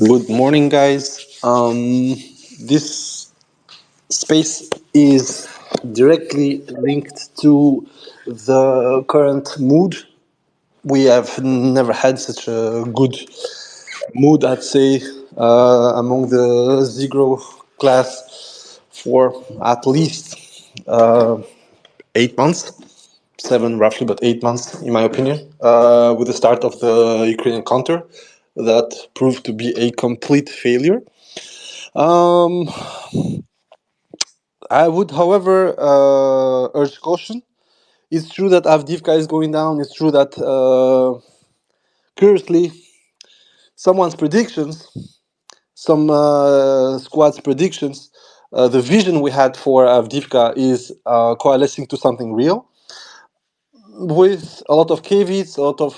Good morning, guys. This space is directly linked to the current mood. We have never had such a good mood, I'd say, among the Zigro class for at least 8 months. 7 roughly, but 8 months, in my opinion, with the start of the Ukrainian counter that proved to be a complete failure. Um, I would, however, urge caution. It's true that Avdiivka is going down. It's true that curiously, someone's predictions, some squad's predictions, the vision we had for Avdiivka is coalescing to something real, with a lot of caveats, a lot of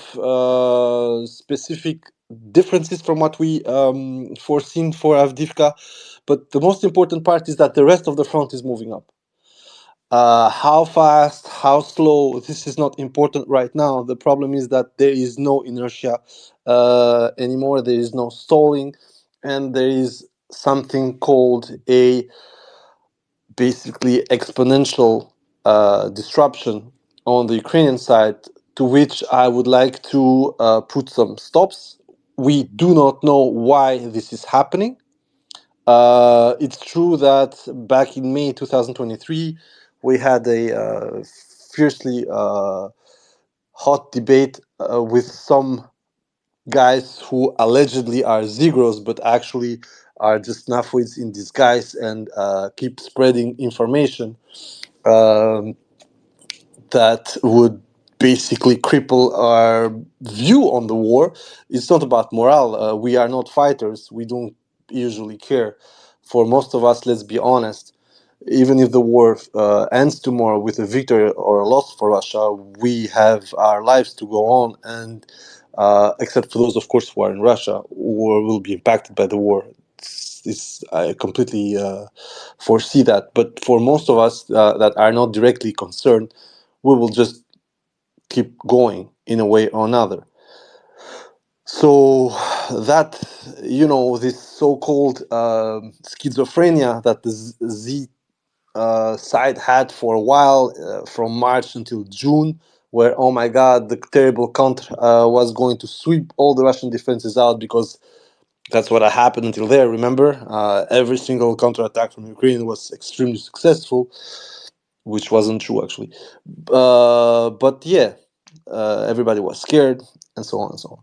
specific differences from what we foreseen for Avdiivka. But the most important part is that the rest of the front is moving up. How fast, how slow, this is not important right now. The problem is that there is no inertia anymore, there is no stalling, and there is something called a basically exponential disruption on the Ukrainian side, to which I would like to put some stops. We do not know why this is happening. It's true that back in May 2023, we had a fiercely hot debate with some guys who allegedly are Zigros, but actually are just Nafoids in disguise and keep spreading information that would basically cripple our view on the war. It's not about morale. We are not fighters. We don't usually care. For most of us, let's be honest, even if the war ends tomorrow with a victory or a loss for Russia, we have our lives to go on. And except for those, of course, who are in Russia or will be impacted by the war. I completely foresee that. But for most of us that are not directly concerned, we will just keep going in a way or another. So that, this so-called schizophrenia that the Z side had for a while, from March until June, where, oh my God, the terrible counter was going to sweep all the Russian defenses out, because that's what happened until there. Remember, every single counterattack from Ukraine was extremely successful, which wasn't true actually. But yeah, everybody was scared, and so on and so on.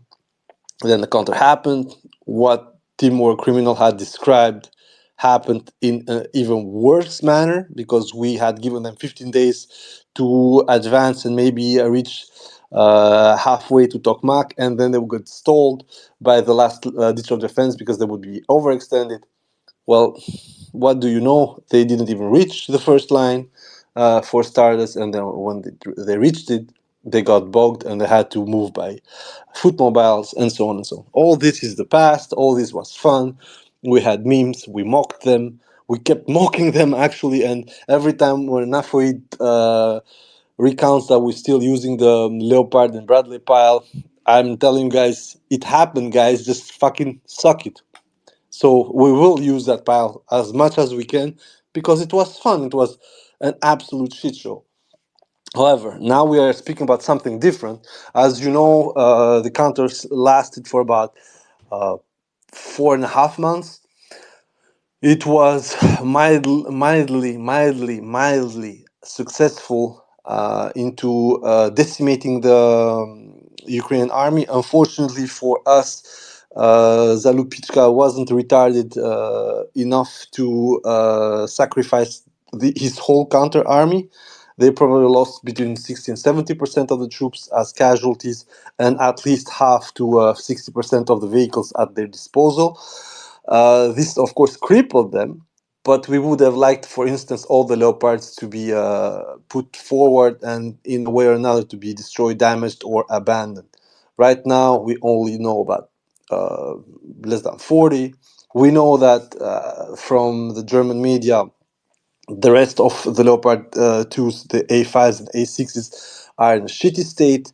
And then the counter happened. What Timur Criminal had described happened in an even worse manner, because we had given them 15 days to advance and maybe reach halfway to Tokmak, and then they would get stalled by the last ditch of defense because they would be overextended. Well, what do you know? They didn't even reach the first line, for starters, and then when they reached it, they got bogged and they had to move by foot mobiles, and so on and so on. All this is the past. All this was fun. We had memes. We mocked them. We kept mocking them, actually, and every time when Nafoid recounts that we're still using the Leopard and Bradley pile, I'm telling you guys, it happened, guys. Just fucking suck it. So we will use that pile as much as we can, because it was fun. It was an absolute shit show. However, now we are speaking about something different. As you know, the counters lasted for about 4.5 months. It was mildly successful into decimating the Ukrainian army. Unfortunately for us, Zalupichka wasn't retarded enough to sacrifice his whole counter army. They probably lost between 60 and 70% of the troops as casualties, and at least half to 60% of the vehicles at their disposal. This, of course, crippled them, but we would have liked, for instance, all the Leopards to be put forward and, in a way or another, to be destroyed, damaged, or abandoned. Right now, we only know about less than 40. We know that from the German media, the rest of the Leopard 2s, the A5s and A6s, are in a shitty state.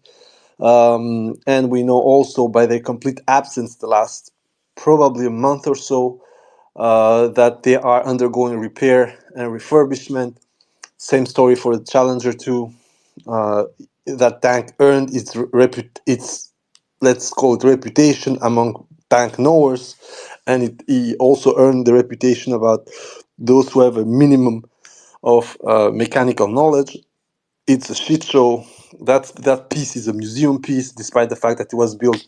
And we know also by their complete absence the last probably a month or so, that they are undergoing repair and refurbishment. Same story for the Challenger 2. Uh, that tank earned its, let's call it, reputation among tank knowers, and he also earned the reputation about those who have a minimum of mechanical knowledge. It's a shit show. That piece is a museum piece, despite the fact that it was built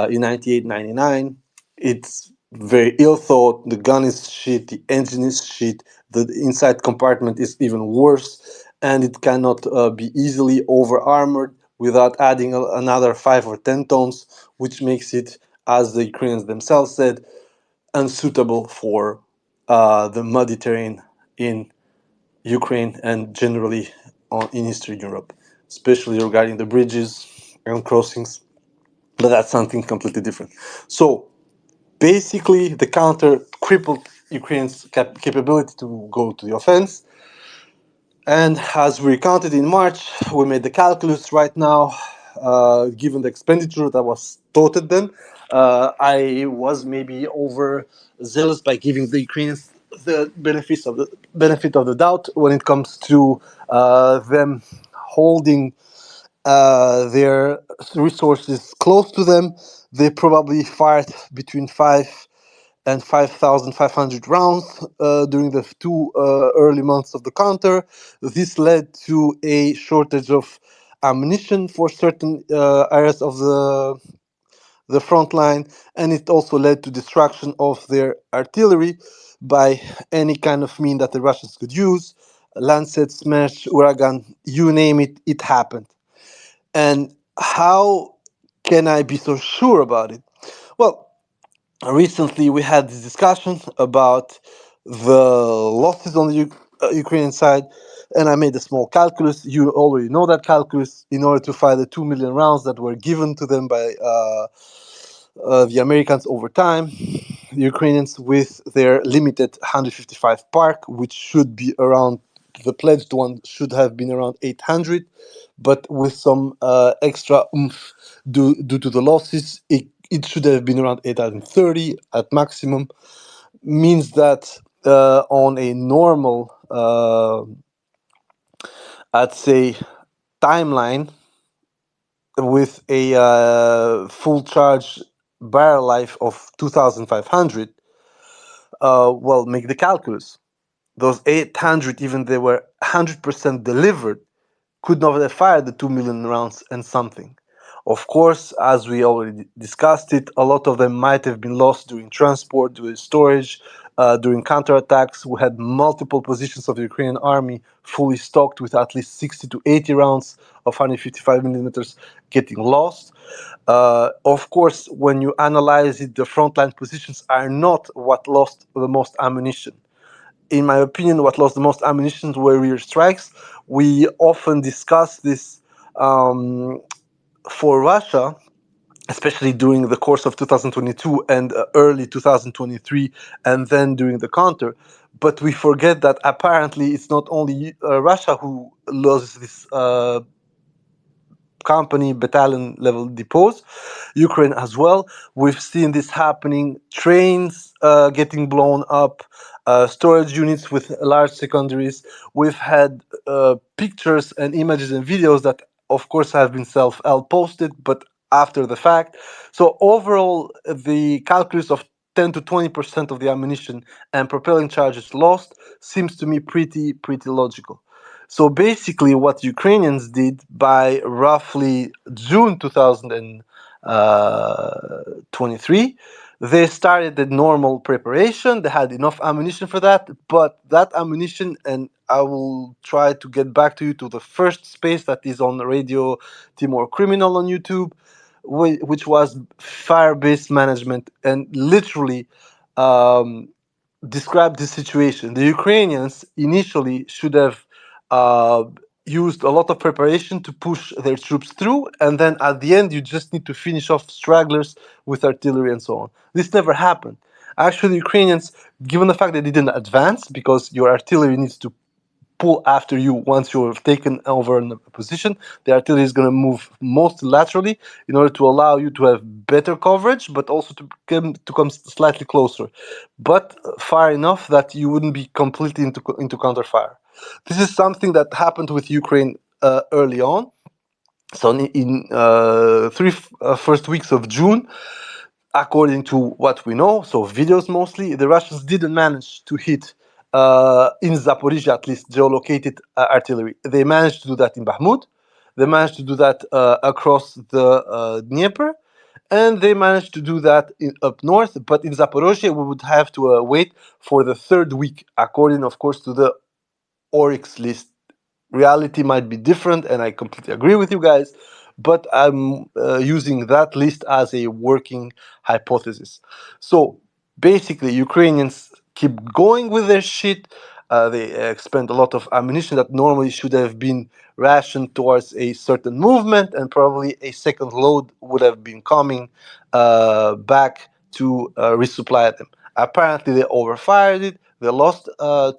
in 98, 99. It's very ill thought. The gun is shit. The engine is shit. The inside compartment is even worse, and it cannot be easily over armored without adding another 5 or 10 tons, which makes it, as the Ukrainians themselves said, unsuitable for the muddy terrain in Ukraine and generally in Eastern Europe, especially regarding the bridges and crossings. But that's something completely different. So basically, the counter crippled Ukraine's capability to go to the offense. And as we recounted in March, we made the calculus right now, given the expenditure that was taught at them. I was maybe over zealous by giving the Ukrainians the benefit of the doubt when it comes to them holding their resources close to them. They probably fired between 5,500 rounds during the two early months of the counter. This led to a shortage of ammunition for certain areas of the front line, and it also led to destruction of their artillery by any kind of mean that the Russians could use. Lancet, Smash, Uragan, you name it, it happened. And how can I be so sure about it? Well, recently we had this discussion about the losses on the Ukrainian side, and I made a small calculus. You already know that calculus. In order to fire the 2 million rounds that were given to them by the Americans over time, the Ukrainians, with their limited 155 park, which should be around, the pledged one should have been around 800, but with some extra oomph due to the losses, it should have been around 830 at maximum. Means that on a normal, I'd say, timeline, with a full charge barrel life of 2,500, well, make the calculus. Those 800, even they were 100% delivered, could not have fired the 2 million rounds and something. Of course, as we already discussed it, a lot of them might have been lost during transport, during storage, during counterattacks. We had multiple positions of the Ukrainian army fully stocked with at least 60 to 80 rounds of 155 millimeters getting lost. Of course, when you analyze it, the frontline positions are not what lost the most ammunition. In my opinion, what lost the most ammunition were rear strikes. We often discuss this for Russia, especially during the course of 2022 and early 2023, and then during the counter. But we forget that apparently it's not only Russia who loses this company battalion level depots, Ukraine as well. We've seen this happening, trains getting blown up, storage units with large secondaries. We've had pictures and images and videos that of course have been posted, but after the fact. So overall, the calculus of 10 to 20% of the ammunition and propelling charges lost seems to me pretty logical. So basically, what Ukrainians did by roughly June 2023, they started the normal preparation. They had enough ammunition for that, but that ammunition, and I will try to get back to you to the first space that is on Radio Timor Criminal on YouTube, which was fire-based management, and literally describe this situation. The Ukrainians initially should have uh, used a lot of preparation to push their troops through, and then at the end, you just need to finish off stragglers with artillery and so on. This never happened. Actually, Ukrainians, given the fact that they didn't advance, because your artillery needs to pull after you once you've taken over a position. The artillery is going to move mostly laterally in order to allow you to have better coverage, but also to come slightly closer, but far enough that you wouldn't be completely into counterfire. This is something that happened with Ukraine early on. So in first weeks of June, according to what we know, so videos mostly, the Russians didn't manage to hit in Zaporizhia, at least, geolocated artillery. They managed to do that in Bakhmut. They managed to do that across the Dnieper, and they managed to do that up north. But in Zaporozhye, we would have to wait for the third week, according, of course, to the Oryx list. Reality might be different, and I completely agree with you guys, but I'm using that list as a working hypothesis. So basically, Ukrainians keep going with their shit. They expend a lot of ammunition that normally should have been rationed towards a certain movement, and probably a second load would have been coming back to resupply them. Apparently, they overfired it, they lost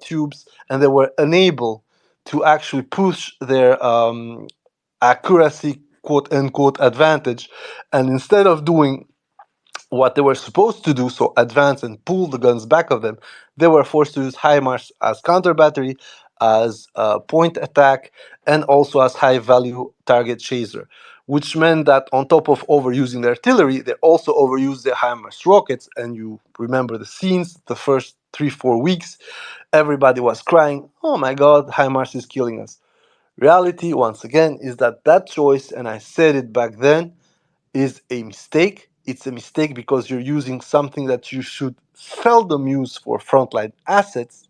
tubes, and they were unable to actually push their accuracy, quote unquote, advantage. And instead of doing what they were supposed to do, so advance and pull the guns back of them, they were forced to use HIMARS as counter battery, as point attack, and also as high value target chaser. Which meant that on top of overusing the artillery, they also overused the HIMARS rockets. And you remember the scenes, the first 3-4 weeks, everybody was crying, "Oh my God, HIMARS is killing us." Reality, once again, is that that choice, and I said it back then, is a mistake. It's a mistake because you're using something that you should seldom use for frontline assets.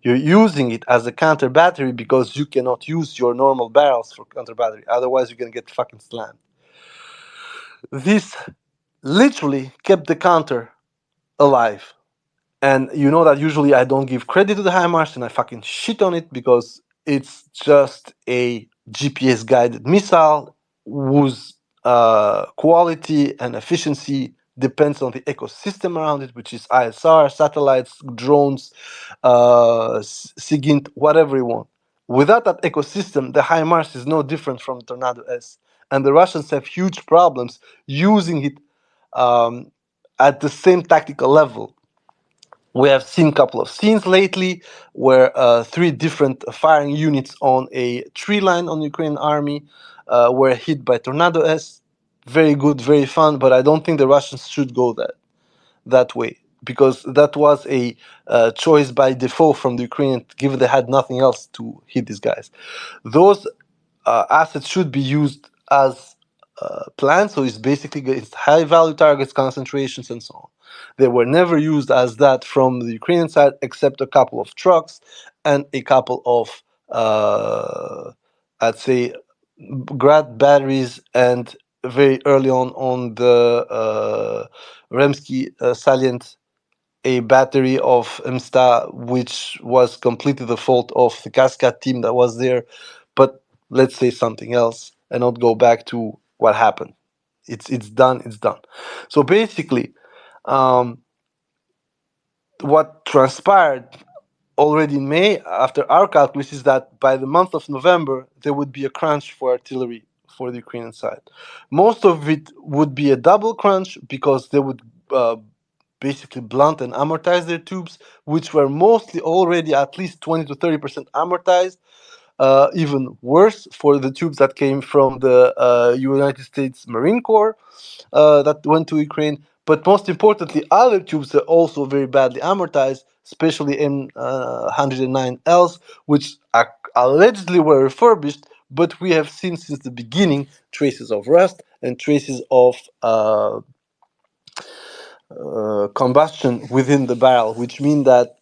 You're using it as a counter battery because you cannot use your normal barrels for counter battery. Otherwise, you're gonna get fucking slammed. This literally kept the counter alive. And you know that usually I don't give credit to the HIMARS and I fucking shit on it because it's just a GPS guided missile whose quality and efficiency depends on the ecosystem around it, which is ISR, satellites, drones, SIGINT, whatever you want. Without that ecosystem, the HIMARS is no different from Tornado S. And the Russians have huge problems using it at the same tactical level. We have seen a couple of scenes lately where three different firing units on a tree line on the Ukrainian army were hit by Tornado S. Very good, very fun, but I don't think the Russians should go that way because that was a choice by default from the Ukrainians, given they had nothing else to hit these guys. Those assets should be used as planned, so it's basically it's high value targets, concentrations, and so on. They were never used as that from the Ukrainian side, except a couple of trucks and a couple of, I'd say, grad batteries, and very early on the Remsky salient, a battery of MSTA, which was completely the fault of the Cascade team that was there. But let's say something else and not go back to what happened. It's done. It's done. So basically, um, what transpired already in May, after our calculus, is that by the month of November there would be a crunch for artillery for the Ukrainian side. Most of it would be a double crunch because they would basically blunt and amortize their tubes, which were mostly already at least 20 to 30% amortized. Even worse for the tubes that came from the United States Marine Corps that went to Ukraine. But most importantly, other tubes are also very badly amortized, especially M109Ls, which are allegedly were refurbished, but we have seen since the beginning traces of rust and traces of combustion within the barrel, which mean that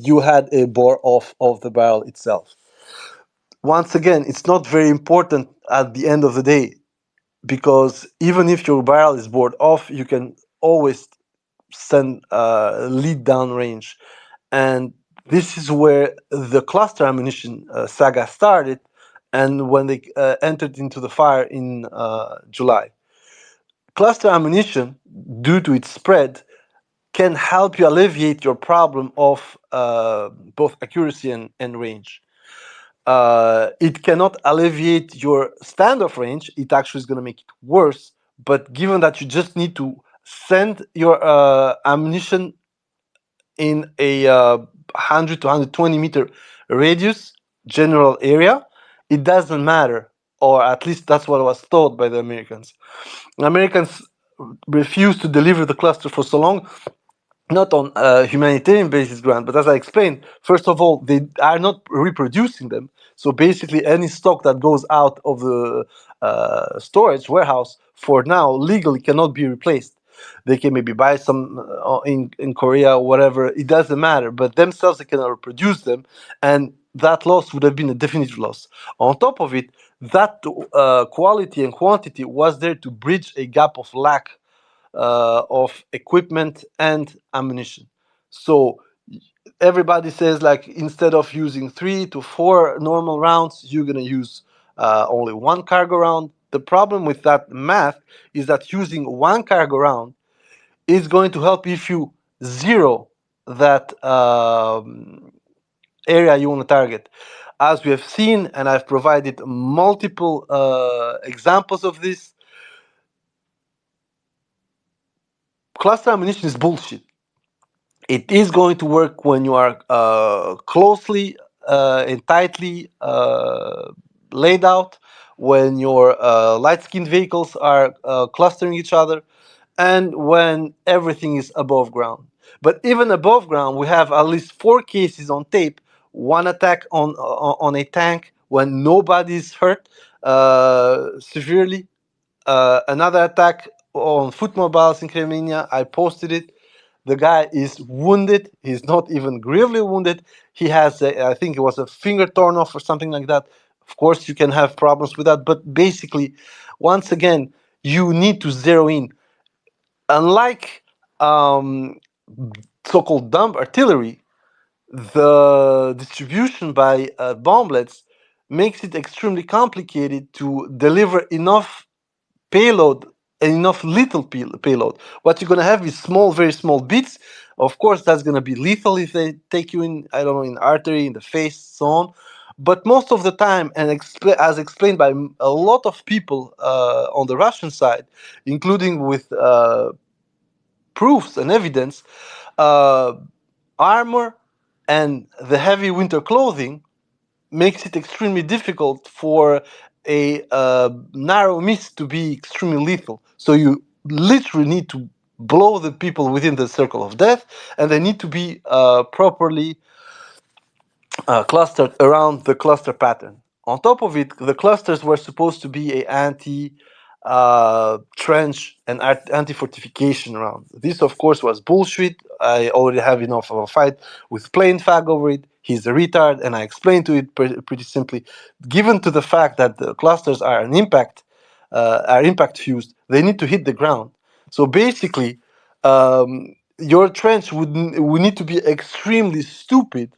you had a bore off of the barrel itself. Once again, it's not very important at the end of the day because even if your barrel is bored off, you can always send lead down range. And this is where the cluster ammunition saga started and when they entered into the fire in July. Cluster ammunition, due to its spread, can help you alleviate your problem of both accuracy and range. it cannot alleviate your standoff range. It actually is going to make it worse. But given that you just need to send your ammunition in a 100 to 120-meter radius general area, it doesn't matter. Or at least that's what was thought by the Americans. The Americans refused to deliver the cluster for so long, not on a humanitarian basis ground, but as I explained, first of all, they are not reproducing them. So basically, any stock that goes out of the storage warehouse for now legally cannot be replaced. They can maybe buy some in Korea or whatever. It doesn't matter. But themselves, they cannot reproduce them, and that loss would have been a definitive loss. On top of it, that quality and quantity was there to bridge a gap of lack of equipment and ammunition. So everybody says, like, instead of using 3 to 4 normal rounds, you're gonna use only one cargo round. The problem with that math is that using one cargo round is going to help if you zero that area you want to target. As we have seen, and I've provided multiple examples of this, cluster ammunition is bullshit. It is going to work when you are closely and tightly laid out, when your light-skinned vehicles are clustering each other, and when everything is above ground. But even above ground, we have at least 4 cases on tape. One attack on a tank when nobody's hurt severely. Another attack on foot mobiles in Crimea. I posted it. The guy is wounded. He's not even gravely wounded. He has, I think it was a finger torn off or something like that. Of course, you can have problems with that. But basically, once again, you need to zero in. Unlike so-called dumb artillery, the distribution by bomblets makes it extremely complicated to deliver enough payload and enough lethal payload. What you're gonna have is small, very small bits. Of course, that's gonna be lethal if they take you in, I don't know, in artery, in the face, so on. But most of the time, and as explained by a lot of people on the Russian side, including with proofs and evidence, uh, armor and the heavy winter clothing makes it extremely difficult for a narrow miss to be extremely lethal. So you literally need to blow the people within the circle of death, and they need to be properly clustered around the cluster pattern. On top of it, the clusters were supposed to be a anti trench and anti fortification round. This, of course, was bullshit. I already have enough of a fight with plain fag over it. He's a retard, and I explained to it pretty simply. Given to the fact that the clusters are impact fused, they need to hit the ground. So basically, your trench would need to be extremely stupid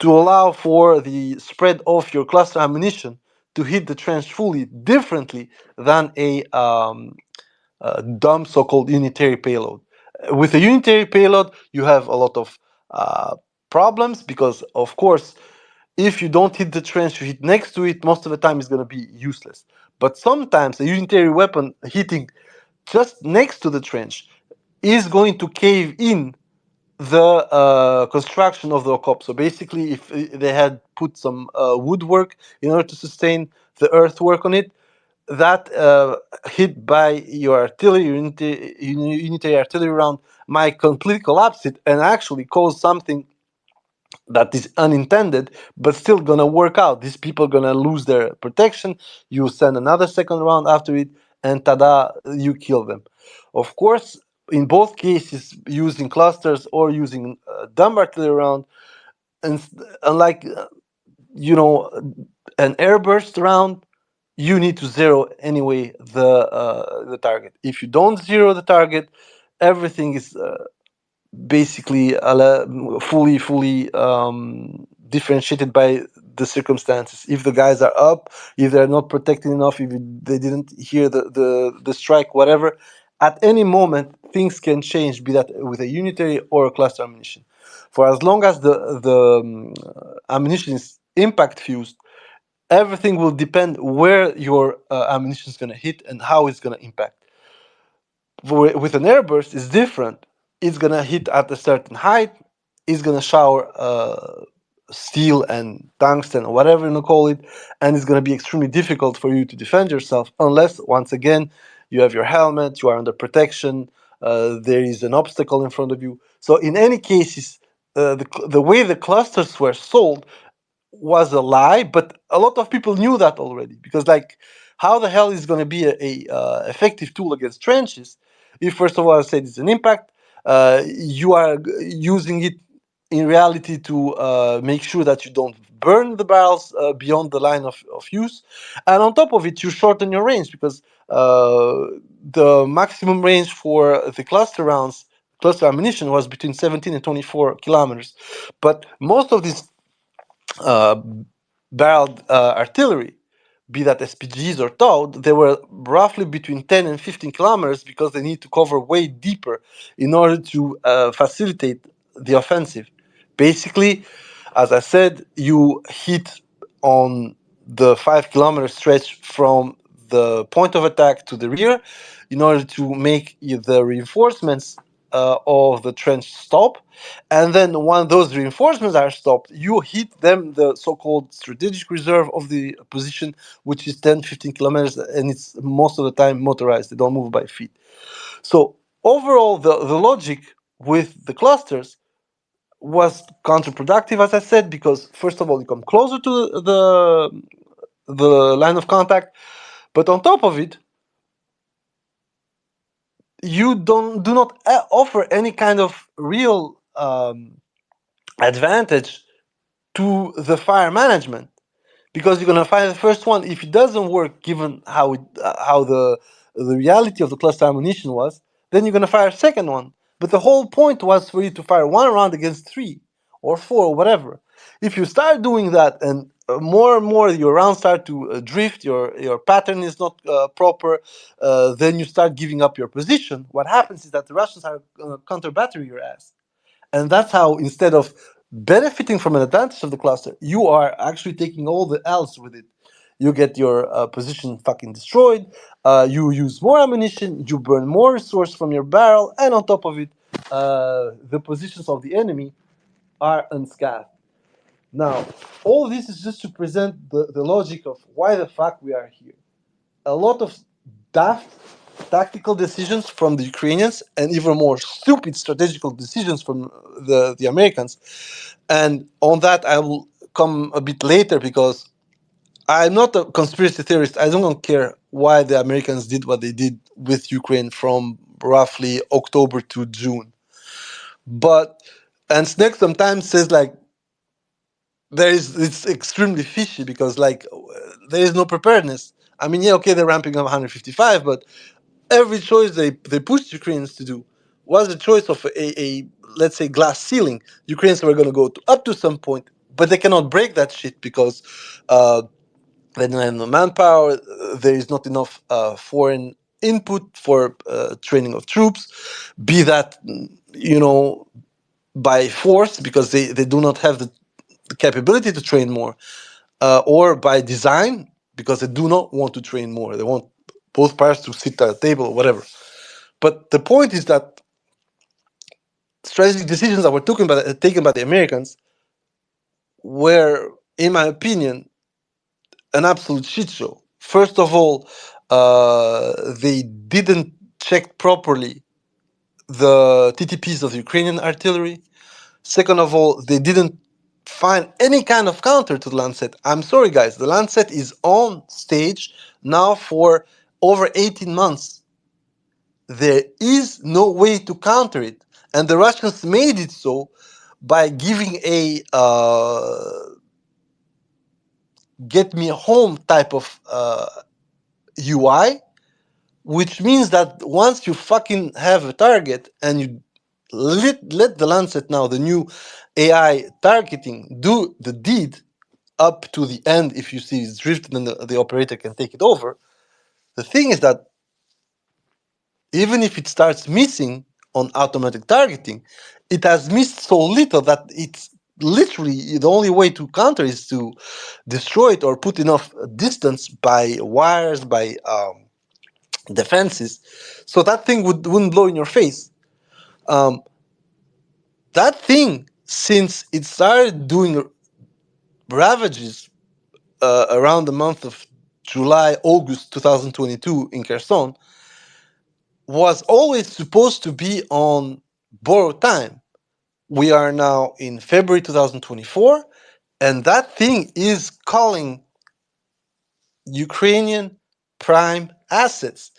to allow for the spread of your cluster ammunition to hit the trench fully differently than a dumb so-called unitary payload. With a unitary payload, you have a lot of problems because, of course, if you don't hit the trench, you hit next to it, most of the time it's going to be useless. But sometimes a unitary weapon hitting just next to the trench is going to cave in the construction of the okop. So basically, if they had put some woodwork in order to sustain the earthwork on it, that hit by your artillery, unitary artillery round, might completely collapse it and actually cause something that is unintended, but still gonna work out. These people gonna lose their protection. You send another second round after it, and tada, you kill them. Of course, in both cases, using clusters or using dumb artillery round, and unlike an airburst round, you need to zero anyway the target. If you don't zero the target, everything is basically fully differentiated by the circumstances. If the guys are up, if they're not protected enough, if they didn't hear the strike, whatever, at any moment things can change, be that with a unitary or a cluster ammunition. For as long as the ammunition is impact fused, everything will depend where your ammunition is going to hit and how it's going to impact. With an airburst, it's different. It's going to hit at a certain height. It's going to shower steel and tungsten or whatever you want to call it, and it's going to be extremely difficult for you to defend yourself unless, once again, you have your helmet, you are under protection, there is an obstacle in front of you. So in any cases, the way the clusters were sold was a lie, but a lot of people knew that already, because like, how the hell is going to be a effective tool against trenches if, first of all, I said it's an impact, you are using it in reality to make sure that you don't burn the barrels beyond the line of use, and on top of it you shorten your range, because the maximum range for the cluster ammunition was between 17 and 24 kilometers, but most of these uh, barreled artillery, be that SPGs or TOW, they were roughly between 10 and 15 kilometers, because they need to cover way deeper in order to facilitate the offensive. Basically, as I said, you hit on the 5 kilometer stretch from the point of attack to the rear in order to make the reinforcements of the trench stop. And then when those reinforcements are stopped, you hit them, the so-called strategic reserve of the position, which is 10, 15 kilometers, and it's most of the time motorized. They don't move by feet. So overall, the logic with the clusters was counterproductive, as I said, because first of all, you come closer to the line of contact, but on top of it, you do not offer any kind of real advantage to the fire management, because you're gonna fire the first one. If it doesn't work, given how the reality of the cluster ammunition was, then you're gonna fire a second one. But the whole point was for you to fire one round against three or four or whatever. If you start doing that, and more and more your rounds start to drift, your pattern is not proper, then you start giving up your position. What happens is that the Russians are counter battery your ass. And that's how, instead of benefiting from an advantage of the cluster, you are actually taking all the L's with it. You get your position fucking destroyed, you use more ammunition, you burn more resource from your barrel, and on top of it, the positions of the enemy are unscathed. Now, all this is just to present the logic of why the fuck we are here. A lot of daft tactical decisions from the Ukrainians, and even more stupid strategical decisions from the Americans. And on that, I will come a bit later, because I'm not a conspiracy theorist. I don't care why the Americans did what they did with Ukraine from roughly October to June. But, and Snake sometimes says like, it's extremely fishy, because like there is no preparedness. I mean, yeah, okay, they're ramping up 155, but every choice they pushed Ukrainians to do was the choice of a let's say glass ceiling. Ukrainians were going to go to up to some point, but they cannot break that shit, because they don't have no manpower. There is not enough foreign input for training of troops, be that by force, because they do not have the capability to train more, or by design, because they do not want to train more. They want both parts to sit at a table or whatever. But the point is that strategic decisions that were taken by the Americans were, in my opinion, an absolute shit show. First of all, they didn't check properly the TTPs of the Ukrainian artillery. Second of all, they didn't find any kind of counter to the Lancet. I'm sorry, guys, the Lancet is on stage now for over 18 months. There is no way to counter it, and the Russians made it so by giving a get me home type of UI, which means that once you fucking have a target and you let the Lancet, now the new AI targeting, do the deed up to the end. If you see it's drifted, then the operator can take it over. The thing is that even if it starts missing on automatic targeting, it has missed so little that literally the only way to counter is to destroy it or put enough distance by wires, by defenses, so that thing wouldn't blow in your face. Um, that thing, since it started doing ravages around the month of July, August 2022 in Kherson, was always supposed to be on borrowed time. We are now in February 2024, and that thing is calling Ukrainian prime assets.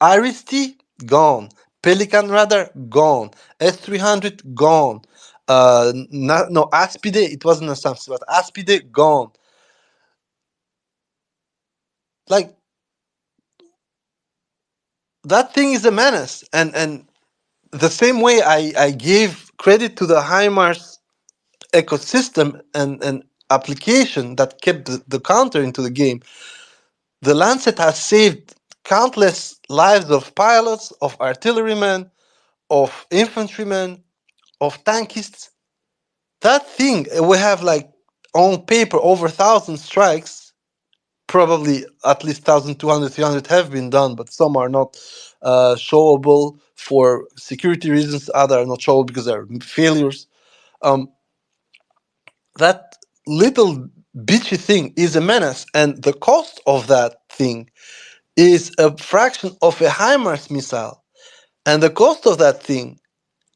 Iris-T, gone. Pelican radar, gone. S-300, gone. No, Aspide, it wasn't a Samsung, but Aspide, gone. Like, that thing is a menace. And the same way I gave credit to the HIMARS ecosystem and application that kept the counter into the game, the Lancet has saved countless lives of pilots, of artillerymen, of infantrymen, of tankists. That thing, we have like on paper over 1,000 strikes. Probably at least 1,200, 300 have been done, but some are not showable for security reasons. Others are not showable because they're failures. Um, that little bitchy thing is a menace, and the cost of that thing is a fraction of a HIMARS missile. And the cost of that thing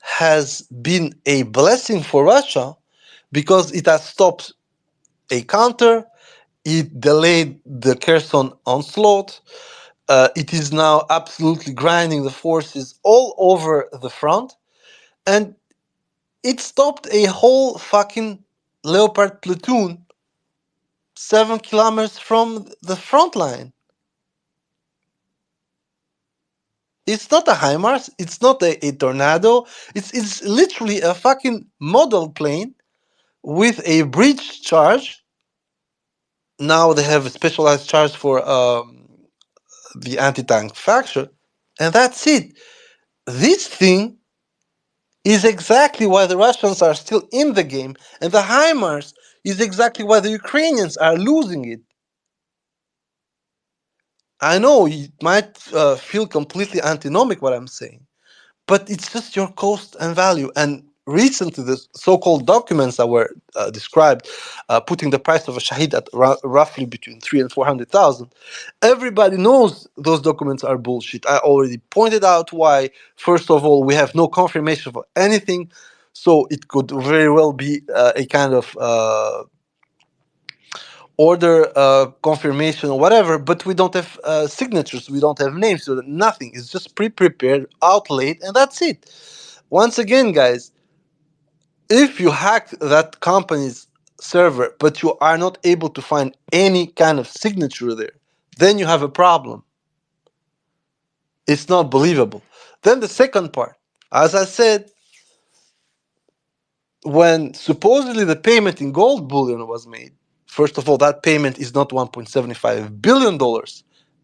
has been a blessing for Russia because it has stopped a counter, it delayed the Kherson onslaught, it is now absolutely grinding the forces all over the front, and it stopped a whole fucking Leopard platoon 7 kilometers from the front line. It's not a HIMARS, it's not a Tornado, it's literally a fucking model plane with a bridge charge. Now they have a specialized charge for the anti-tank faction, and that's it. This thing is exactly why the Russians are still in the game, and the HIMARS is exactly why the Ukrainians are losing it. I know it might feel completely antinomic what I'm saying, but it's just your cost and value. And recently, the so-called documents that were described, putting the price of a Shahid at roughly between 300,000 and 400,000, everybody knows those documents are bullshit. I already pointed out why. First of all, we have no confirmation for anything, so it could very well be a kind of order confirmation or whatever, but we don't have signatures, we don't have names, so nothing. It's just pre-prepared, outlaid, and that's it. Once again, guys, if you hack that company's server, but you are not able to find any kind of signature there, then you have a problem. It's not believable. Then the second part, as I said, when supposedly the payment in gold bullion was made, first of all, that payment is not $1.75 billion.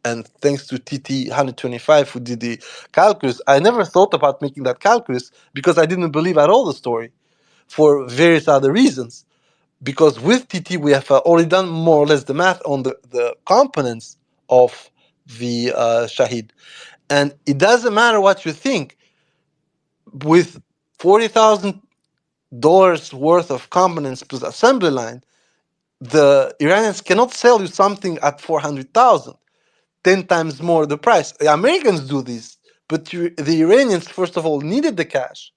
And thanks to TT 125 who did the calculus, I never thought about making that calculus because I didn't believe at all the story for various other reasons. Because with TT, we have already done more or less the math on the components of the Shahid. And it doesn't matter what you think, with $40,000 worth of components plus assembly line, the Iranians cannot sell you something at 400,000, 10 times more the price. The Americans do this, but the Iranians, first of all, needed the cash.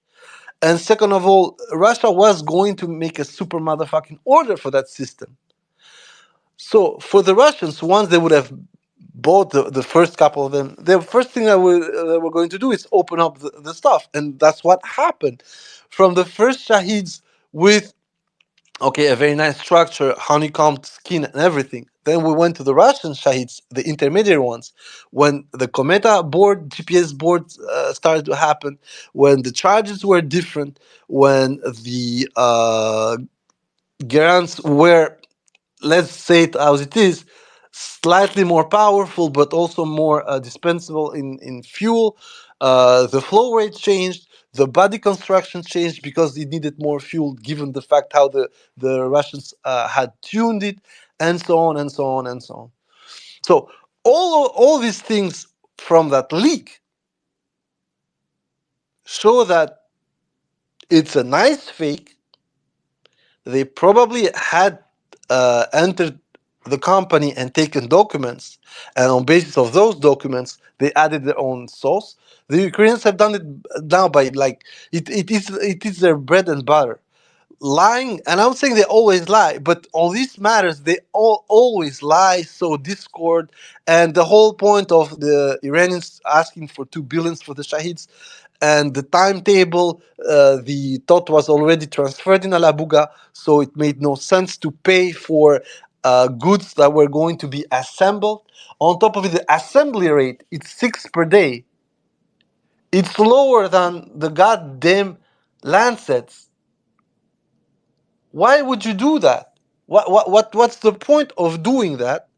And second of all, Russia was going to make a super motherfucking order for that system. So for the Russians, once they would have bought the first couple of them, the first thing they were going to do is open up the stuff. And that's what happened. From the first Shahids with, okay, a very nice structure, honeycombed skin and everything. Then we went to the Russian Shahids, the intermediate ones, when the Cometa board, GPS boards started to happen, when the charges were different, when the Gerans were, let's say it as it is, slightly more powerful, but also more dispensable in fuel. The flow rate changed. The body construction changed because it needed more fuel, given the fact how the Russians had tuned it, and so on and so on and so on. So all these things from that leak show that it's a nice fake. They probably had entered the company and taken documents, and on basis of those documents, they added their own sauce. The Ukrainians have done it now by like it is their bread and butter. Lying, and I'm saying they always lie, but on these matters they always lie, sow discord. And the whole point of the Iranians asking for 2 billions for the shaheeds and the timetable, the thought was already transferred in Alabuga, so it made no sense to pay for goods that were going to be assembled. On top of it, the assembly rate, it's 6 per day. It's lower than the goddamn Lancets. Why would you do that? What's the point of doing that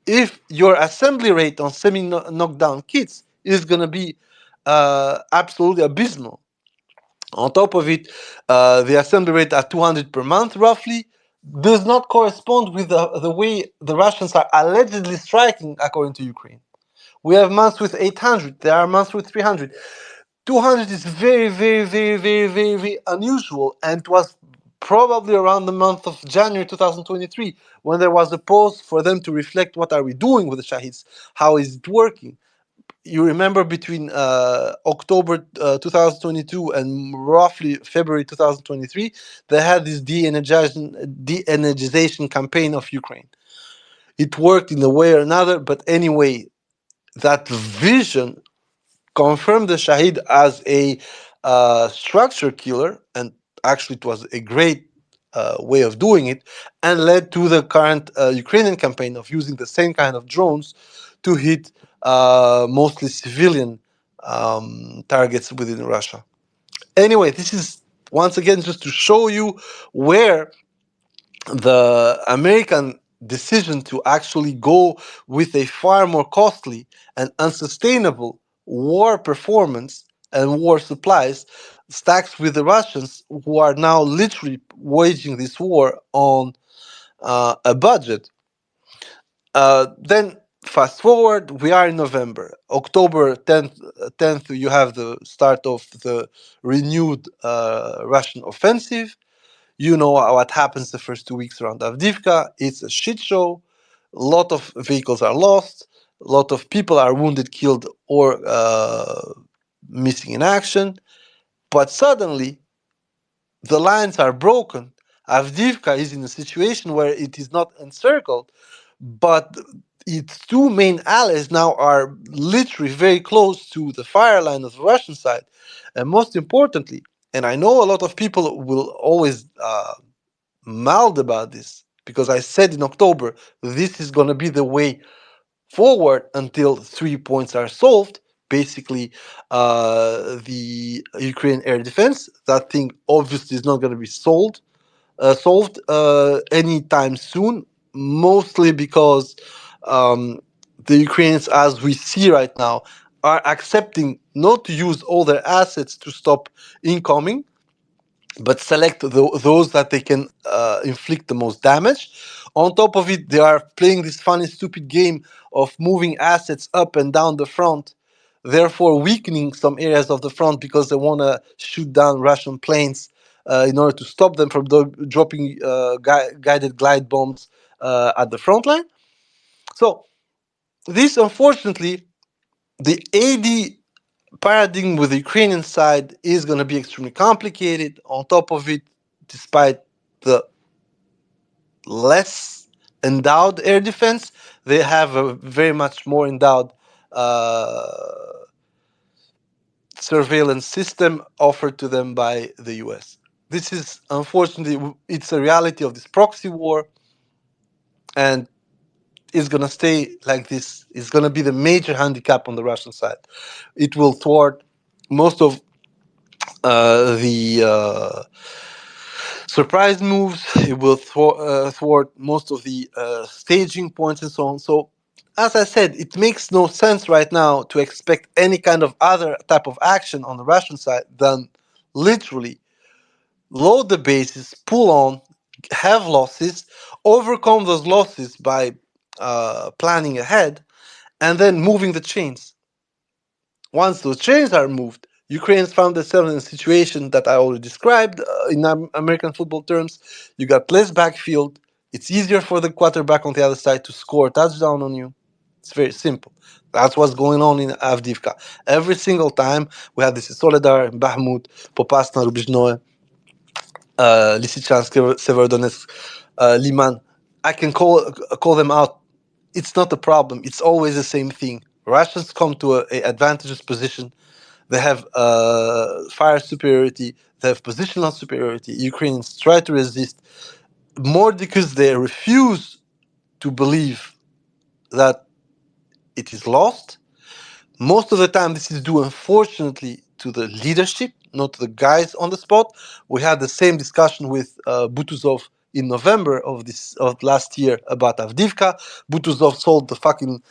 if your assembly rate on semi knockdown kits is gonna be absolutely abysmal? On top of it, the assembly rate at 200 per month roughly does not correspond with the way the Russians are allegedly striking according to Ukraine. We have months with 800, there are months with 300. 200 is very, very, very, very, very, very unusual, and it was probably around the month of January 2023 when there was a pause for them to reflect what are we doing with the Shaheeds, how is it working. You remember between October 2022 and roughly February 2023, they had this de-energization campaign of Ukraine. It worked in a way or another, but anyway, that vision confirmed the Shahid as a structure killer, and actually it was a great way of doing it, and led to the current Ukrainian campaign of using the same kind of drones to hit mostly civilian targets within Russia. Anyway, this is once again just to show you where the American decision to actually go with a far more costly and unsustainable war performance and war supplies stacks with the Russians, who are now literally waging this war on a budget. Then fast forward, we are in November. October 10th, you have the start of the renewed Russian offensive. You know what happens the first 2 weeks around Avdiivka. It's a shit show. A lot of vehicles are lost. A lot of people are wounded, killed, or missing in action. But suddenly, the lines are broken. Avdiivka is in a situation where it is not encircled, but its two main allies now are literally very close to the fire line of the Russian side. And most importantly, and I know a lot of people will always mad about this, because I said in October this is going to be the way forward until 3 points are solved. Basically, the Ukrainian air defense. That thing obviously is not going to be solved anytime soon. Mostly because the Ukrainians, as we see right now, are accepting not to use all their assets to stop incoming, but select those that they can inflict the most damage. On top of it, they are playing this funny, stupid game of moving assets up and down the front, therefore weakening some areas of the front because they want to shoot down Russian planes in order to stop them from dropping guided glide bombs at the front line. So this, unfortunately, the AD paradigm with the Ukrainian side is going to be extremely complicated. On top of it, despite the less endowed air defense, they have a very much more endowed surveillance system offered to them by the US. This is, unfortunately, it's a reality of this proxy war, and it's going to stay like this. It's going to be the major handicap on the Russian side. It will thwart most of the surprise moves. It will thwart most of the staging points and so on. So as I said, it makes no sense right now to expect any kind of other type of action on the Russian side than literally load the bases, pull on, have losses, overcome those losses by planning ahead, and then moving the chains. Once those chains are moved, Ukrainians found themselves in a situation that I already described in American football terms. You got less backfield. It's easier for the quarterback on the other side to score a touchdown on you. It's very simple. That's what's going on in Avdiivka. Every single time we have this Soledar, Bahmut, Popasna, Rubizhnoye, Lysychansk, Severodonetsk, Liman. I can call them out. It's not a problem. It's always the same thing. Russians come to a advantageous position. They have fire superiority. They have positional superiority. Ukrainians try to resist more because they refuse to believe that it is lost. Most of the time, this is due, unfortunately, to the leadership, not to the guys on the spot. We had the same discussion with Butuzov in November of last year about Avdiivka. Butuzov sold the fucking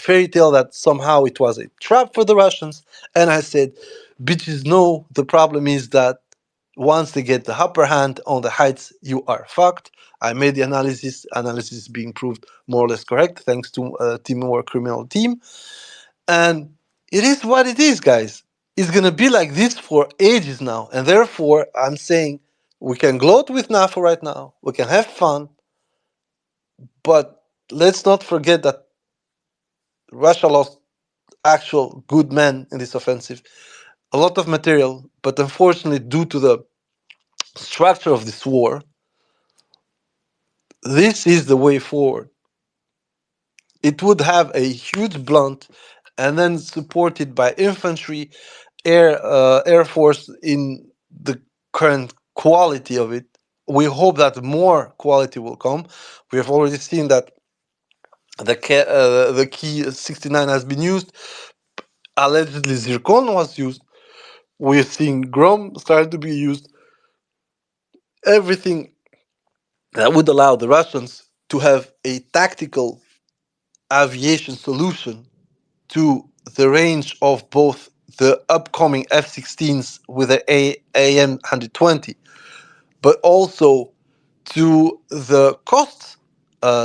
fairy tale that somehow it was a trap for the Russians. And I said, bitches, no, the problem is that once they get the upper hand on the heights, you are fucked. I made the analysis is being proved more or less correct, thanks to Teamwork Criminal Team. And it is what it is, guys. It's going to be like this for ages now. And therefore, I'm saying we can gloat with NAFO right now. We can have fun. But let's not forget that Russia lost actual good men in this offensive. A lot of material. But unfortunately, due to the structure of this war, this is the way forward. It would have a huge blunt and then supported by infantry, air force in the current quality of it. We hope that more quality will come. We have already seen that the key 69 has been used. Allegedly, Zircon was used. We're seeing Grom start to be used. Everything that would allow the Russians to have a tactical aviation solution to the range of both the upcoming F-16s with the AM 120, but also to the cost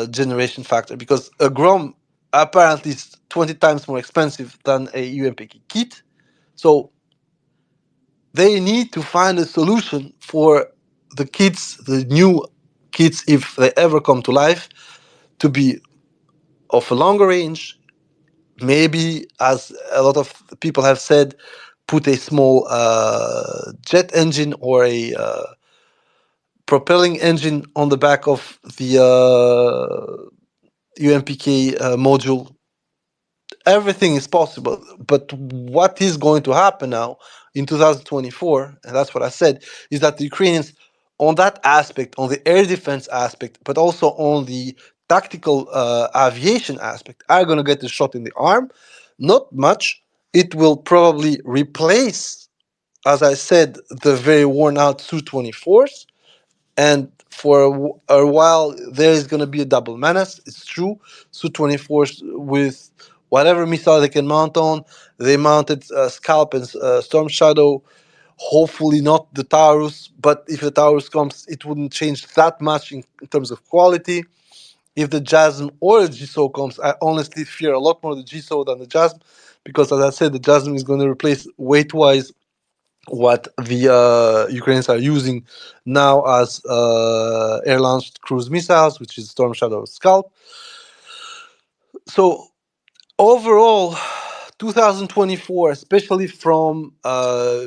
generation factor, because a Grom apparently is 20 times more expensive than a UMPK kit. So they need to find a solution for the kits, the new kits, if they ever come to life, to be of a longer range. Maybe, as a lot of people have said, put a small jet engine or a propelling engine on the back of the UMPK module. Everything is possible, but what is going to happen now in 2024, and that's what I said, is that the Ukrainians, on that aspect, on the air defense aspect, but also on the tactical aviation aspect, are going to get a shot in the arm. Not much. It will probably replace, as I said, the very worn out Su-24s. And for a while, there is going to be a double menace. It's true. Su-24s with whatever missile they can mount on. They mounted Scalp and Storm Shadow. Hopefully not the Taurus, but if the Taurus comes, it wouldn't change that much in terms of quality. If the JASM or the GSO comes, I honestly fear a lot more the GSO than the JASM, because as I said, the JASM is going to replace weight-wise what the Ukrainians are using now as air-launched cruise missiles, which is Storm Shadow, Scalp. So overall, 2024, especially from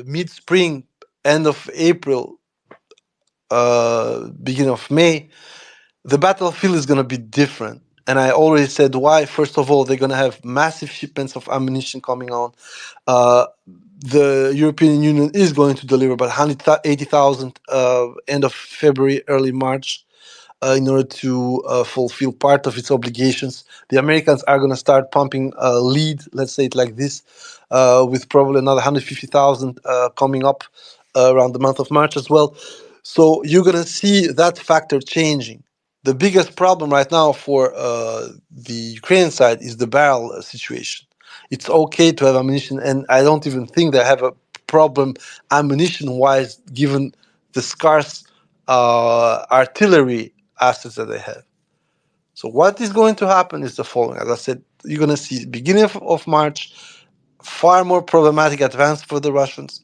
mid-spring, end of April, beginning of May, the battlefield is going to be different. And I already said why. First of all, they're going to have massive shipments of ammunition coming on. The European Union is going to deliver about 180,000 end of February, early March, in order to fulfill part of its obligations. The Americans are going to start pumping lead, let's say it like this, with probably another 150,000 coming up around the month of March as well. So you're going to see that factor changing. The biggest problem right now for the Ukrainian side is the barrel situation. It's okay to have ammunition, and I don't even think they have a problem ammunition-wise, given the scarce artillery assets that they have. So what is going to happen is the following. As I said, you're going to see beginning of March, far more problematic advance for the Russians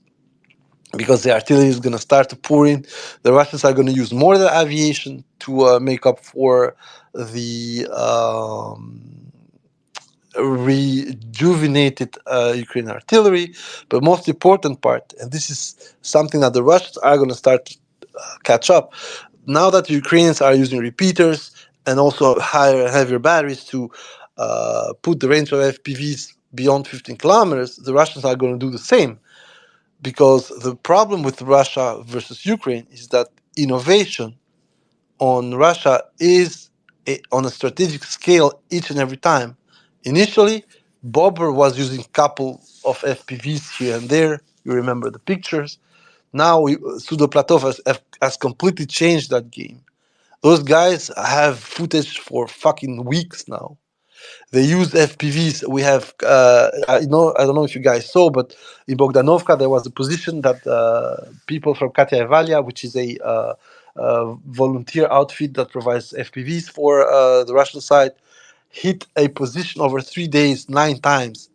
because the artillery is going to start to pour in. The Russians are going to use more of the aviation to make up for the rejuvenated Ukrainian artillery. But most important part, and this is something that the Russians are going to start to catch up, now that the Ukrainians are using repeaters and also higher and heavier batteries to put the range of FPVs beyond 15 kilometers, the Russians are going to do the same. Because the problem with Russia versus Ukraine is that innovation on Russia is on a strategic scale each and every time. Initially, Bobber was using a couple of FPVs here and there. You remember the pictures. Now, Sudoplatov has completely changed that game. Those guys have footage for fucking weeks now. They use FPVs. We have, I don't know if you guys saw, but in Bogdanovka there was a position that people from Katia Evalia, which is a volunteer outfit that provides FPVs for the Russian side, hit a position over 3 days 9 times.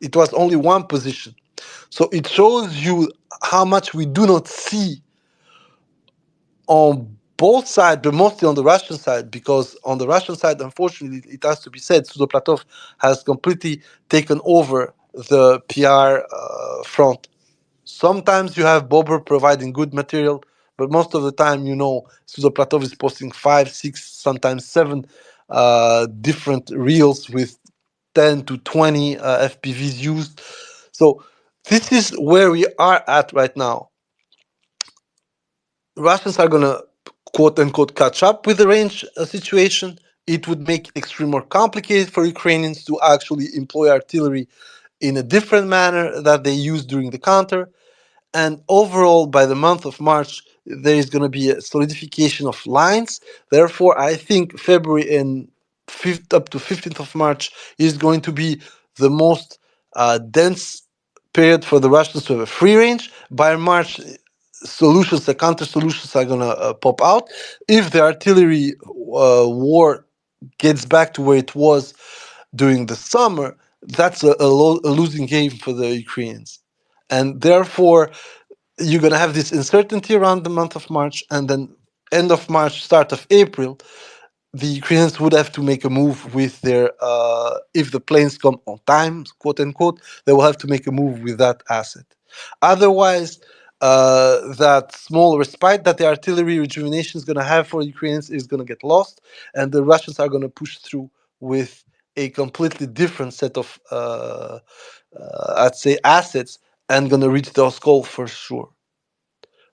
It was only one position, so it shows you how much we do not see on both sides, but mostly on the Russian side, because on the Russian side, unfortunately, it has to be said, Sudoplatov has completely taken over the PR front. Sometimes you have Bobber providing good material, but most of the time, Sudoplatov is posting 5, 6, sometimes 7 different reels with 10 to 20 FPVs used. So this is where we are at right now. Russians are going to quote unquote catch up with the range situation. It would make it extremely more complicated for Ukrainians to actually employ artillery in a different manner that they used during the counter. And overall, by the month of March, there is going to be a solidification of lines. Therefore, I think February and up to 15th of March is going to be the most dense period for the Russians to have a free range. By March, the counter solutions are going to pop out. If the artillery war gets back to where it was during the summer, that's a losing game for the Ukrainians. And therefore, you're going to have this uncertainty around the month of March, and then end of March, start of April, the Ukrainians would have to make a move with their, if the planes come on time, quote unquote, they will have to make a move with that asset. Otherwise, that small respite that the artillery rejuvenation is going to have for Ukrainians is going to get lost, and the Russians are going to push through with a completely different set of, I'd say, assets, and going to reach the Oskol for sure.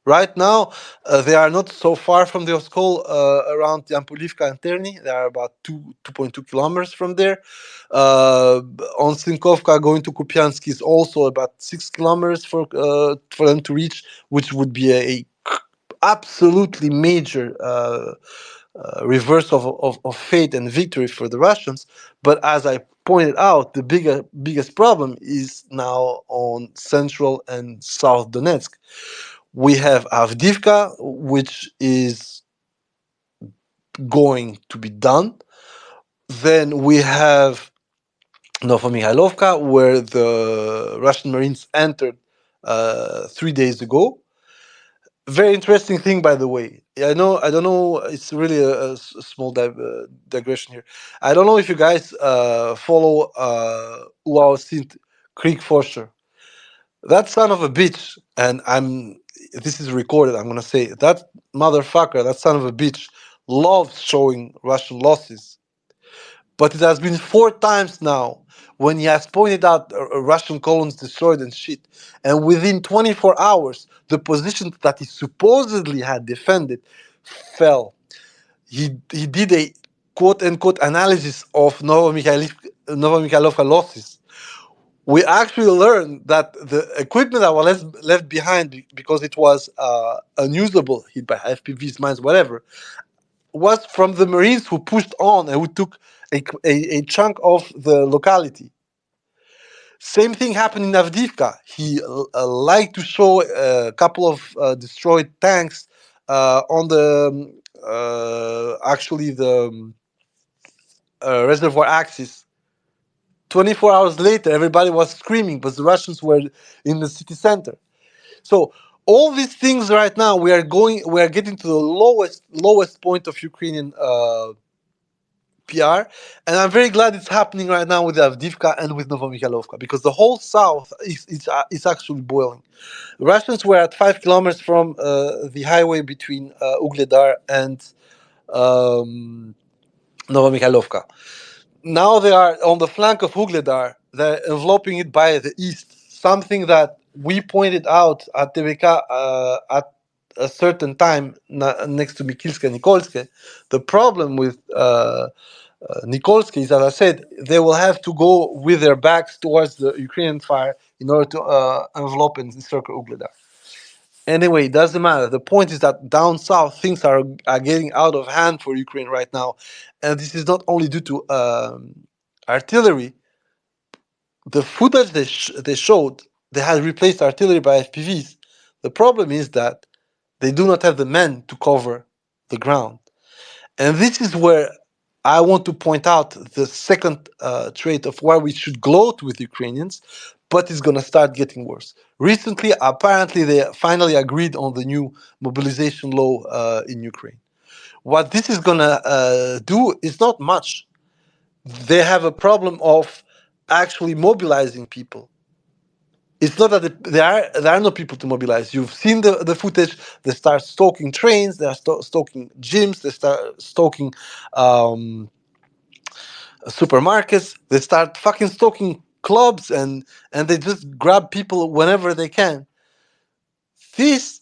Right now, they are not so far from the Oskol, around Yampolivka and Terni. They are about 2.2 kilometers from there. On Sinkovka, going to Kupiansk is also about 6 kilometers for them to reach, which would be a absolutely major reverse of fate and victory for the Russians. But as I pointed out, the biggest problem is now on central and south Donetsk. We have Avdiivka, which is going to be done. Then we have Novomihailovka, where the Russian Marines entered 3 days ago. Very interesting thing, by the way. I don't know. It's really a small digression here. I don't know if you guys follow Uau Sint Kriegforscher. That son of a bitch, and this is recorded, I'm gonna say that motherfucker, that son of a bitch, loves showing Russian losses. But it has been 4 times now when he has pointed out Russian columns destroyed and shit. And within 24 hours, the position that he supposedly had defended fell. He did a quote unquote analysis of Novomikhailivka losses. We actually learned that the equipment that was left behind because it was unusable, hit by FPVs, mines, whatever, was from the Marines who pushed on and who took a chunk of the locality. Same thing happened in Avdiivka. He liked to show a couple of destroyed tanks on the actually the reservoir axis. 24 hours later, everybody was screaming, but the Russians were in the city center. So all these things right now, we are getting to the lowest point of Ukrainian PR, and I'm very glad it's happening right now with Avdiivka and with Novomikhailovka because the whole south is actually boiling. The Russians were at 5 kilometers from the highway between Ugledar and um, Novomikhailovka. Now they are on the flank of Ugledar. They're enveloping it by the east, something that we pointed out at TWK at a certain time next to Mikilske and Nikolske. The problem with Nikolske is, as I said, they will have to go with their backs towards the Ukrainian fire in order to envelop and encircle Ugledar. Anyway, it doesn't matter. The point is that down south, things are getting out of hand for Ukraine right now. And this is not only due to artillery. The footage they showed, they had replaced artillery by FPVs. The problem is that they do not have the men to cover the ground. And this is where I want to point out the second trait of why we should gloat with Ukrainians, but it's going to start getting worse. Recently, apparently, they finally agreed on the new mobilization law in Ukraine. What this is going to do is not much. They have a problem of actually mobilizing people. It's not that there are no people to mobilize. You've seen the footage. They start stalking trains. They are stalking gyms. They start stalking supermarkets. They start fucking stalking clubs, and they just grab people whenever they can. This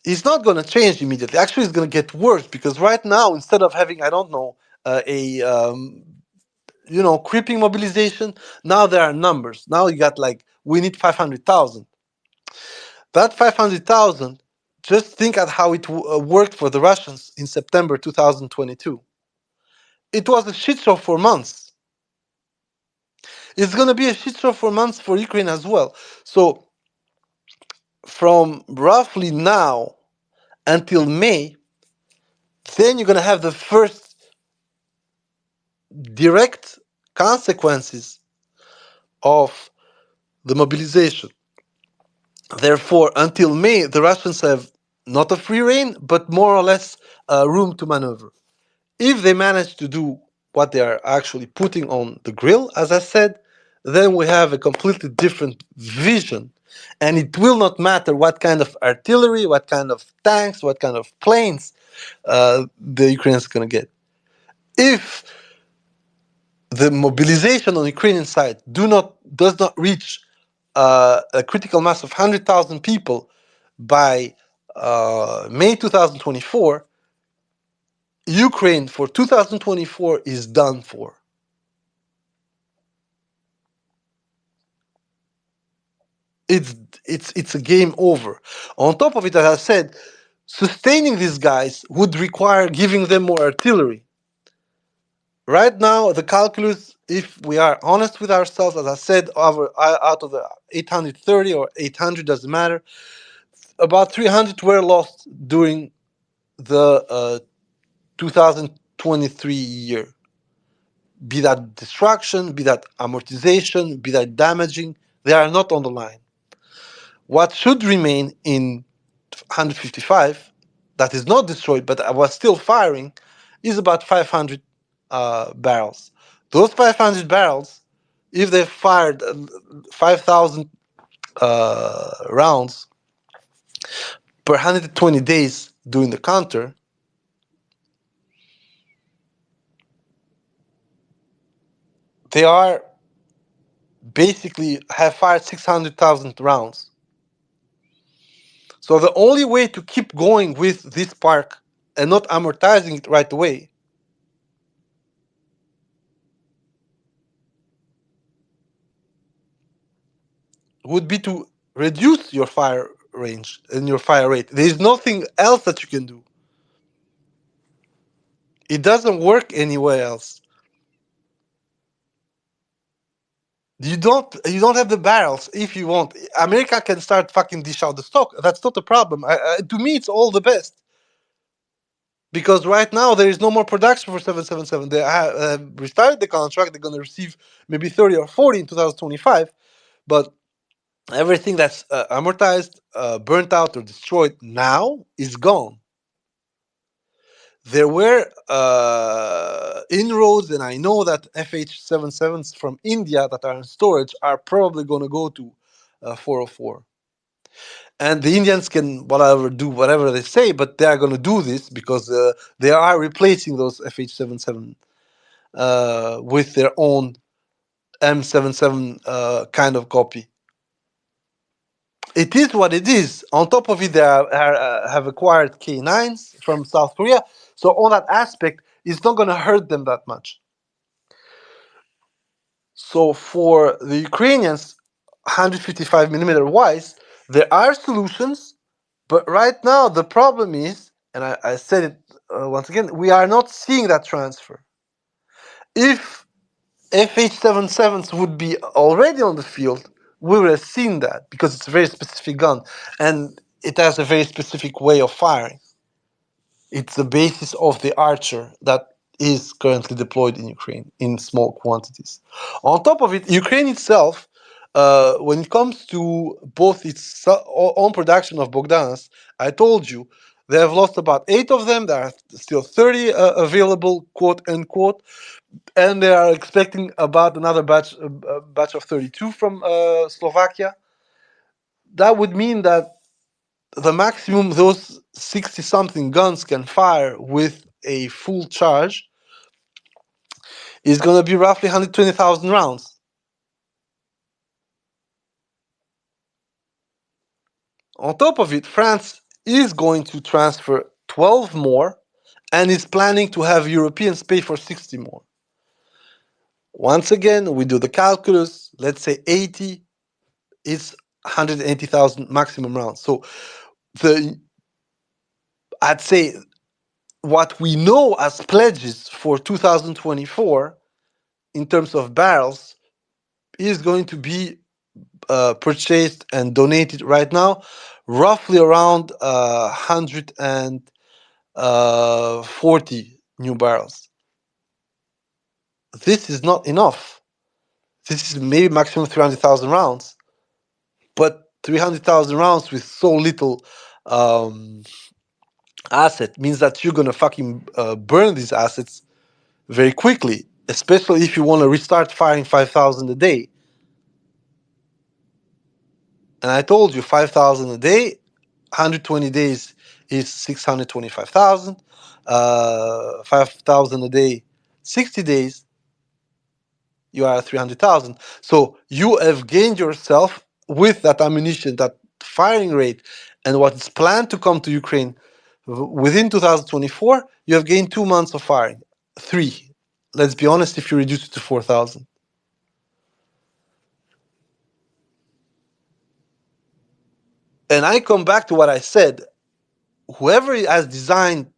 is not going to change immediately. Actually, it's going to get worse because right now, instead of having, I don't know, a creeping mobilization, now there are numbers. Now you got like, we need 500,000. That 500,000, just think at how it worked for the Russians in September 2022. It was a shit show for months. It's going to be a shit show for months for Ukraine as well. So, from roughly now until May, then you're going to have the first direct consequences of the mobilization. Therefore, until May, the Russians have not a free reign, but more or less room to maneuver. If they manage to do what they are actually putting on the grill, as I said, then we have a completely different vision. And it will not matter what kind of artillery, what kind of tanks, what kind of planes the Ukrainians are going to get. If the mobilization on the Ukrainian side does not reach a critical mass of 100,000 people by May 2024, Ukraine for 2024 is done for. It's a game over. On top of it, as I said, sustaining these guys would require giving them more artillery. Right now, the calculus, if we are honest with ourselves, as I said, out of the 830 or 800, doesn't matter, about 300 were lost during the 2023 year. Be that destruction, be that amortization, be that damaging, they are not on the line. What should remain in 155 that is not destroyed but was still firing is about 500 barrels. Those 500 barrels, if they fired 5,000 rounds per 120 days during the counter, they are basically have fired 600,000 rounds. So the only way to keep going with this park and not amortizing it right away would be to reduce your fire range and your fire rate. There is nothing else that you can do. It doesn't work anywhere else. You don't have the barrels if you want. America can start fucking dish out the stock. That's not a problem. To me, it's all the best because right now there is no more production for 777. They have restarted the contract. They're going to receive maybe 30 or 40 in 2025, but everything that's amortized, burnt out, or destroyed now is gone. There were inroads, and I know that FH-77s from India that are in storage are probably going to go to 404. And the Indians can do whatever they say, but they are going to do this because they are replacing those FH-77 with their own M77 kind of copy. It is what it is. On top of it, they have acquired K9s from South Korea. So on that aspect, it's not going to hurt them that much. So for the Ukrainians, 155 millimeter wise, there are solutions, but right now the problem is, and I said it once again, we are not seeing that transfer. If FH-77s would be already on the field, we would have seen that because it's a very specific gun and it has a very specific way of firing. It's the basis of the Archer that is currently deployed in Ukraine in small quantities. On top of it, Ukraine itself, when it comes to both its own production of Bogdanas, I told you they have lost about 8 of them. There are still 30 available, quote unquote, and they are expecting about another batch of 32 from Slovakia. That would mean that the maximum those 60 something guns can fire with a full charge is going to be roughly 120,000 rounds. On top of it, France is going to transfer 12 more and is planning to have Europeans pay for 60 more. Once again, we do the calculus. Let's say 80 is 180,000 maximum rounds. So I'd say what we know as pledges for 2024 in terms of barrels is going to be purchased and donated right now, roughly around 140 new barrels. This is not enough. This is maybe maximum 300,000 rounds, but 300,000 rounds with so little asset means that you're gonna fucking burn these assets very quickly, especially if you want to restart firing 5,000 a day. And I told you 5,000 a day, 120 days is 625,000. 5,000 a day, 60 days, you are at 300,000. So you have gained yourself with that ammunition, that firing rate, and what is planned to come to Ukraine within 2024. You have gained 2 months of firing. 3. Let's be honest, if you reduce it to 4,000. And I come back to what I said. Whoever has designed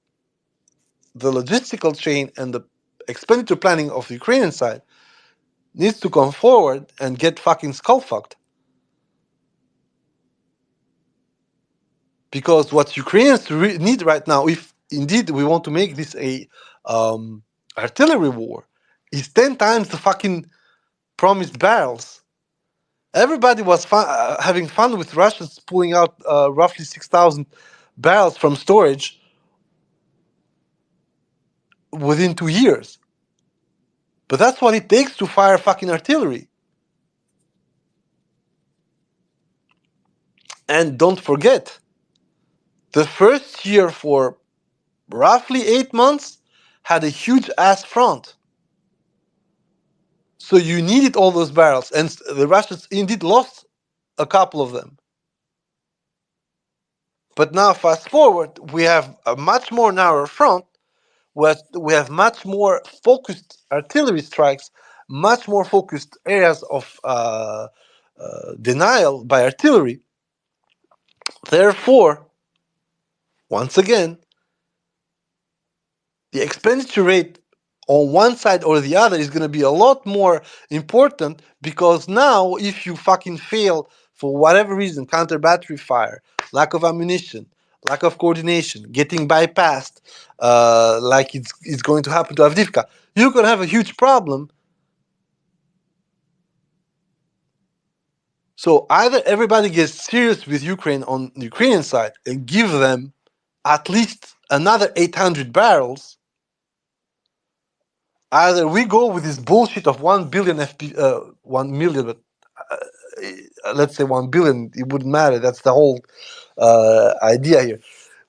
the logistical chain and the expenditure planning of the Ukrainian side needs to come forward and get fucking skull fucked. Because what Ukrainians need right now, if indeed we want to make this a artillery war, is 10 times the fucking promised barrels. Everybody was having fun with Russians pulling out roughly 6,000 barrels from storage within 2 years. But that's what it takes to fire fucking artillery. And don't forget, the first year for roughly 8 months had a huge ass front. So you needed all those barrels. And the Russians indeed lost a couple of them. But now, fast forward, we have a much more narrow front, where we have much more focused artillery strikes, much more focused areas of denial by artillery. Therefore, once again, the expenditure rate on one side or the other is going to be a lot more important, because now if you fucking fail for whatever reason, counter battery fire, lack of ammunition, lack of coordination, getting bypassed, like it's going to happen to Avdiivka, you're going to have a huge problem. So either everybody gets serious with Ukraine on the Ukrainian side and give them at least another 800 barrels. Either we go with this bullshit of 1 billion 1 million, but let's say 1 billion, it wouldn't matter. That's the whole idea here.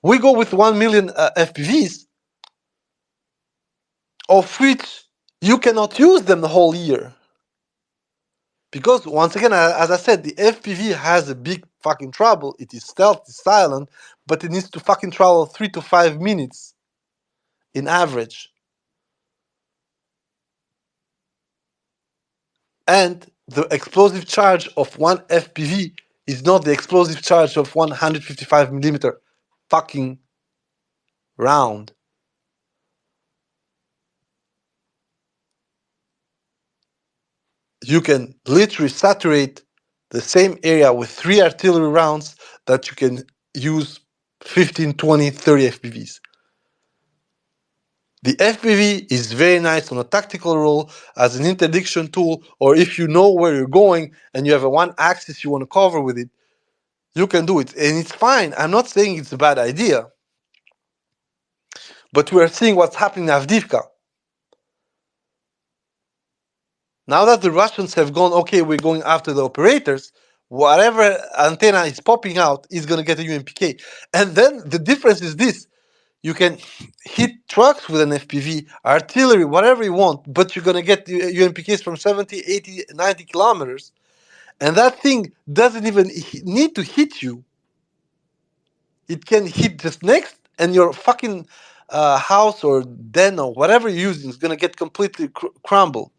We go with 1 million FPVs, of which you cannot use them the whole year. Because once again, as I said, the FPV has a big fucking trouble. It is stealth, it's silent, but it needs to fucking travel 3 to 5 minutes in average. And the explosive charge of one FPV is not the explosive charge of 155 millimeter fucking round. You can literally saturate the same area with 3 artillery rounds that you can use 15, 20, 30 FPVs. The FPV is very nice on a tactical role as an interdiction tool, or if you know where you're going and you have a one axis you want to cover with it, you can do it. And it's fine. I'm not saying it's a bad idea. But we are seeing what's happening in Avdiivka. Now that the Russians have gone, okay, we're going after the operators, whatever antenna is popping out is going to get a UMPK. And then the difference is this. You can hit trucks with an FPV, artillery, whatever you want, but you're going to get UMPKs from 70, 80, 90 kilometers. And that thing doesn't even need to hit you. It can hit just next, and your fucking house or den or whatever you're using is going to get completely crumbled.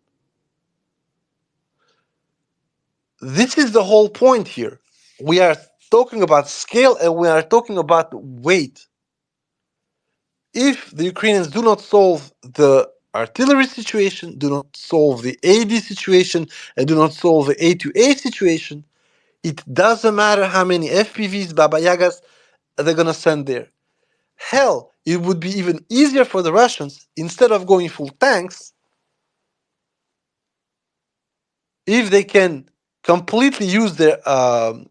This is the whole point here. We are talking about scale and we are talking about weight. If the Ukrainians do not solve the artillery situation, do not solve the AD situation, and do not solve the A2A situation, it doesn't matter how many FPVs, Baba Yagas they're going to send there. Hell, it would be even easier for the Russians, instead of going full tanks, if they can completely use their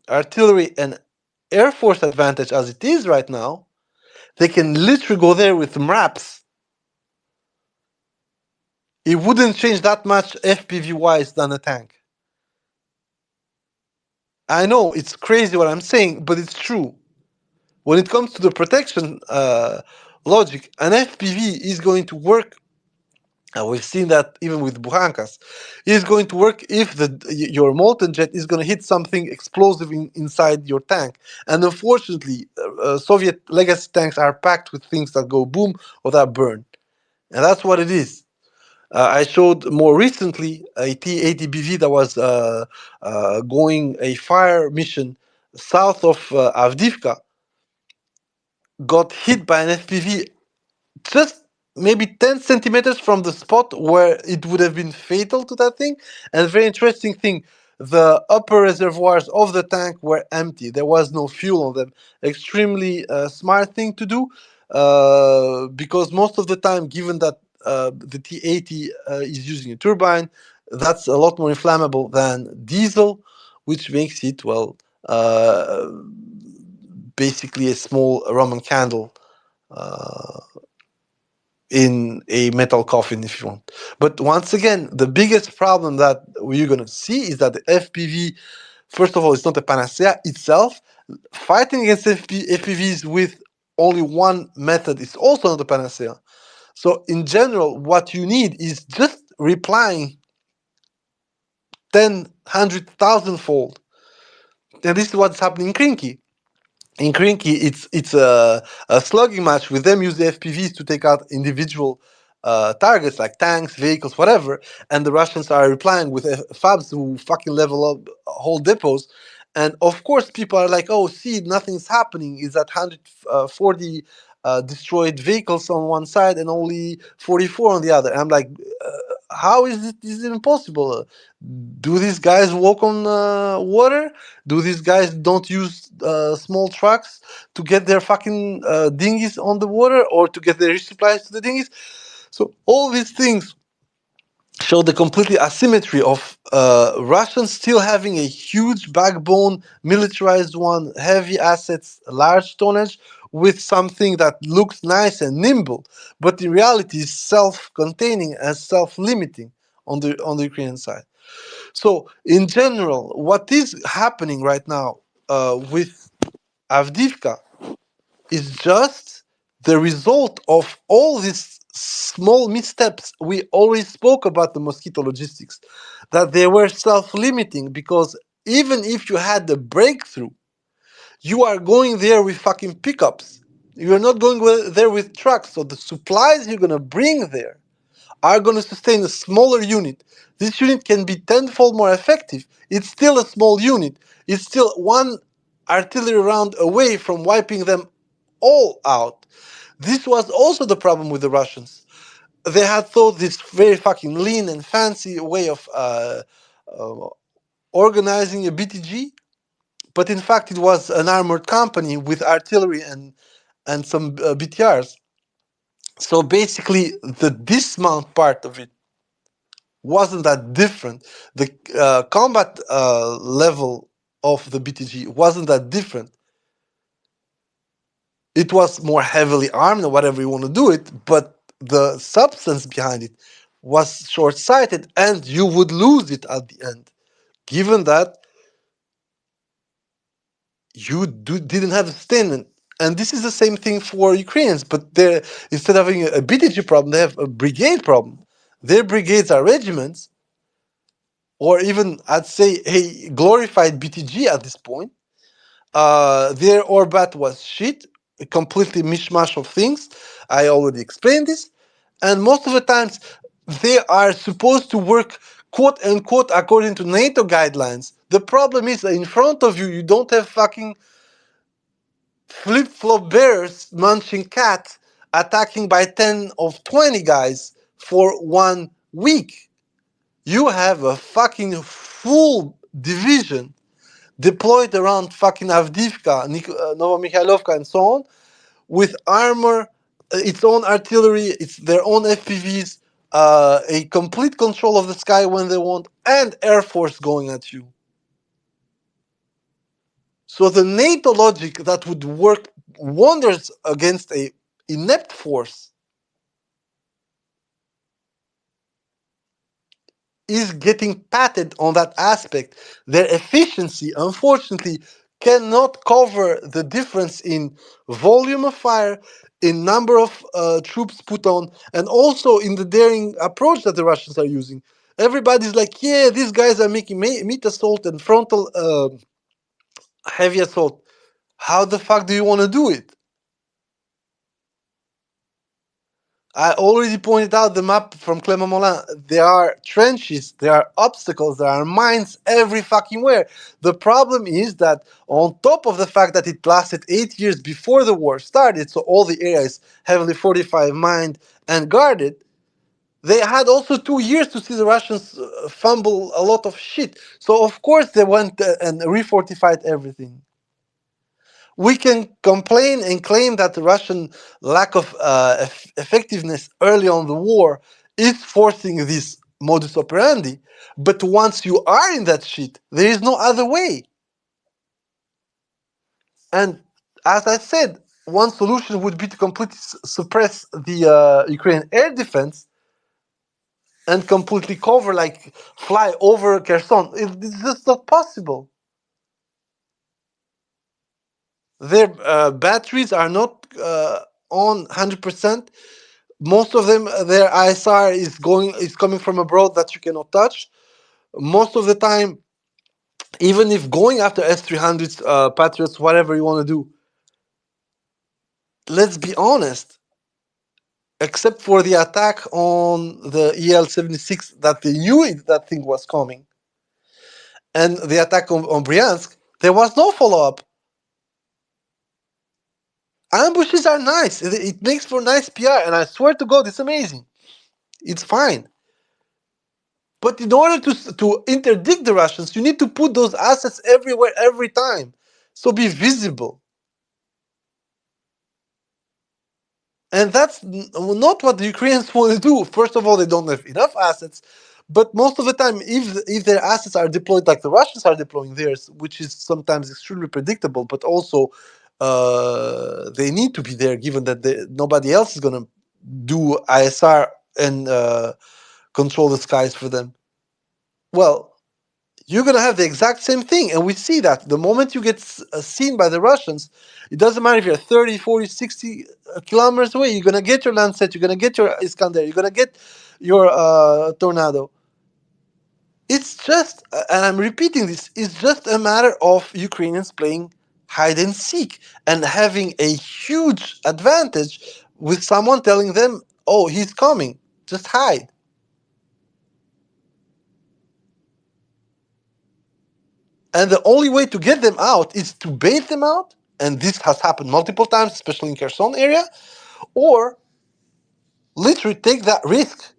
artillery and air force advantage as it is right now, they can literally go there with MRAPs. It wouldn't change that much FPV wise than a tank. I know it's crazy what I'm saying, but it's true. When it comes to the protection logic, an FPV is going to work. We've seen that even with Buhankas. Is going to work if your molten jet is going to hit something explosive inside your tank. And unfortunately, Soviet legacy tanks are packed with things that go boom or that burn. And that's what it is. I showed more recently a T-80BV that was going a fire mission south of Avdiivka, got hit by an FPV just maybe 10 centimeters from the spot where it would have been fatal to that thing. And very interesting thing, the upper reservoirs of the tank were empty. There was no fuel on them. Extremely smart thing to do, because most of the time, given that the T-80 is using a turbine, that's a lot more inflammable than diesel, which makes it, well, basically a small Roman candle in a metal coffin, if you want. But once again, the biggest problem that you're going to see is that the FPV, first of all, it's not a panacea itself. Fighting against FPVs with only one method is also not a panacea. So in general, what you need is just replying 10, 100,000 fold. And this is what's happening in Krinky. In Krinky, it's a slugging match with them use the FPVs to take out individual targets like tanks, vehicles, whatever, and the Russians are replying with FABs who fucking level up whole depots. And of course, people are like, "Oh, see, nothing's happening. Is that 140 destroyed vehicles on one side and only 44 on the other. I'm like, how is it impossible? Do these guys walk on water? Do these guys don't use small trucks to get their fucking dinghies on the water or to get their resupplies to the dinghies? So all these things show the completely asymmetry of Russians still having a huge backbone, militarized one, heavy assets, large tonnage, with something that looks nice and nimble, but in reality is self-containing and self-limiting on the Ukrainian side. So, in general, what is happening right now with Avdiivka is just the result of all these small missteps. We always spoke about the mosquito logistics, that they were self-limiting because even if you had the breakthrough, you are going there with fucking pickups. You're not going there with trucks. So the supplies you're gonna bring there are going to sustain a smaller unit. This unit can be tenfold more effective. It's still a small unit. It's still one artillery round away from wiping them all out. This was also the problem with the Russians. They had thought this very fucking lean and fancy way of uh, organizing a BTG, but in fact it was an armored company with artillery and some BTRs. So basically, the dismount part of it wasn't that different. The combat level of the BTG wasn't that different. It was more heavily armed or whatever you want to do it, but the substance behind it was short-sighted and you would lose it at the end, given that you didn't have a sustainment. And this is the same thing for Ukrainians, but they instead of having a BTG problem, they have a brigade problem. Their brigades are regiments, or even I'd say a glorified BTG at this point. Their Orbat was shit, a completely mishmash of things. I already explained this. And most of the times, they are supposed to work quote unquote according to NATO guidelines. The problem is that in front of you, you don't have fucking flip flop bears munching cats attacking by 10 of 20 guys for 1 week. You have a fucking full division deployed around fucking Avdiivka, Novomikhalovka, and so on, with armor, its own artillery, it's their own FPVs, a complete control of the sky when they want, and air force going at you. So the NATO logic that would work wonders against a inept force is getting patted on that aspect. Their efficiency, unfortunately, cannot cover the difference in volume of fire, in number of troops put on, and also in the daring approach that the Russians are using. Everybody's like, yeah, these guys are making meat assault and frontal heavy assault. How the fuck do you want to do it? I already pointed out the map from Clement Moulin. There are trenches, there are obstacles, there are mines every fucking where. The problem is that on top of the fact that it lasted 8 years before the war started, so all the area is heavily fortified, mined, and guarded, they had also 2 years to see the Russians fumble a lot of shit. So of course they went and refortified everything. We can complain and claim that the Russian lack of effectiveness early on the war is forcing this modus operandi, but once you are in that shit, there is no other way. And as I said, one solution would be to completely suppress the Ukrainian air defense and completely cover, like fly over Kherson. It's just not possible. Their batteries are not on 100%. Most of them, their ISR is coming from abroad that you cannot touch. Most of the time, even if going after S-300s, Patriots, whatever you want to do, let's be honest, except for the attack on the EL-76 that they knew that thing was coming, and the attack on Bryansk, there was no follow-up. Ambushes are nice. It makes for nice PR, and I swear to God, it's amazing. It's fine. But in order to interdict the Russians, you need to put those assets everywhere, every time. So be visible. And that's not what the Ukrainians want to do. First of all, they don't have enough assets. But most of the time, if their assets are deployed like the Russians are deploying theirs, which is sometimes extremely predictable, but also they need to be there given that nobody else is going to do ISR and control the skies for them. Well, you're going to have the exact same thing. And we see that the moment you get seen by the Russians, it doesn't matter if you're 30, 40, 60 kilometers away, you're going to get your Lancet, you're going to get your Iskander, you're going to get your Tornado. It's just, and I'm repeating this, it's just a matter of Ukrainians playing hide and seek and having a huge advantage with someone telling them, oh, he's coming, just hide. And the only way to get them out is to bait them out, and this has happened multiple times, especially in Kherson area, or literally take that risk.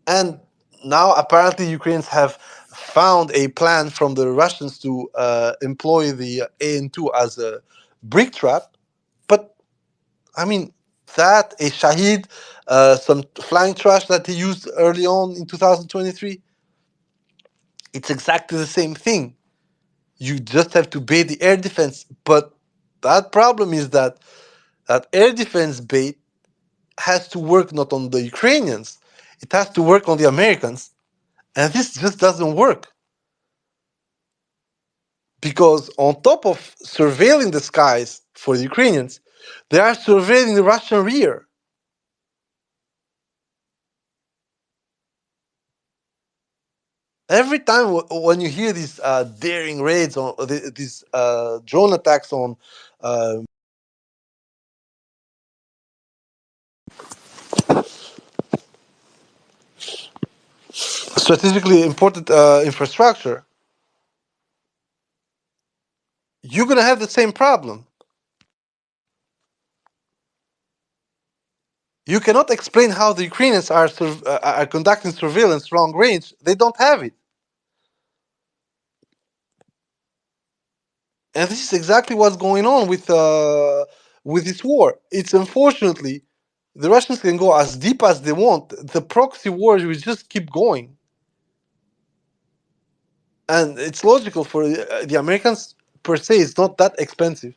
And now apparently Ukrainians have found a plan from the Russians to employ the AN2 as a brick trap. But I mean, that, a Shahid, some flying trash that he used early on in 2023, it's exactly the same thing. You just have to bait the air defense. But that problem is that air defense bait has to work not on the Ukrainians, it has to work on the Americans. And this just doesn't work. Because on top of surveilling the skies for the Ukrainians, they are surveilling the Russian rear. Every time when you hear these daring raids on these drone attacks on uh, strategically important infrastructure, you're going to have the same problem. You cannot explain how the Ukrainians are conducting surveillance long range. They don't have it. And this is exactly what's going on with this war. It's unfortunately the Russians can go as deep as they want. The proxy wars will just keep going, and it's logical for the Americans per se. It's not that expensive.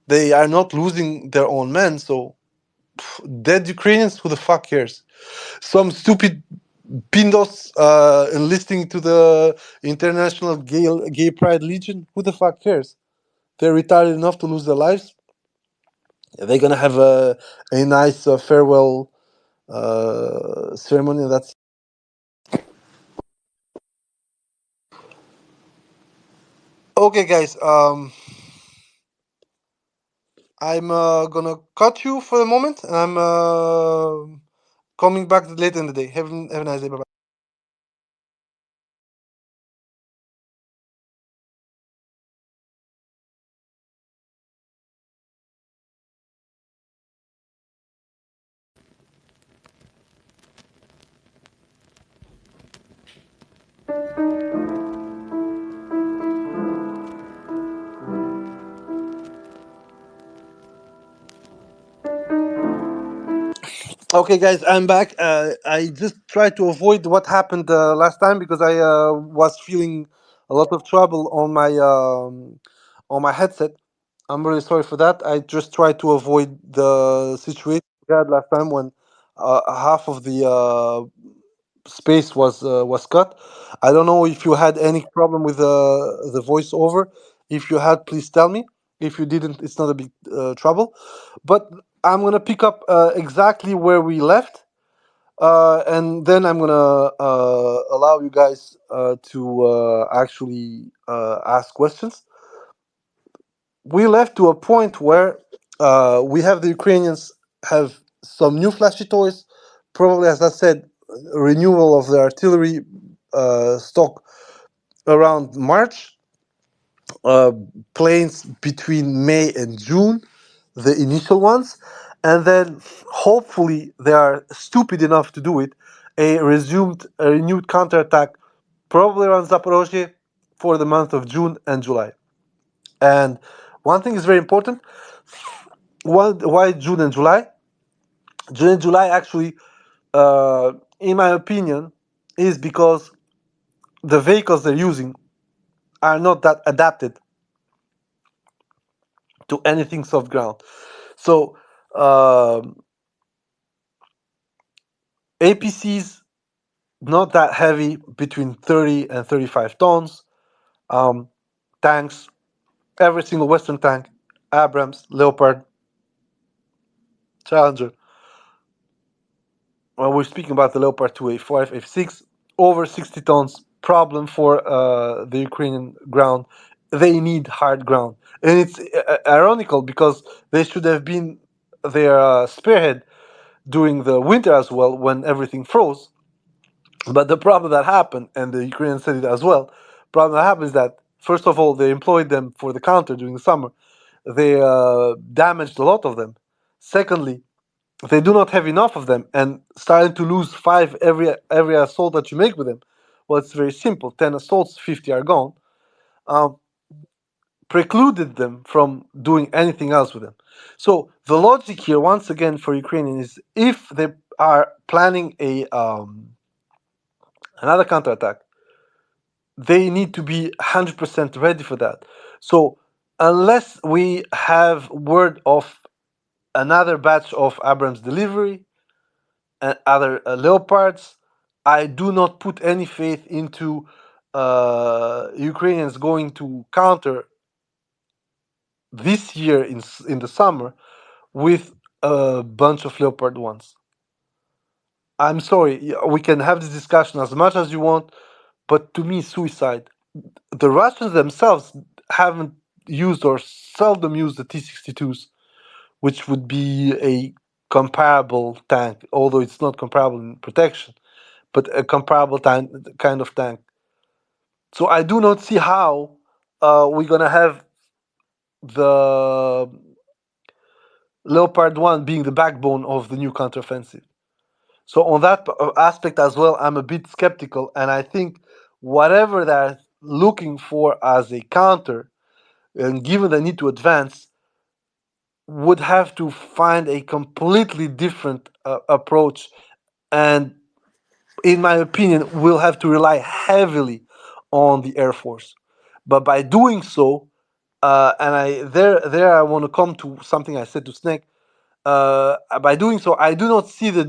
They are not losing their own men, so dead Ukrainians. Who the fuck cares? Some stupid Pindos enlisting to the International Gay Pride Legion. Who the fuck cares? They're retarded enough to lose their lives. They're gonna have a nice farewell ceremony. That's okay, guys. I'm gonna cut you for the moment, and I'm coming back later in the day. Have a nice day. Bye bye. Okay, guys, I'm back. I just tried to avoid what happened last time because I was feeling a lot of trouble on my headset. I'm really sorry for that. I just tried to avoid the situation we had last time when half of the space was cut. I don't know if you had any problem with the voiceover. If you had, please tell me. If you didn't, it's not a big trouble. But I'm gonna pick up exactly where we left, and then I'm gonna allow you guys to actually ask questions. We left to a point where we have the Ukrainians have some new flashy toys, probably, as I said, renewal of the artillery stock around March, planes between May and June, the initial ones, and then hopefully they are stupid enough to do it. A renewed counterattack, probably around Zaporozhye, for the month of June and July. And one thing is very important. Why June and July? June and July actually, in my opinion, is because the vehicles they're using are not that adapted to anything soft ground. So APCs not that heavy, between 30 and 35 tons. Um, Tanks, every single Western tank, Abrams, Leopard, Challenger. Well, we're speaking about the Leopard 2 A5, F6, over 60 tons. Problem for the Ukrainian ground. They need hard ground. And it's ironical because they should have been their spearhead during the winter as well when everything froze. But the problem that happened, and the Ukrainians said it as well, problem that happened is that, first of all, they employed them for the counter during the summer. They damaged a lot of them. Secondly, they do not have enough of them, and starting to lose five every assault that you make with them. Well, it's very simple. 10 assaults, 50 are gone. Um, Precluded them from doing anything else with them. So the logic here, once again, for Ukrainian is if they are planning a another counterattack, they need to be 100% ready for that. So unless we have word of another batch of Abrams delivery and other Leopards, I do not put any faith into Ukrainians going to counter this year in the summer with a bunch of Leopard ones. I'm sorry, we can have this discussion as much as you want, but to me, suicide. The Russians themselves haven't used or seldom used the T-62s, which would be a comparable tank, although it's not comparable in protection, but a comparable tank, kind of tank. So I do not see how we're gonna have the Leopard 1 being the backbone of the new counteroffensive. So on that aspect as well, I'm a bit skeptical, and I think whatever they're looking for as a counter, and given the need to advance, would have to find a completely different approach, and in my opinion, will have to rely heavily on the Air Force. But by doing so, and I want to come to something I said to Snake. By doing so, I do not see the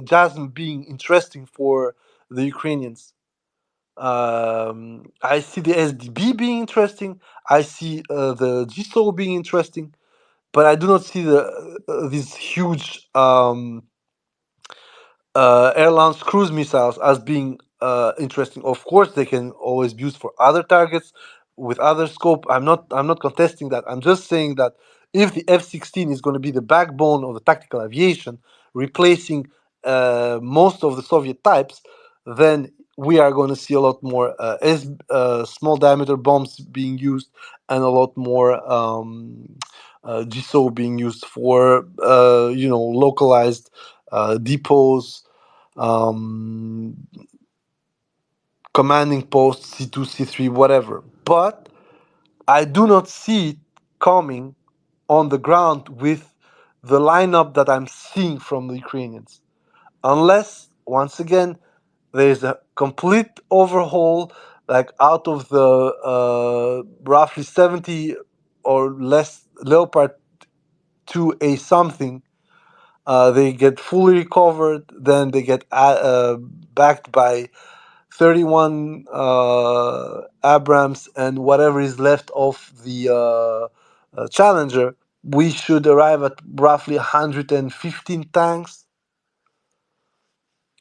JASM being interesting for the Ukrainians. I see the SDB being interesting. I see the GSO being interesting, but I do not see these huge air-launched cruise missiles as being interesting. Of course, they can always be used for other targets with other scope. I'm not contesting that. I'm just saying that if the F-16 is going to be the backbone of the tactical aviation, replacing most of the Soviet types, then we are going to see a lot more small diameter bombs being used, and a lot more GSO being used for localized depots, um, commanding posts, C2, C3, whatever. But I do not see it coming on the ground with the lineup that I'm seeing from the Ukrainians. Unless, once again, there's a complete overhaul, like out of the roughly 70 or less Leopard to a something, they get fully recovered, then they get backed by 31 Abrams and whatever is left of the Challenger. We should arrive at roughly 115 tanks,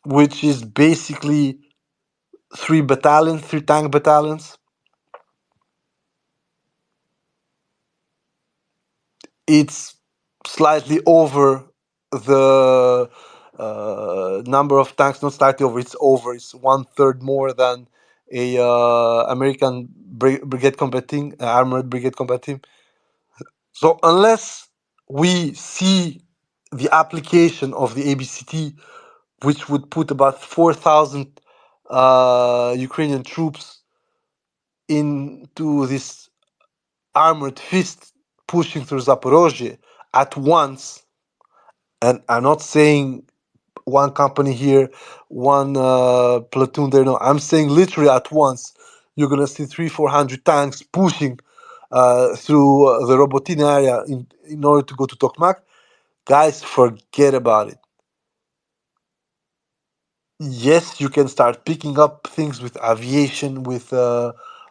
which is basically three tank battalions. It's slightly over the number of tanks, not slightly over, it's over. It's one third more than a American brigade combat team, armored brigade combat team. So unless we see the application of the ABCT, which would put about 4,000 Ukrainian troops into this armored fist pushing through Zaporozhye at once. And I'm not saying one company here, one platoon there. No, I'm saying literally at once. You're gonna see 300-400 tanks pushing through the Robotina area in order to go to Tokmak. Guys, forget about it. Yes, you can start picking up things with aviation, with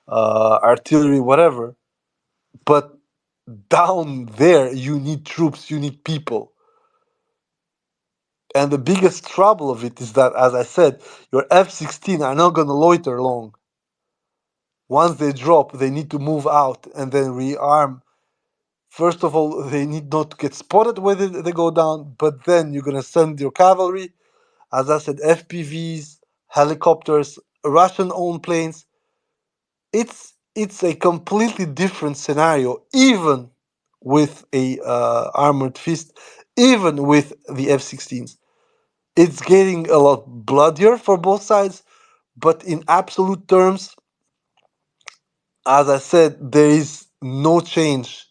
artillery, whatever. But down there, you need troops, you need people. And the biggest trouble of it is that, as I said, your F-16 are not going to loiter long. Once they drop, they need to move out and then rearm. First of all, they need not to get spotted when they go down, but then you're going to send your cavalry, as I said, FPVs, helicopters, Russian-owned planes. It's a completely different scenario, even with a armored fist, even with the F-16s. It's getting a lot bloodier for both sides, but in absolute terms, as I said, there is no change,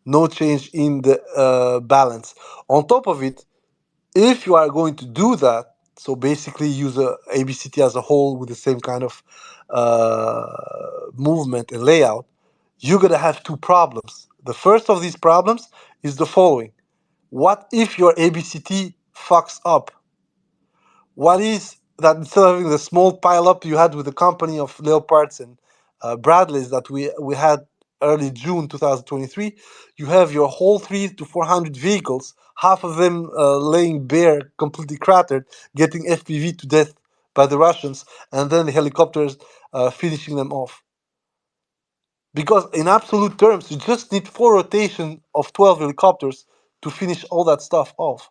no change in the balance. On top of it, if you are going to do that, so basically use a ABCT as a whole with the same kind of movement and layout, you're gonna have two problems. The first of these problems is the following: what if your ABCT fucks up? What is that instead of having the small pile up you had with the company of Leopards and Bradleys that we had early June 2023, you have your whole 300 to 400 vehicles, half of them laying bare, completely cratered, getting FPV to death by the Russians, and then the helicopters finishing them off. Because in absolute terms, you just need 4 rotations of 12 helicopters to finish all that stuff off.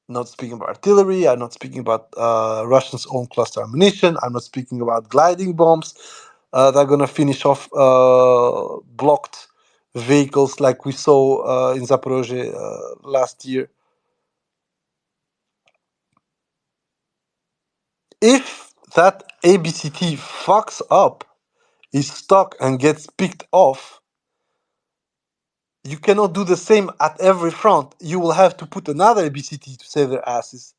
Not speaking about artillery, I'm not speaking about Russians' own cluster ammunition, I'm not speaking about gliding bombs that are going to finish off blocked vehicles like we saw in Zaporozhye last year. If that ABCT fucks up, is stuck and gets picked off, you cannot do the same at every front. You will have to put another ABCT to save their asses.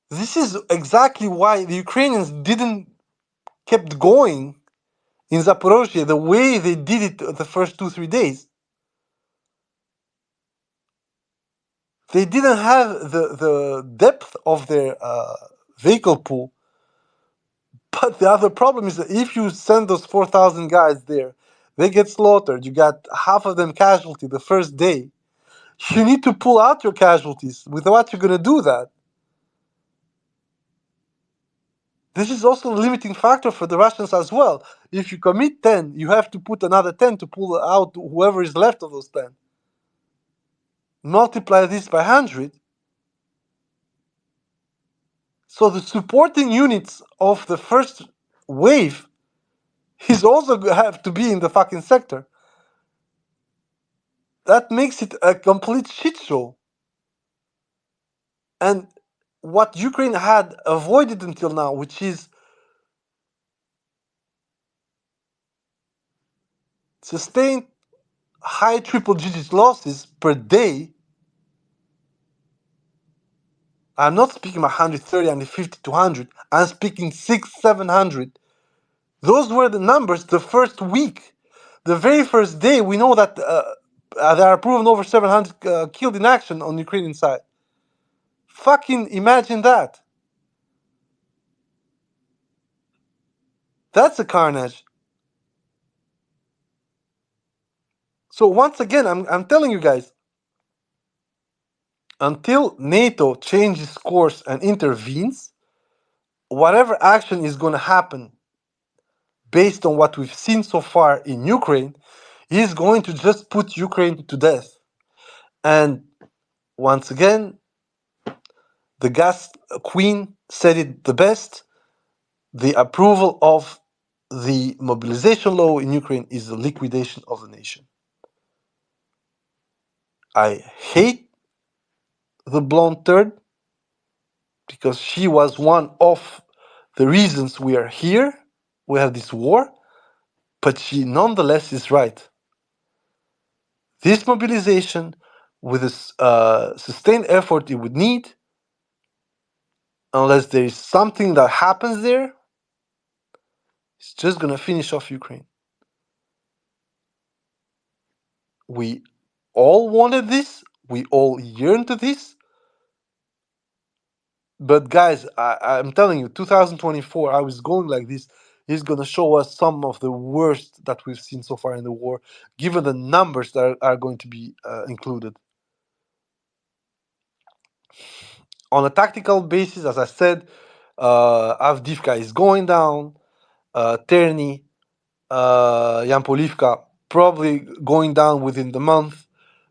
This is exactly why the Ukrainians didn't kept going in Zaporozhye the way they did it the first 2-3 days. They didn't have the depth of their vehicle pool. But the other problem is that if you send those 4,000 guys there, they get slaughtered. You got half of them casualty the first day. You need to pull out your casualties. With what you're going to do that? This is also a limiting factor for the Russians as well. If you commit 10, you have to put another 10 to pull out whoever is left of those 10. Multiply this by 100. So the supporting units of the first wave is also have to be in the fucking sector. That makes it a complete shit show. And what Ukraine had avoided until now, which is sustained high triple-digit losses per day. I'm not speaking 130, 150, 200. I'm speaking 600-700. Those were the numbers the first week. The very first day, we know that there are proven over 700 killed in action on the Ukrainian side. Fucking imagine that. That's a carnage. So once again, I'm telling you guys, until NATO changes course and intervenes, whatever action is going to happen based on what we've seen so far in Ukraine is going to just put Ukraine to death. And once again, the gas queen said it the best. The approval of the mobilization law in Ukraine is the liquidation of the nation. I hate the blonde third because she was one of the reasons we are here. We have this war, but she nonetheless is right. This mobilization, with a sustained effort it would need, unless there is something that happens there, it's just going to finish off Ukraine. We all wanted this. We all yearned to this. But guys, I'm telling you, 2024, I was going like this. Is going to show us some of the worst that we've seen so far in the war, given the numbers that are going to be included. On a tactical basis, as I said, Avdiivka is going down. Terni, Yampolivka probably going down within the month.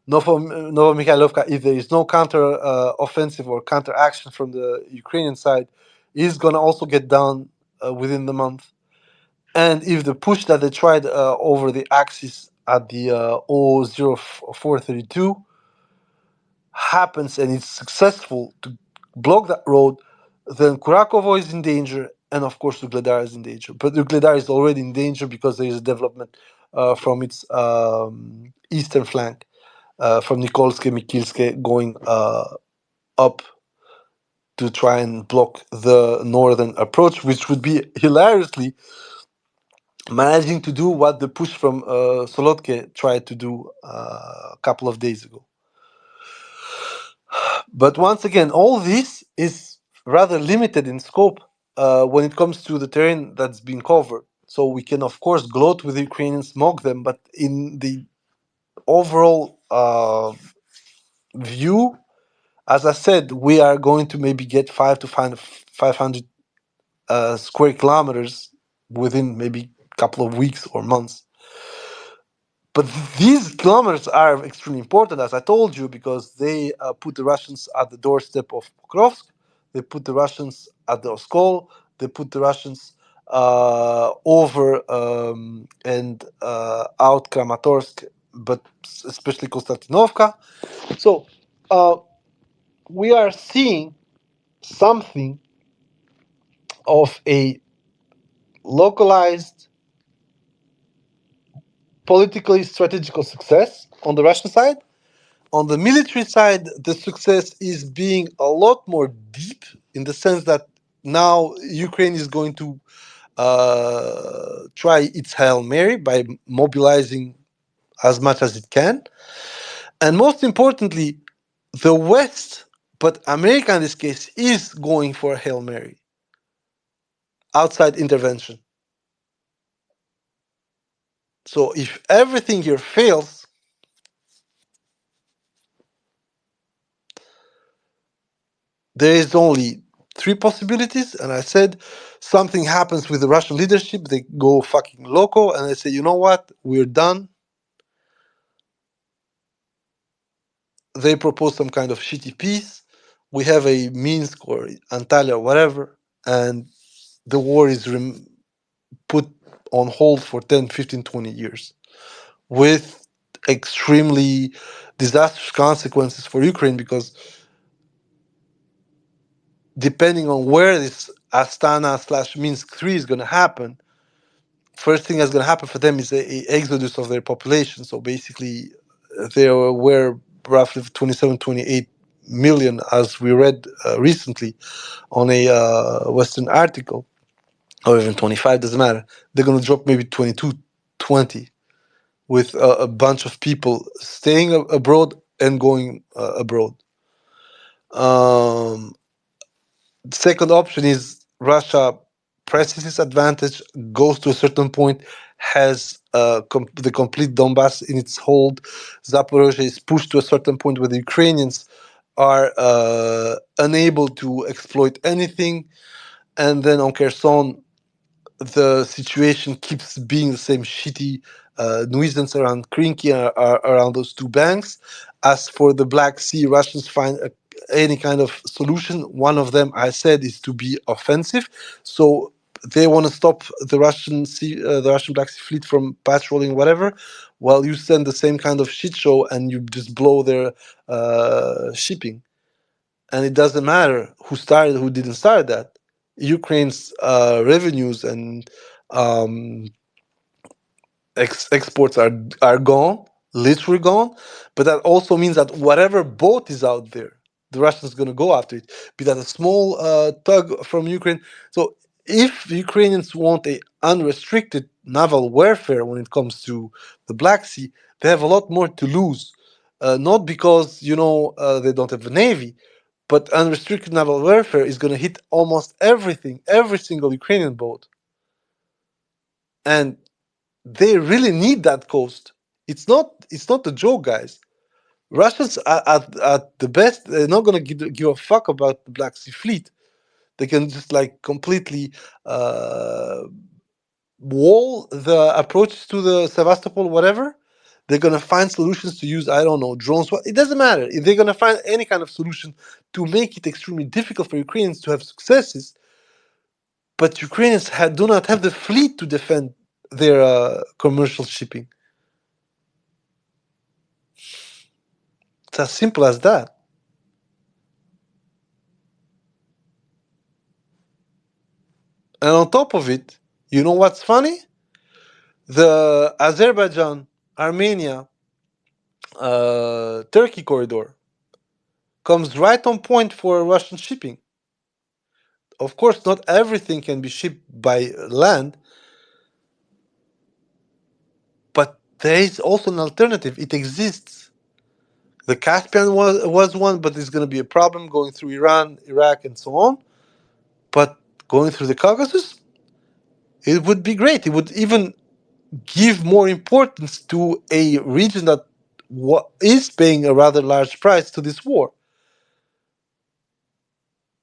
Novomikhailovka, if there is no counter offensive or counter action from the Ukrainian side, is going to also get down within the month. And if the push that they tried over the axis at the 00432 happens and it's successful to block that road, then Kurakovo is in danger, and of course Ugledar is in danger. But Ugledar is already in danger because there is a development from its eastern flank, from Nikolske, Mikilske, going up to try and block the northern approach, which would be hilariously managing to do what the push from Solotke tried to do a couple of days ago. But once again, all this is rather limited in scope when it comes to the terrain that's been covered. So we can, of course, gloat with the Ukrainians, mock them, but in the overall view, as I said, we are going to maybe get 500 square kilometers within maybe a couple of weeks or months. But these kilometers are extremely important, as I told you, because they put the Russians at the doorstep of Pokrovsk, they put the Russians at the Oskol, they put the Russians over and out Kramatorsk, but especially Konstantinovka. So we are seeing something of a localized politically strategical success on the Russian side. On the military side, the success is being a lot more deep in the sense that now Ukraine is going to try its Hail Mary by mobilizing as much as it can. And most importantly, the West, but America in this case, is going for a Hail Mary, outside intervention. So if everything here fails, there is only three possibilities, and I said something happens with the Russian leadership, they go fucking loco, and they say, you know what, we're done. They propose some kind of shitty peace. We have a Minsk or Antalya or whatever, and the war is put on hold for 10, 15, 20 years with extremely disastrous consequences for Ukraine, because depending on where this Astana/Minsk 3 is going to happen, first thing that's going to happen for them is a exodus of their population. So basically, there were roughly 27, 28 million, as we read recently on a Western article, or even 25, doesn't matter. They're going to drop maybe 22, 20, with a bunch of people staying abroad and going abroad. The second option is Russia presses its advantage, goes to a certain point, has the complete Donbass in its hold. Zaporozhye is pushed to a certain point where the Ukrainians are unable to exploit anything. And then on Kherson, the situation keeps being the same shitty nuisance around Krinky, around those two banks. As for the Black Sea, Russians find any kind of solution. One of them, I said, is to be offensive. So they want to stop the Russian sea, the Russian Black Sea Fleet from patrolling whatever. Well, you send the same kind of shit show and you just blow their shipping, and it doesn't matter who started, who didn't start that. Ukraine's revenues and um, exports are gone, literally gone. But that also means that whatever boat is out there, the Russians going to go after it. Be that a small tug from Ukraine. So if the Ukrainians want a unrestricted naval warfare when it comes to the Black Sea, they have a lot more to lose. Not because they don't have a navy, but unrestricted naval warfare is going to hit almost everything, every single Ukrainian boat, and they really need that coast. It's not a joke, guys. Russians are at the best. They're not gonna give a fuck about the Black Sea Fleet. They can just like completely wall the approach to the Sevastopol, whatever. They're gonna find solutions to use, I don't know, drones. It doesn't matter. If they're gonna find any kind of solution to make it extremely difficult for Ukrainians to have successes, but Ukrainians do not have the fleet to defend their commercial shipping. It's as simple as that. And on top of it, you know what's funny? The Azerbaijan, Armenia, Turkey corridor comes right on point for Russian shipping. Of course, not everything can be shipped by land, but there is also an alternative. It exists. The Caspian was one, but there's going to be a problem going through Iran, Iraq, and so on. But going through the Caucasus, it would be great. It would even give more importance to a region that is paying a rather large price to this war.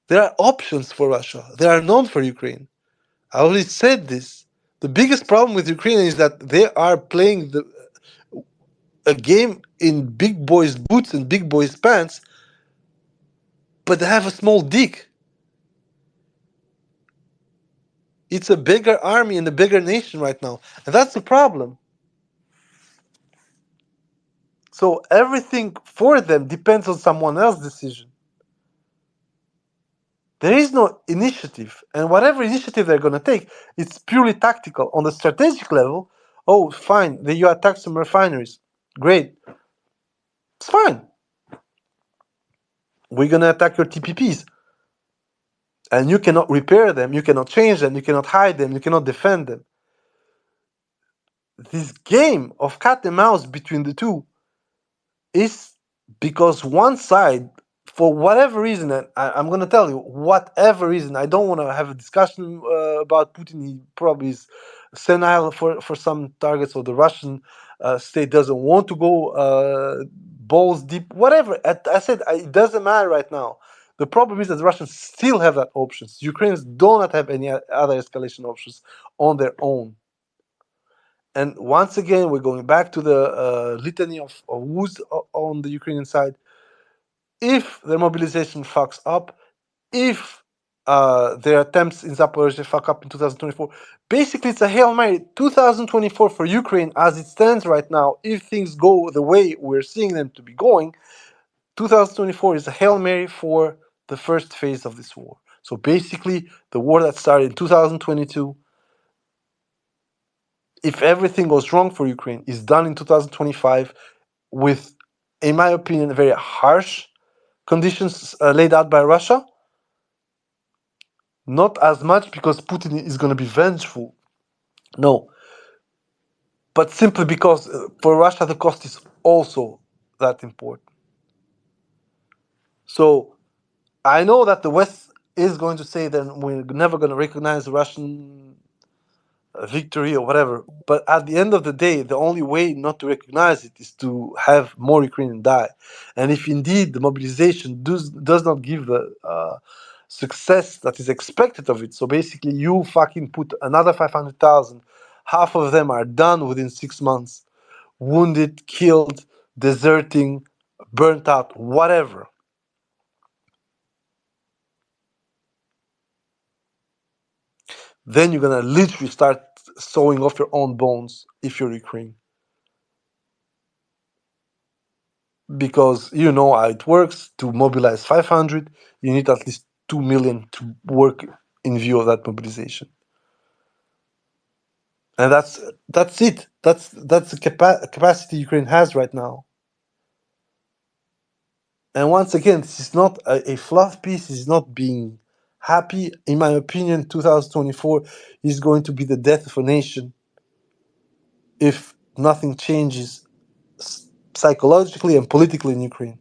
There are options for Russia. There are none for Ukraine. I already said this. The biggest problem with Ukraine is that they are playing a game in big boys' boots and big boys' pants, but they have a small dick. It's a bigger army and a bigger nation right now. And that's the problem. So everything for them depends on someone else's decision. There is no initiative. And whatever initiative they're going to take, it's purely tactical. On the strategic level, oh, fine, you attack some refineries. Great. It's fine. We're going to attack your TPPs. And you cannot repair them, you cannot change them, you cannot hide them, you cannot defend them. This game of cat and mouse between the two is because one side, for whatever reason, and I'm going to tell you, whatever reason, I don't want to have a discussion about Putin. He probably is senile for some targets, or the Russian state doesn't want to go balls deep, whatever. I said it doesn't matter right now. The problem is that the Russians still have that options. Ukrainians do not have any other escalation options on their own. And once again, we're going back to the litany of woes on the Ukrainian side. If their mobilization fucks up, if their attempts in Zaporizhzhia fuck up in 2024, basically it's a Hail Mary. 2024 for Ukraine, as it stands right now, if things go the way we're seeing them to be going, 2024 is a Hail Mary for the first phase of this war. So basically, the war that started in 2022, if everything goes wrong for Ukraine, is done in 2025 with, in my opinion, very harsh conditions laid out by Russia. Not as much because Putin is going to be vengeful. No. But simply because for Russia, the cost is also that important. So I know that the West is going to say that we're never going to recognize the Russian victory or whatever. But at the end of the day, the only way not to recognize it is to have more Ukrainians die. And if indeed the mobilization does not give the success that is expected of it, so basically you fucking put another 500,000, half of them are done within 6 months, wounded, killed, deserting, burnt out, whatever. then you're gonna literally start sewing off your own bones if you're Ukraine. Because you know how it works. To mobilize 500, you need at least 2 million to work in view of that mobilization. And that's it. That's the capacity Ukraine has right now. And once again, this is not a fluff piece. This is not being happy. In my opinion, 2024 is going to be the death of a nation if nothing changes psychologically and politically in Ukraine.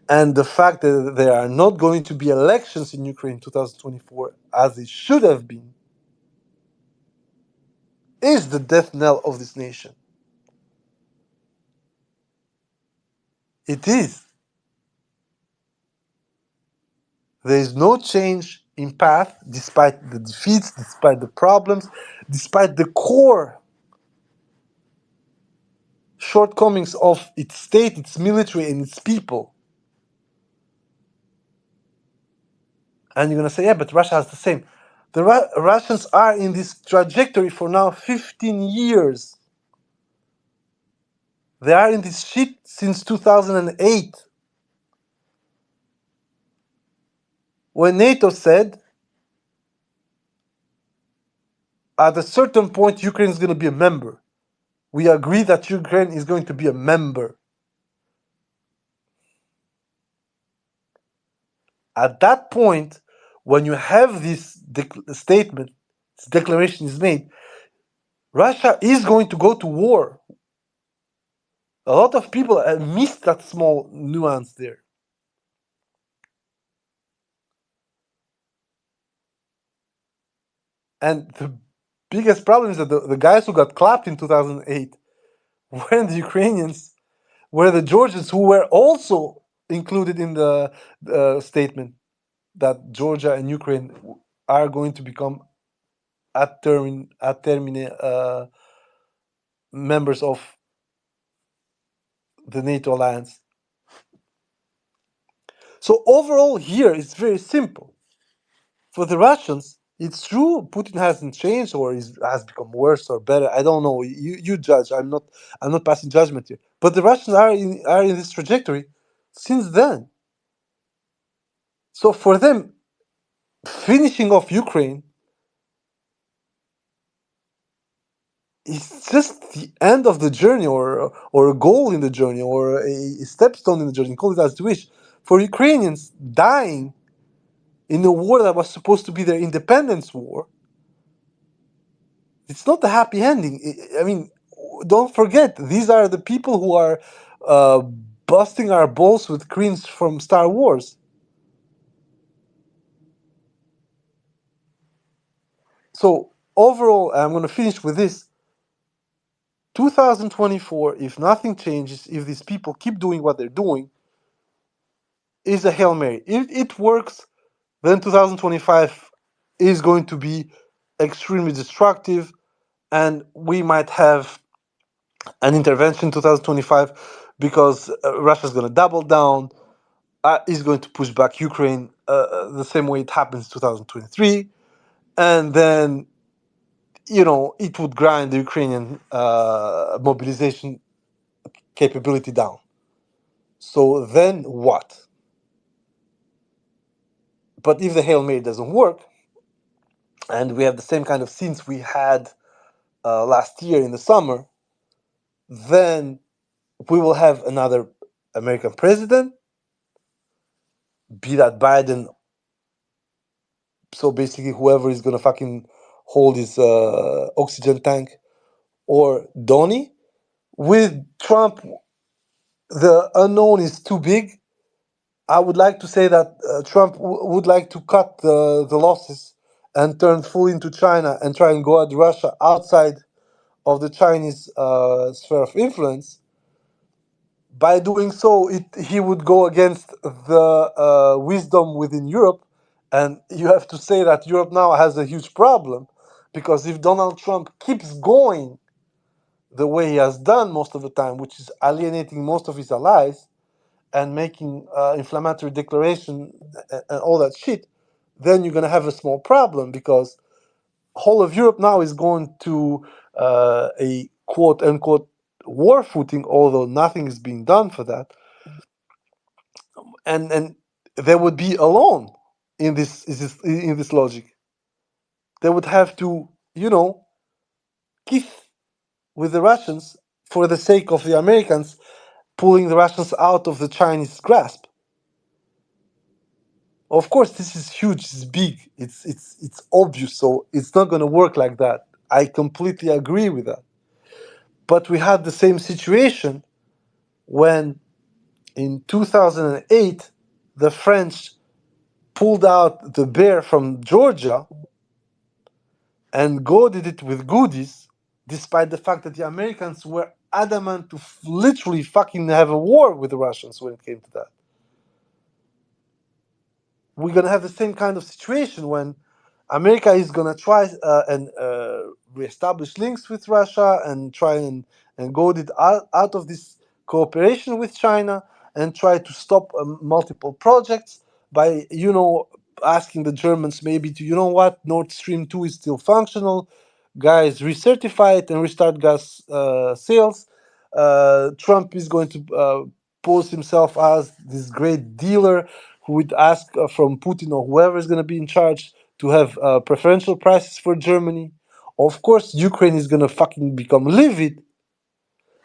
And the fact that there are not going to be elections in Ukraine in 2024 as it should have been is the death knell of this nation. It is. There is no change in path despite the defeats, despite the problems, despite the core shortcomings of its state, its military, and its people. And you're going to say, yeah, but Russia has the same. The Russians are in this trajectory for now 15 years. They are in this shit since 2008. When NATO said, at a certain point, Ukraine is going to be a member. We agree that Ukraine is going to be a member. At that point, when you have this statement, this declaration is made, Russia is going to go to war. A lot of people missed that small nuance there. And the biggest problem is that the guys who got clapped in 2008 weren't the Ukrainians, were the Georgians, who were also included in the statement that Georgia and Ukraine are going to become at termine members of the NATO alliance. So overall here it's very simple. For the Russians, it's true Putin hasn't changed or has become worse or better. I don't know. You judge. I'm not passing judgment here. But the Russians are in this trajectory since then. So for them, finishing off Ukraine is just the end of the journey, or a goal in the journey, or a stepstone in the journey. Call it as you wish. For Ukrainians, dying in a war that was supposed to be their independence war, it's not a happy ending. I mean, don't forget, these are the people who are uh, busting our balls with screens from Star Wars. So overall, I'm going to finish with this. 2024, if nothing changes, if these people keep doing what they're doing, is a Hail Mary. If it works, then 2025 is going to be extremely destructive, and we might have an intervention in 2025 because Russia's going to double down, is going to push back Ukraine the same way it happens in 2023, and then it would grind the Ukrainian mobilization capability down. So then what? But if the Hail Mary doesn't work, and we have the same kind of scenes we had last year in the summer, then we will have another American president, be that Biden. So basically, whoever is gonna fucking hold his oxygen tank, or Donny. With Trump, the unknown is too big. I would like to say that Trump would like to cut the losses and turn full into China and try and go at Russia outside of the Chinese sphere of influence. By doing so, he would go against the wisdom within Europe. And you have to say that Europe now has a huge problem, because if Donald Trump keeps going the way he has done most of the time, which is alienating most of his allies and making inflammatory declaration and all that shit, then you're going to have a small problem, because whole of Europe now is going to a quote unquote war footing, although nothing is being done for that, and they would be alone in this logic. They would have to, kiss with the Russians for the sake of the Americans pulling the Russians out of the Chinese grasp. Of course, this is huge, it's big, it's obvious, so it's not going to work like that. I completely agree with that. But we had the same situation when in 2008 the French pulled out the bear from Georgia and goaded it with goodies, despite the fact that the Americans were adamant to literally fucking have a war with the Russians when it came to that. We're going to have the same kind of situation when America is going to try and reestablish links with Russia and try and goad it out of this cooperation with China and try to stop multiple projects by, asking the Germans maybe to, Nord Stream 2 is still functional, guys, recertify it and restart gas sales. Trump is going to pose himself as this great dealer who would ask from Putin or whoever is going to be in charge to have preferential prices for Germany. Of course, Ukraine is going to fucking become livid.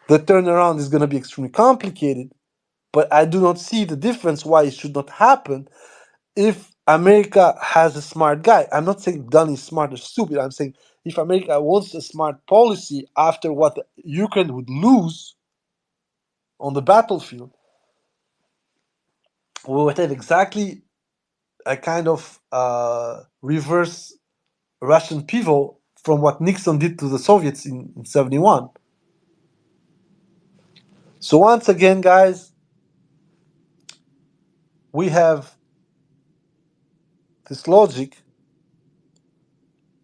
The turnaround is going to be extremely complicated, but I do not see the difference why it should not happen if America has a smart guy. I'm not saying Dunn is smart or stupid. I'm saying if America wants a smart policy after what Ukraine would lose on the battlefield, we would have exactly a kind of reverse Russian pivot from what Nixon did to the Soviets in 71. So once again, guys, we have this logic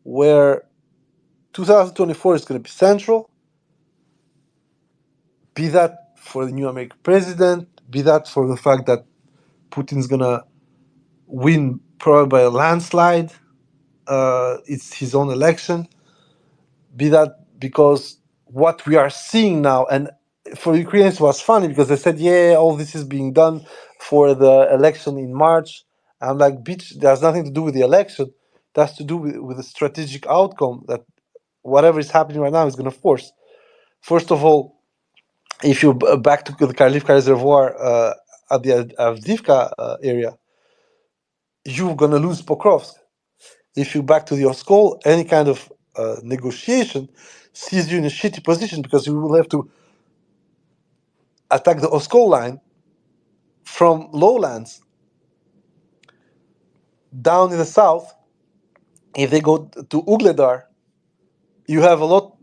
where 2024 is going to be central, be that for the new American president, be that for the fact that Putin's going to win probably by a landslide. It's his own election. Be that because what we are seeing now, and for Ukrainians it was funny because they said, yeah, all this is being done for the election in March. I'm like, bitch, it has nothing to do with the election. It has to do with the strategic outcome that whatever is happening right now is going to force. First of all, if you back to the Karlivka Reservoir at the Avdiivka area, you're going to lose Pokrovsk. If you back to the Oskol, any kind of negotiation sees you in a shitty position because you will have to attack the Oskol line from lowlands down in the south. If they go to Ugledar, you have a lot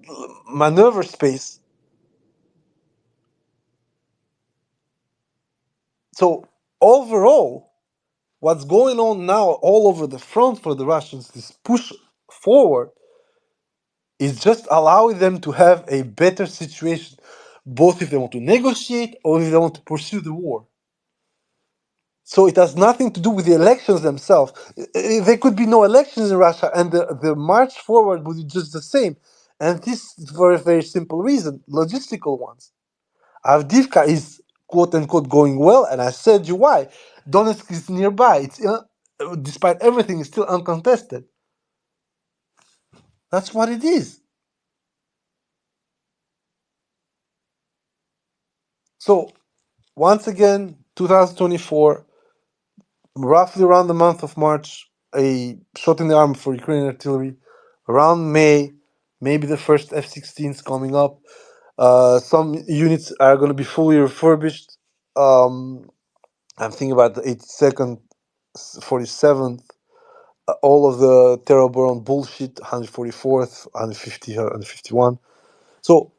maneuver space. So overall, what's going on now all over the front for the Russians, this push forward, is just allowing them to have a better situation, both if they want to negotiate or if they want to pursue the war. So it has nothing to do with the elections themselves. There could be no elections in Russia, and the march forward would be just the same. And this is for a very simple reason, logistical ones. Avdiivka is quote unquote going well, and I said you why. Donetsk is nearby. It's despite everything, it's still uncontested. That's what it is. So once again, 2024, roughly around the month of March, a shot in the arm for Ukrainian artillery. Around May, maybe the first F-16s coming up. Some units are going to be fully refurbished. I'm thinking about the 82nd, 47th, all of the Terrorborn bullshit, 144th, 150, 151. So,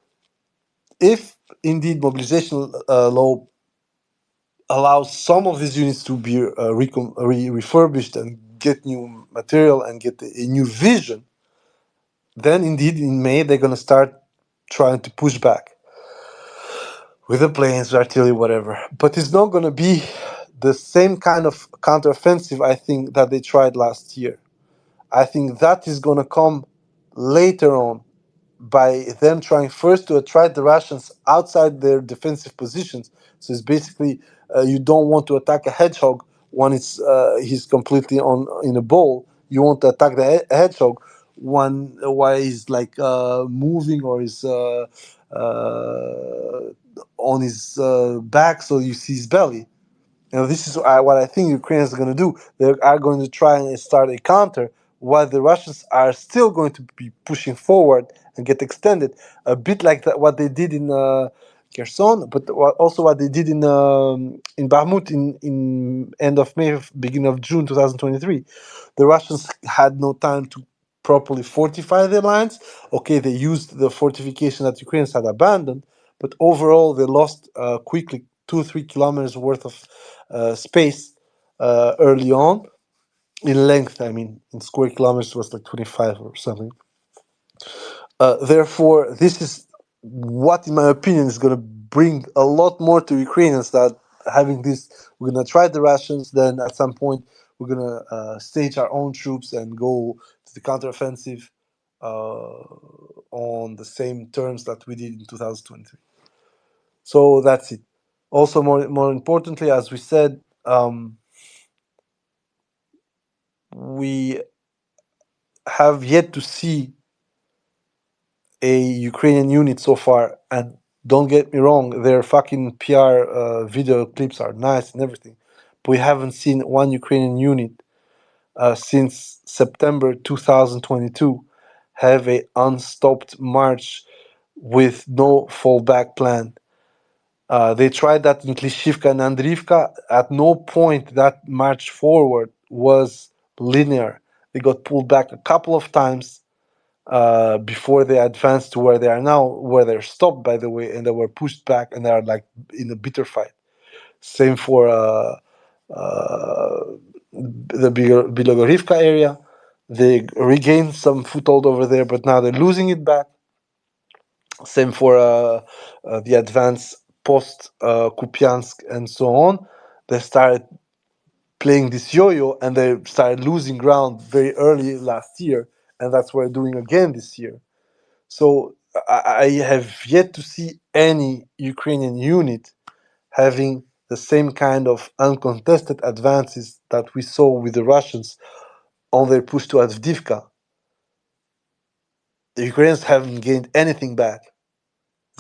if indeed mobilization law allows some of these units to be refurbished and get new material and get a new vision, then indeed in May they're going to start trying to push back with the planes, artillery, whatever. But it's not going to be the same kind of counteroffensive, I think, that they tried last year. I think that is going to come later on by them trying first to attract the Russians outside their defensive positions. So it's basically you don't want to attack a hedgehog when he's completely on in a bowl. You want to attack the hedgehog when while he's like moving or is on his back, so you see his belly. This is what I think Ukrainians are going to do. They are going to try and start a counter while the Russians are still going to be pushing forward and get extended, a bit like that, what they did in Kherson, but also what they did in Bakhmut in end of May, beginning of June 2023. The Russians had no time to properly fortify their lines. Okay, they used the fortification that Ukrainians had abandoned, but overall they lost quickly 2-3 kilometers worth of space early on in length. I mean, in square kilometers it was like 25 or something. Therefore, this is what, in my opinion, is going to bring a lot more to Ukrainians. That having this, we're going to try the Russians. Then at some point, we're going to stage our own troops and go to the counteroffensive on the same terms that we did in 2023. So that's it. Also, more importantly, as we said, we have yet to see a Ukrainian unit so far. And don't get me wrong, their fucking PR video clips are nice and everything. But we haven't seen one Ukrainian unit since September 2022 have a unstopped march with no fallback plan. They tried that in Klishivka and Andriivka. At no point that march forward was linear. They got pulled back a couple of times before they advanced to where they are now, where they're stopped, by the way, and they were pushed back and they are like in a bitter fight. Same for the Bilogorivka area. They regained some foothold over there, but now they're losing it back. Same for the advance post Kupiansk and so on. They started playing this yo-yo and they started losing ground very early last year, and that's what they're doing again this year. So I have yet to see any Ukrainian unit having the same kind of uncontested advances that we saw with the Russians on their push to Avdiivka. The Ukrainians haven't gained anything back,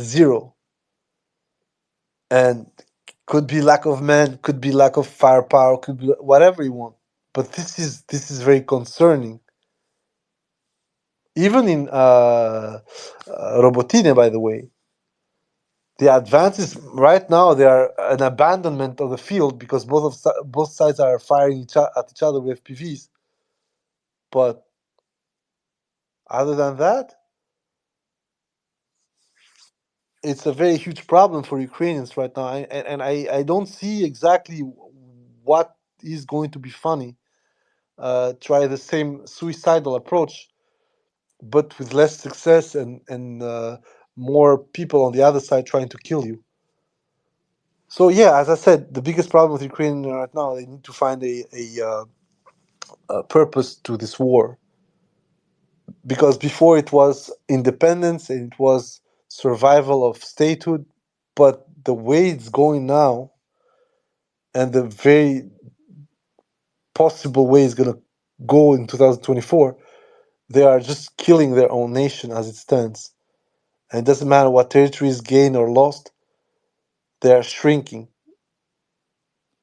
zero. And could be lack of men, could be lack of firepower, could be whatever you want. But this is very concerning. Even in Robotine, by the way, the advances right now, they are an abandonment of the field because both sides are firing at each other with FPVs. But other than that, it's a very huge problem for Ukrainians right now, and I don't see exactly what is going to be funny. Try the same suicidal approach, but with less success and more people on the other side trying to kill you. So yeah, as I said, the biggest problem with Ukraine right now, they need to find a purpose to this war, because before it was independence and it was survival of statehood, but the way it's going now and the very possible way it's going to go in 2024, they are just killing their own nation as it stands. And it doesn't matter what territory is gained or lost, they are shrinking.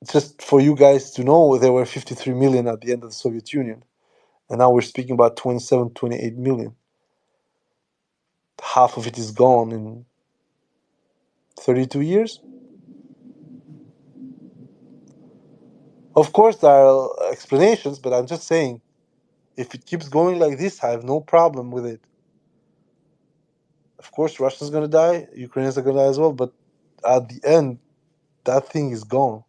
Just for you guys to know, there were 53 million at the end of the Soviet Union. And now we're speaking about 27, 28 million. Half of it is gone in 32 years. Of course, there are explanations, but I'm just saying, if it keeps going like this, I have no problem with it. Of course, Russia's going to die, Ukrainians are going to die as well, but at the end, that thing is gone.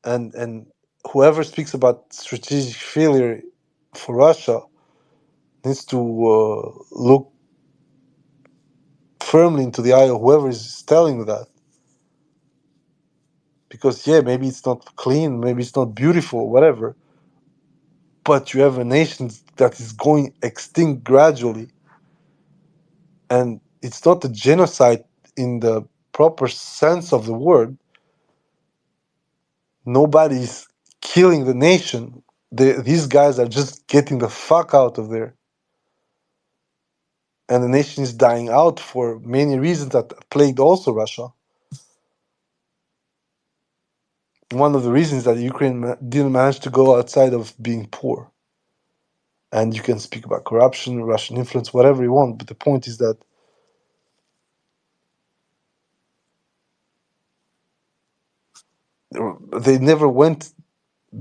And whoever speaks about strategic failure for Russia needs to look firmly into the eye of whoever is telling that. Because, yeah, maybe it's not clean, maybe it's not beautiful, whatever. but you have a nation that is going extinct gradually, and it's not a genocide in the proper sense of the word. Nobody's killing the nation. These guys are just getting the fuck out of there. And the nation is dying out for many reasons that plagued also Russia. One of the reasons that Ukraine didn't manage to go outside of being poor. And you can speak about corruption, Russian influence, whatever you want, but the point is that they never went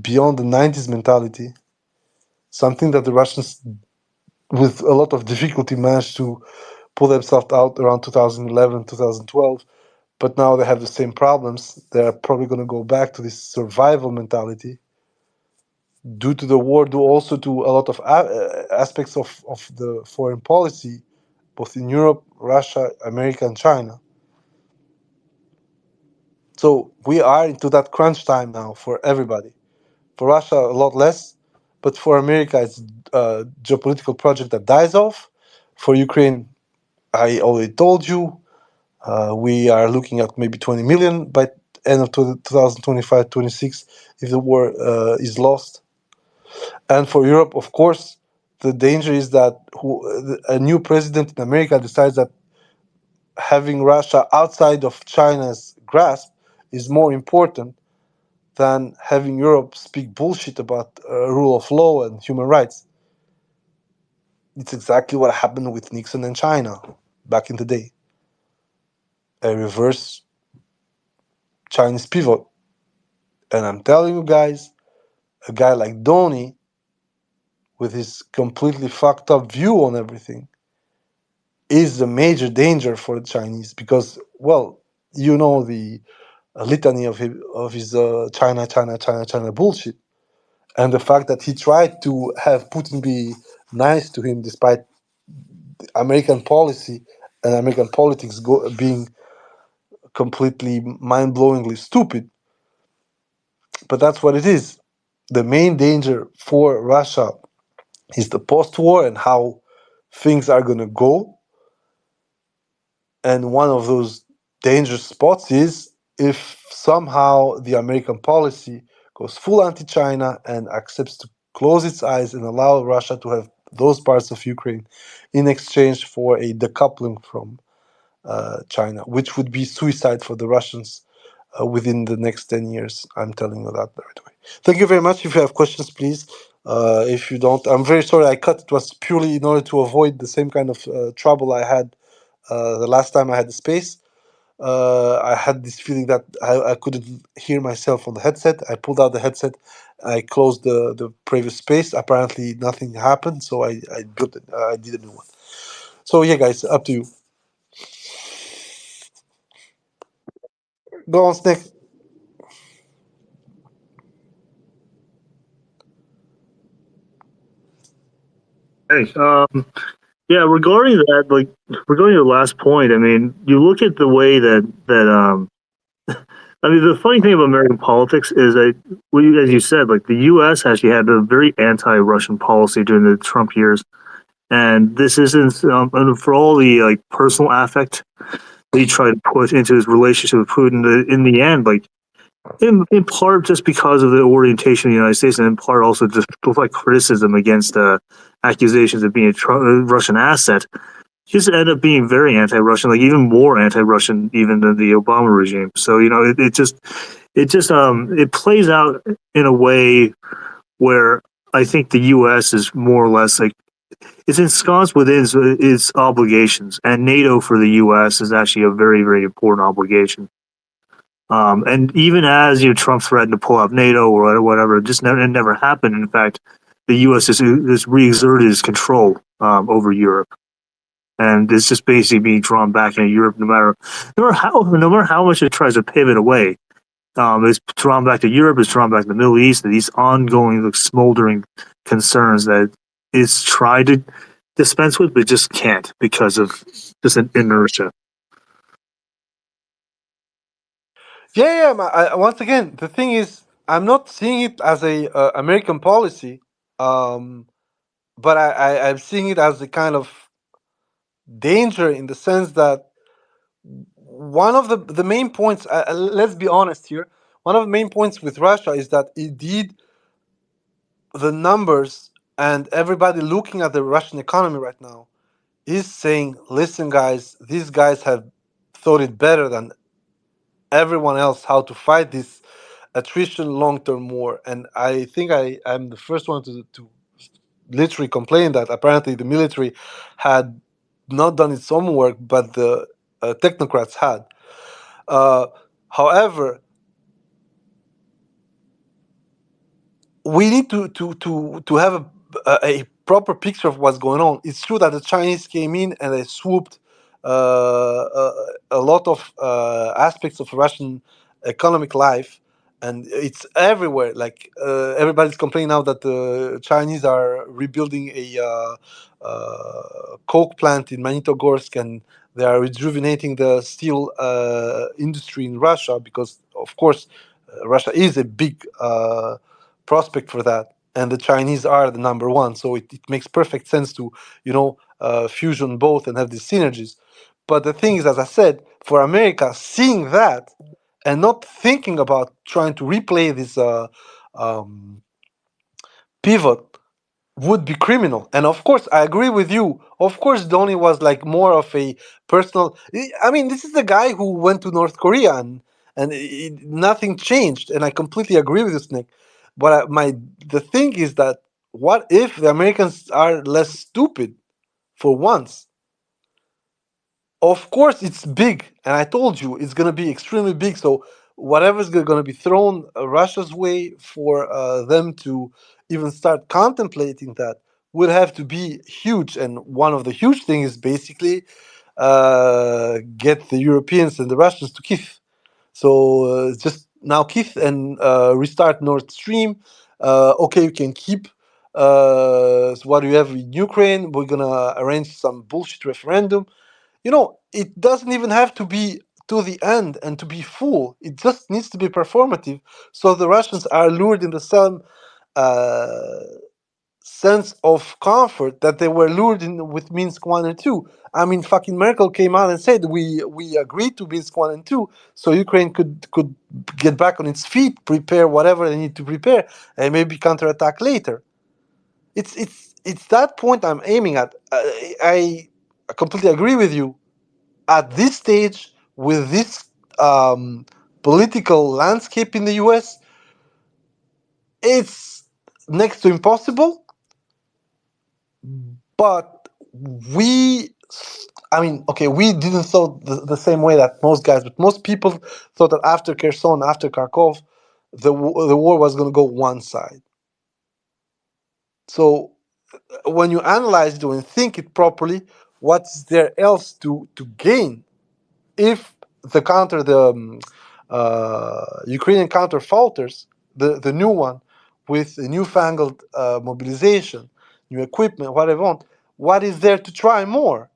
beyond the 90s mentality, something that the Russians, with a lot of difficulty, managed to pull themselves out around 2011, 2012. But now they have the same problems. They're probably going to go back to this survival mentality due to the war, due also to a lot of aspects of the foreign policy, both in Europe, Russia, America, and China. So we are into that crunch time now for everybody. For Russia, a lot less, but for America, it's a geopolitical project that dies off. For Ukraine, I already told you, we are looking at maybe 20 million by end of 2025-26 if the war is lost. And for Europe, of course, the danger is that a new president in America decides that having Russia outside of China's grasp is more important than having Europe speak bullshit about rule of law and human rights. It's exactly what happened with Nixon and China back in the day. A reverse Chinese pivot. And I'm telling you guys, a guy like Dhoni, with his completely fucked up view on everything, is a major danger for the Chinese because, well, you know the litany of his China, China, China, China bullshit. And the fact that he tried to have Putin be nice to him despite American policy and American politics being completely mind-blowingly stupid. But that's what it is. The main danger for Russia is the post-war and how things are going to go. And one of those dangerous spots is if somehow the American policy goes full anti-China and accepts to close its eyes and allow Russia to have those parts of Ukraine in exchange for a decoupling from China, which would be suicide for the Russians within the next 10 years. I'm telling you that right away. Thank you very much. If you have questions, please. If you don't, I'm very sorry I cut. It was purely in order to avoid the same kind of trouble I had the last time I had the space. I had this feeling that I couldn't hear myself on the headset. I pulled out the headset. I closed the previous space. Apparently, nothing happened, so I built it. I did a new one. So yeah, guys, up to you. Go on, Snake. Hey, yeah, regarding that, like regarding your last point, I mean, you look at the way that I mean, the funny thing about American politics is that, as you said, like the U.S. actually had a very anti-Russian policy during the Trump years, and this isn't and for all the like personal affect that he tried to put into his relationship with Putin. In the end, like in part just because of the orientation of the United States, and in part also just like criticism against accusations of being a Russian asset, he just ended up being very anti-Russian, like even more anti-Russian even than the Obama regime. So it plays out in a way where I think the U.S. is more or less like it's ensconced within its obligations, and NATO for the U.S. is actually a very very important obligation. And even as Trump threatened to pull out NATO or whatever, it never happened. In fact, the U.S. has re-exerted its control over Europe, and it's just basically being drawn back into Europe, no matter how much it tries to pivot away. It's drawn back to Europe. It's drawn back to the Middle East. These ongoing, like, smoldering concerns that it's tried to dispense with, but just can't because of just an inertia. Yeah, yeah. Once again, the thing is, I'm not seeing it as a American policy. Um, but I'm seeing it as a kind of danger in the sense that one of the main points, let's be honest here, one of the main points with Russia is that indeed the numbers and everybody looking at the Russian economy right now is saying, listen, guys, these guys have thought it better than everyone else how to fight this attrition long-term war. And I think I'm the first one to literally complain that apparently the military had not done its homework, but the technocrats had. Uh, however, we need to have a proper picture of what's going on. It's true that the Chinese came in and they swooped a lot of aspects of Russian economic life, and it's everywhere. Like everybody's complaining now that the Chinese are rebuilding a coke plant in Magnitogorsk, and they are rejuvenating the steel industry in Russia because, of course, Russia is a big prospect for that, and the Chinese are the number one. So it makes perfect sense to fusion both and have these synergies. But the thing is, as I said, for America, seeing that and not thinking about trying to replay this um, pivot would be criminal. And of course, I agree with you. Of course, Donny was like more of a personal. I mean, this is the guy who went to North Korea and nothing changed. And I completely agree with this, Nick. But the thing is that what if the Americans are less stupid for once? Of course, it's big, and I told you it's going to be extremely big. So whatever's going to be thrown Russia's way for them to even start contemplating that would have to be huge. And one of the huge things is basically get the Europeans and the Russians to kiss. So just now kiss and restart Nord Stream. Okay, you can keep. So what do you have in Ukraine? We're gonna arrange some bullshit referendum. It doesn't even have to be to the end and to be full. It just needs to be performative. So the Russians are lured in the same uh, sense of comfort that they were lured in with Minsk 1 and 2. I mean, fucking Merkel came out and said, we agreed to Minsk 1 and 2 so Ukraine could get back on its feet, prepare whatever they need to prepare, and maybe counterattack later. It's that point I'm aiming at. I completely agree with you at this stage with this um, political landscape in the US, it's next to impossible. But we, I mean, okay, we didn't thought the same way that most guys, but most people thought that after Kherson, after Kharkov, the war was going to go one side. So when you analyze it and think it properly, what's there else to gain if the Ukrainian counter falters, the new one, with a newfangled mobilization, new equipment, what I want, what is there to try more?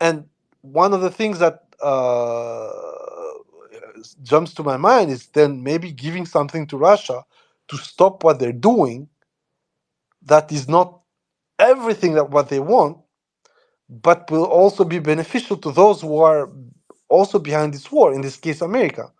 And one of the things that jumps to my mind is then maybe giving something to Russia to stop what they're doing. That is not everything that what they want, but will also be beneficial to those who are also behind this war. In this case, America.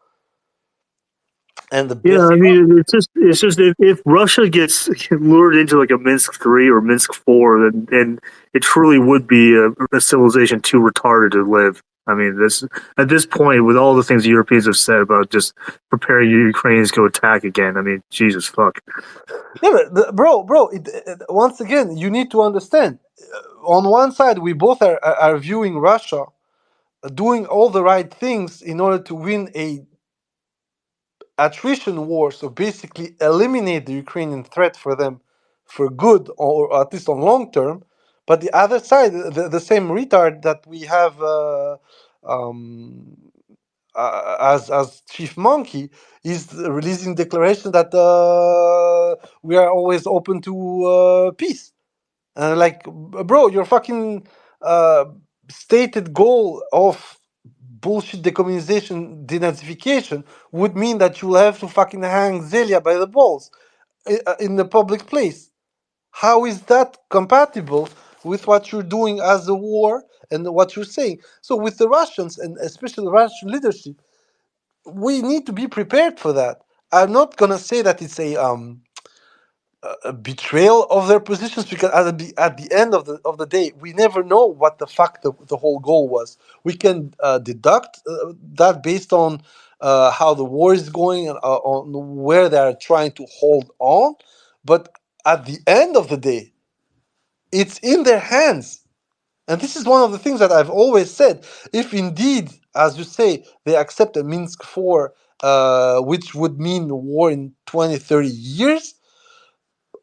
And the Yeah, best I part, mean, it's just if Russia gets lured into like a Minsk 3 or Minsk 4, then it truly would be a civilization too retarded to live. I mean, this at this point, with all the things the Europeans have said about just preparing Ukrainians to attack again, I mean, Jesus fuck. yeah, but bro, once again, you need to understand. On one side, we both are viewing Russia doing all the right things in order to win a attrition war, so basically eliminate the Ukrainian threat for them for good, or at least on long term. But the other side, the same retard that we have um, as chief monkey, is releasing declaration that we are always open to peace. And like, bro, your fucking uh, stated goal of bullshit decommunization, denazification would mean that you'll have to fucking hang Zelia by the balls. in the public place. How is that compatible with what you're doing as a war and what you're saying? So with the Russians and especially the Russian leadership, we need to be prepared for that. I'm not gonna say that it's a betrayal of their positions because at the end of the day, we never know what the fuck the whole goal was. We can deduct that based on how the war is going and on where they are trying to hold on, but at the end of the day, it's in their hands. And this is one of the things that I've always said. If indeed, as you say, they accept a Minsk 4, which would mean war in 20, 30 years,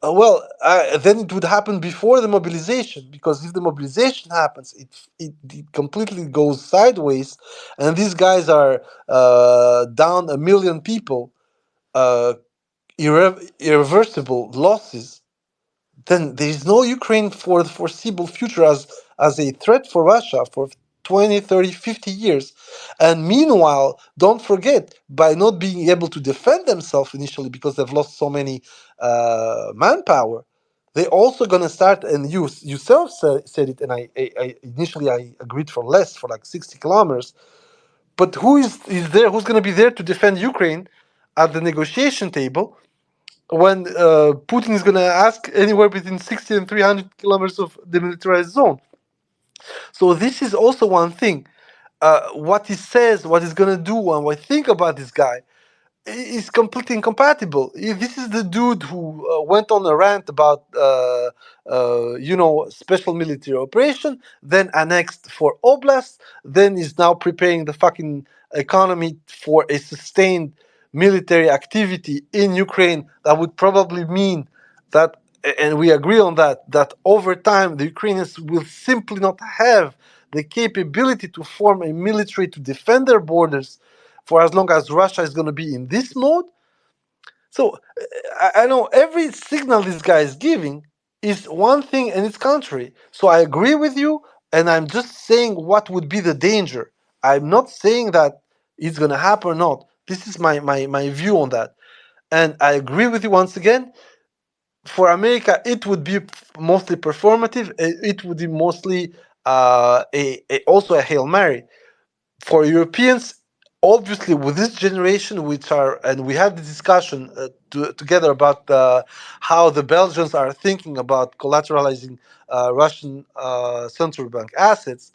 then it would happen before the mobilization, because if the mobilization happens, it completely goes sideways, and these guys are down 1 million people, uh, irreversible losses. Then there is no Ukraine for the foreseeable future as a threat for Russia for 20, 30, 50 years. And meanwhile, don't forget, by not being able to defend themselves initially because they've lost so many manpower, they're also going to start, and you yourself said it, and I initially I agreed for less, for like 60 kilometers. But is there? Who's going to be there to defend Ukraine at the negotiation table when Putin is going to ask anywhere between 60 and 300 kilometers of demilitarized zone? So this is also one thing. What he says, what he's going to do, and what I think about this guy is completely incompatible. This is the dude who went on a rant about, special military operation, then annexed for oblast, then is now preparing the fucking economy for a sustained military activity in Ukraine that would probably mean that, and we agree on that, that over time the Ukrainians will simply not have the capability to form a military to defend their borders for as long as Russia is going to be in this mode. So I know every signal this guy is giving is one thing and it's contrary. So I agree with you, and I'm just saying what would be the danger. I'm not saying that it's going to happen or not. This is my view on that. And I agree with you once again. For America, it would be mostly performative. It would be mostly also a Hail Mary. For Europeans, obviously, with this generation, and we had the discussion together about how the Belgians are thinking about collateralizing Russian central bank assets,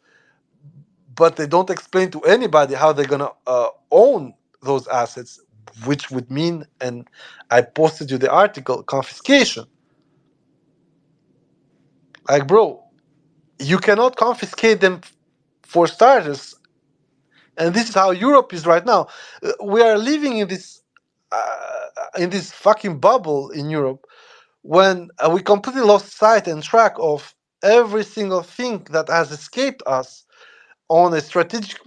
but they don't explain to anybody how they're going to own those assets, which would mean, and I posted you the article, confiscation. Like, bro, you cannot confiscate them for starters, and this is how Europe is right now. We are living in this fucking bubble in Europe when we completely lost sight and track of every single thing that has escaped us on a strategic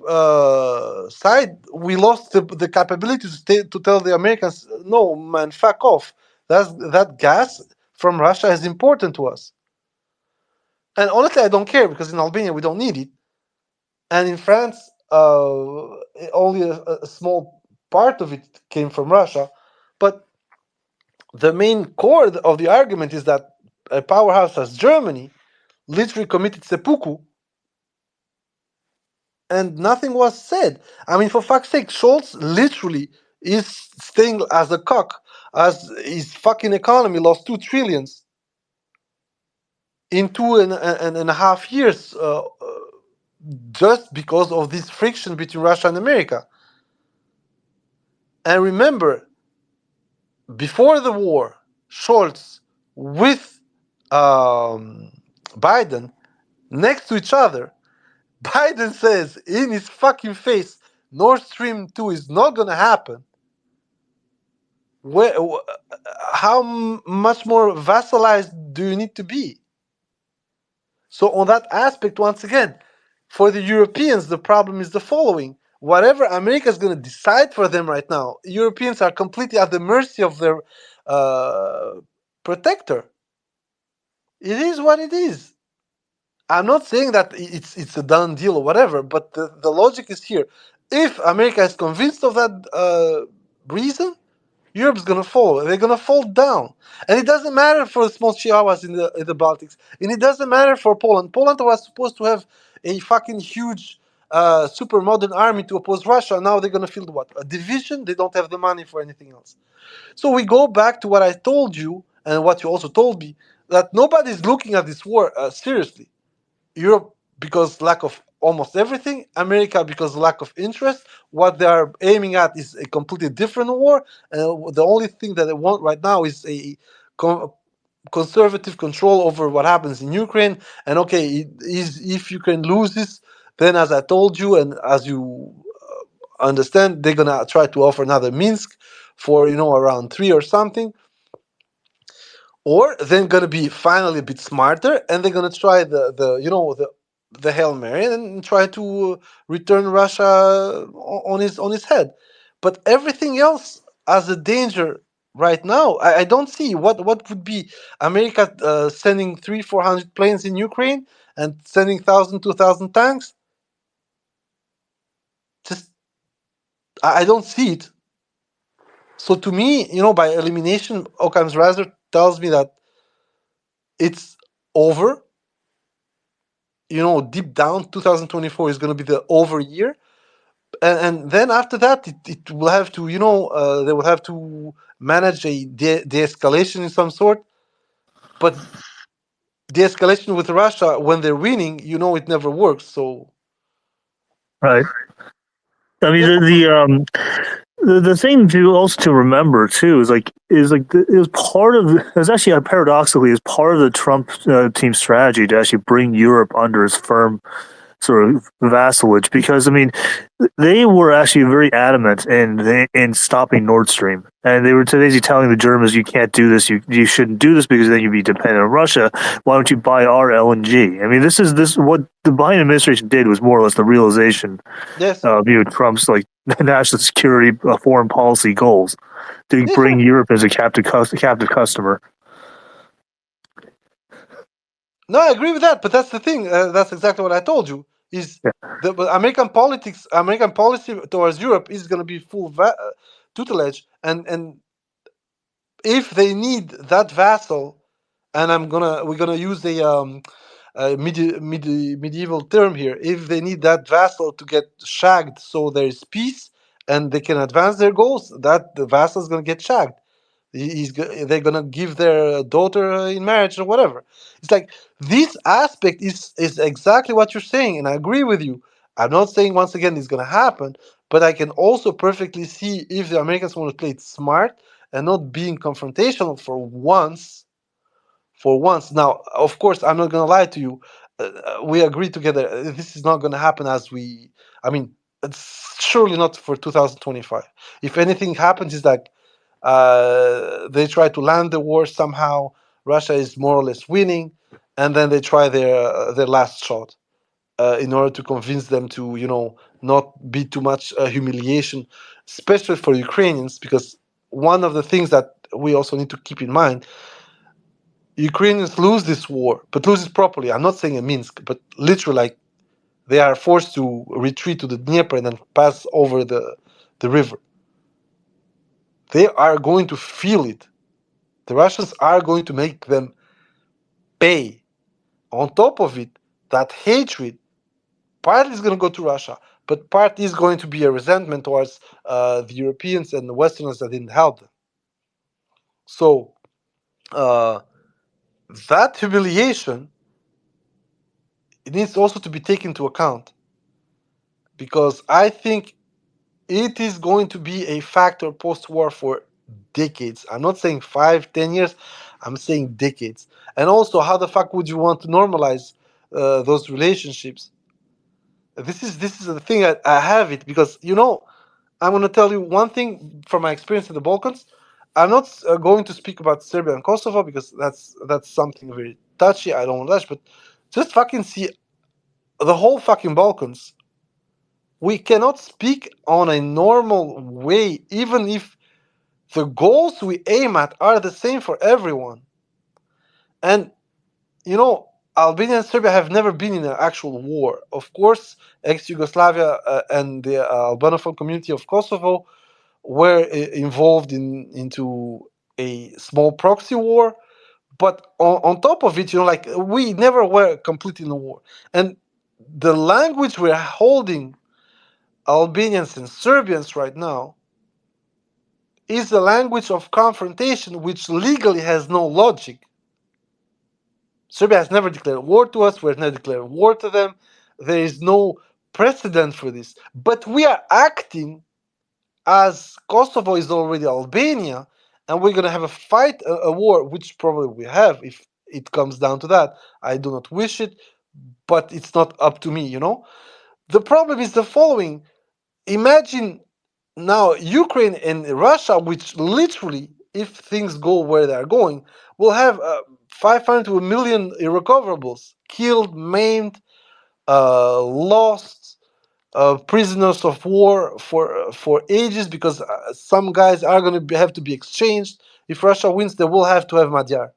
side. We lost the capability to tell the Americans, no, man, fuck off. That gas from Russia is important to us. And honestly, I don't care because in Albania we don't need it. And in France, only a small part of it came from Russia. But the main core of the argument is that a powerhouse as Germany literally committed seppuku, and nothing was said. I mean, for fuck's sake, Scholz literally is staying as a cock, as his fucking economy lost 2 trillions in 2.5 years, just because of this friction between Russia and America. And remember, before the war, Scholz with um, Biden next to each other, Biden says in his fucking face, Nord Stream 2 is not going to happen. Where, how much more vassalized do you need to be? So, on that aspect, once again, for the Europeans, the problem is the following. Whatever America is going to decide for them right now, Europeans are completely at the mercy of their uh, protector. It is what it is. I'm not saying that it's a done deal or whatever, but the logic is here. If America is convinced of that reason, Europe's gonna fall. They're gonna fall down, and it doesn't matter for the small Chihuahuas in the Baltics, and it doesn't matter for Poland. Poland was supposed to have a fucking huge, super modern army to oppose Russia. Now they're gonna field what? A division. They don't have the money for anything else. So we go back to what I told you and what you also told me, that nobody's looking at this war seriously. Europe because lack of almost everything, America because lack of interest. What they are aiming at is a completely different war, and the only thing that they want right now is a conservative control over what happens in Ukraine. And okay, if Ukraine loses, then as I told you and as you understand, they're gonna try to offer another Minsk for around 3 or something, or they're gonna be finally a bit smarter and they're gonna try the Hail Mary and try to return Russia on his head. But everything else as a danger right now, I don't see what would be America sending 300-400 planes in Ukraine and sending 1,000-2,000 tanks. Just I don't see it. So to me, by elimination, Occam's razor tells me that it's over. Deep down, 2024 is going to be the over year, and then after that, it will have to, they will have to manage a de-escalation in some sort. But de-escalation with Russia when they're winning, it never works. So Right. I mean, yeah, the thing to also to remember too is it was part of it was actually paradoxically is part of the Trump team strategy to actually bring Europe under its firm sort of vassalage, because I mean they were actually very adamant in stopping Nord Stream, and they were basically telling the Germans, you can't do this, you shouldn't do this because then you'd be dependent on Russia. Why don't you buy our LNG? I mean, this what the Biden administration did was more or less the realization yes, of Trump's like national security foreign policy goals to yes, bring Europe as a captive customer. no, I agree with that. But that's the thing. That's exactly what I told you. Is the but American politics, American policy towards Europe is going to be full tutelage, and if they need that vassal, and we're gonna use a medieval term here. If they need that vassal to get shagged, so there's peace and they can advance their goals, that the vassal's gonna get shagged. They're gonna give their daughter in marriage or whatever. It's like this aspect is exactly what you're saying, and I agree with you. I'm not saying once again it's gonna happen, but I can also perfectly see if the Americans want to play it smart and not being confrontational for once. For once, now, of course, I'm not gonna lie to you. We agree together. This is not gonna happen as we. I mean, it's surely not for 2025. If anything happens, is like they try to land the war somehow. Russia is more or less winning, and then they try their last shot in order to convince them to not be too much humiliation, especially for Ukrainians, because one of the things that we also need to keep in mind, Ukrainians lose this war, but lose it properly. I'm not saying in Minsk, but literally, like they are forced to retreat to the Dnieper and then pass over the river. They are going to feel it. The Russians are going to make them pay. On top of it, that hatred part is going to go to Russia, but part is going to be a resentment towards the Europeans and the Westerners that didn't help them. So uh, that humiliation, it needs also to be taken into account, because I think it is going to be a factor post-war for decades. I'm not saying 5, 10 years. I'm saying decades. And also, how the fuck would you want to normalize those relationships? This is the thing I have it, because I'm going to tell you one thing from my experience in the Balkans. I'm not going to speak about Serbia and Kosovo because that's something very touchy. I don't want to touch, but just fucking see the whole fucking Balkans. We cannot speak on a normal way, even if the goals we aim at are the same for everyone. And you know, Albania and Serbia have never been in an actual war. Of course, ex-Yugoslavia and the Albanophone community of Kosovo were involved into a small proxy war, but on top of it, like we never were completely in a war. And the language we're holding Albanians and Serbians right now is a language of confrontation which legally has no logic. Serbia has never declared war to us, we've never declared war to them. There is no precedent for this. But we are acting as Kosovo is already Albania, and we're going to have a fight, a war, which probably we have if it comes down to that. I do not wish it, but it's not up to me. The problem is the following. Imagine now Ukraine and Russia, which literally, if things go where they're going, will have 500 to a million irrecoverables, killed, maimed, lost, prisoners of war for ages, because some guys are going to have to be exchanged. If Russia wins, they will have to have Madjar.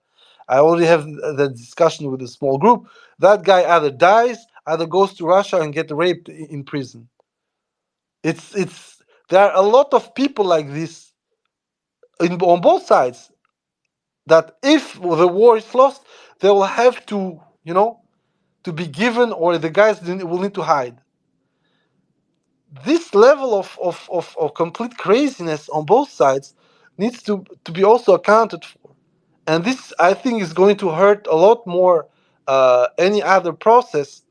I already have the discussion with a small group. That guy either dies, either goes to Russia and get raped in prison. It's there are a lot of people like this on both sides, that if the war is lost, they will have to be given, or the guys will need to hide. This level of complete craziness on both sides needs to be also accounted for. And this, I think, is going to hurt a lot more any other process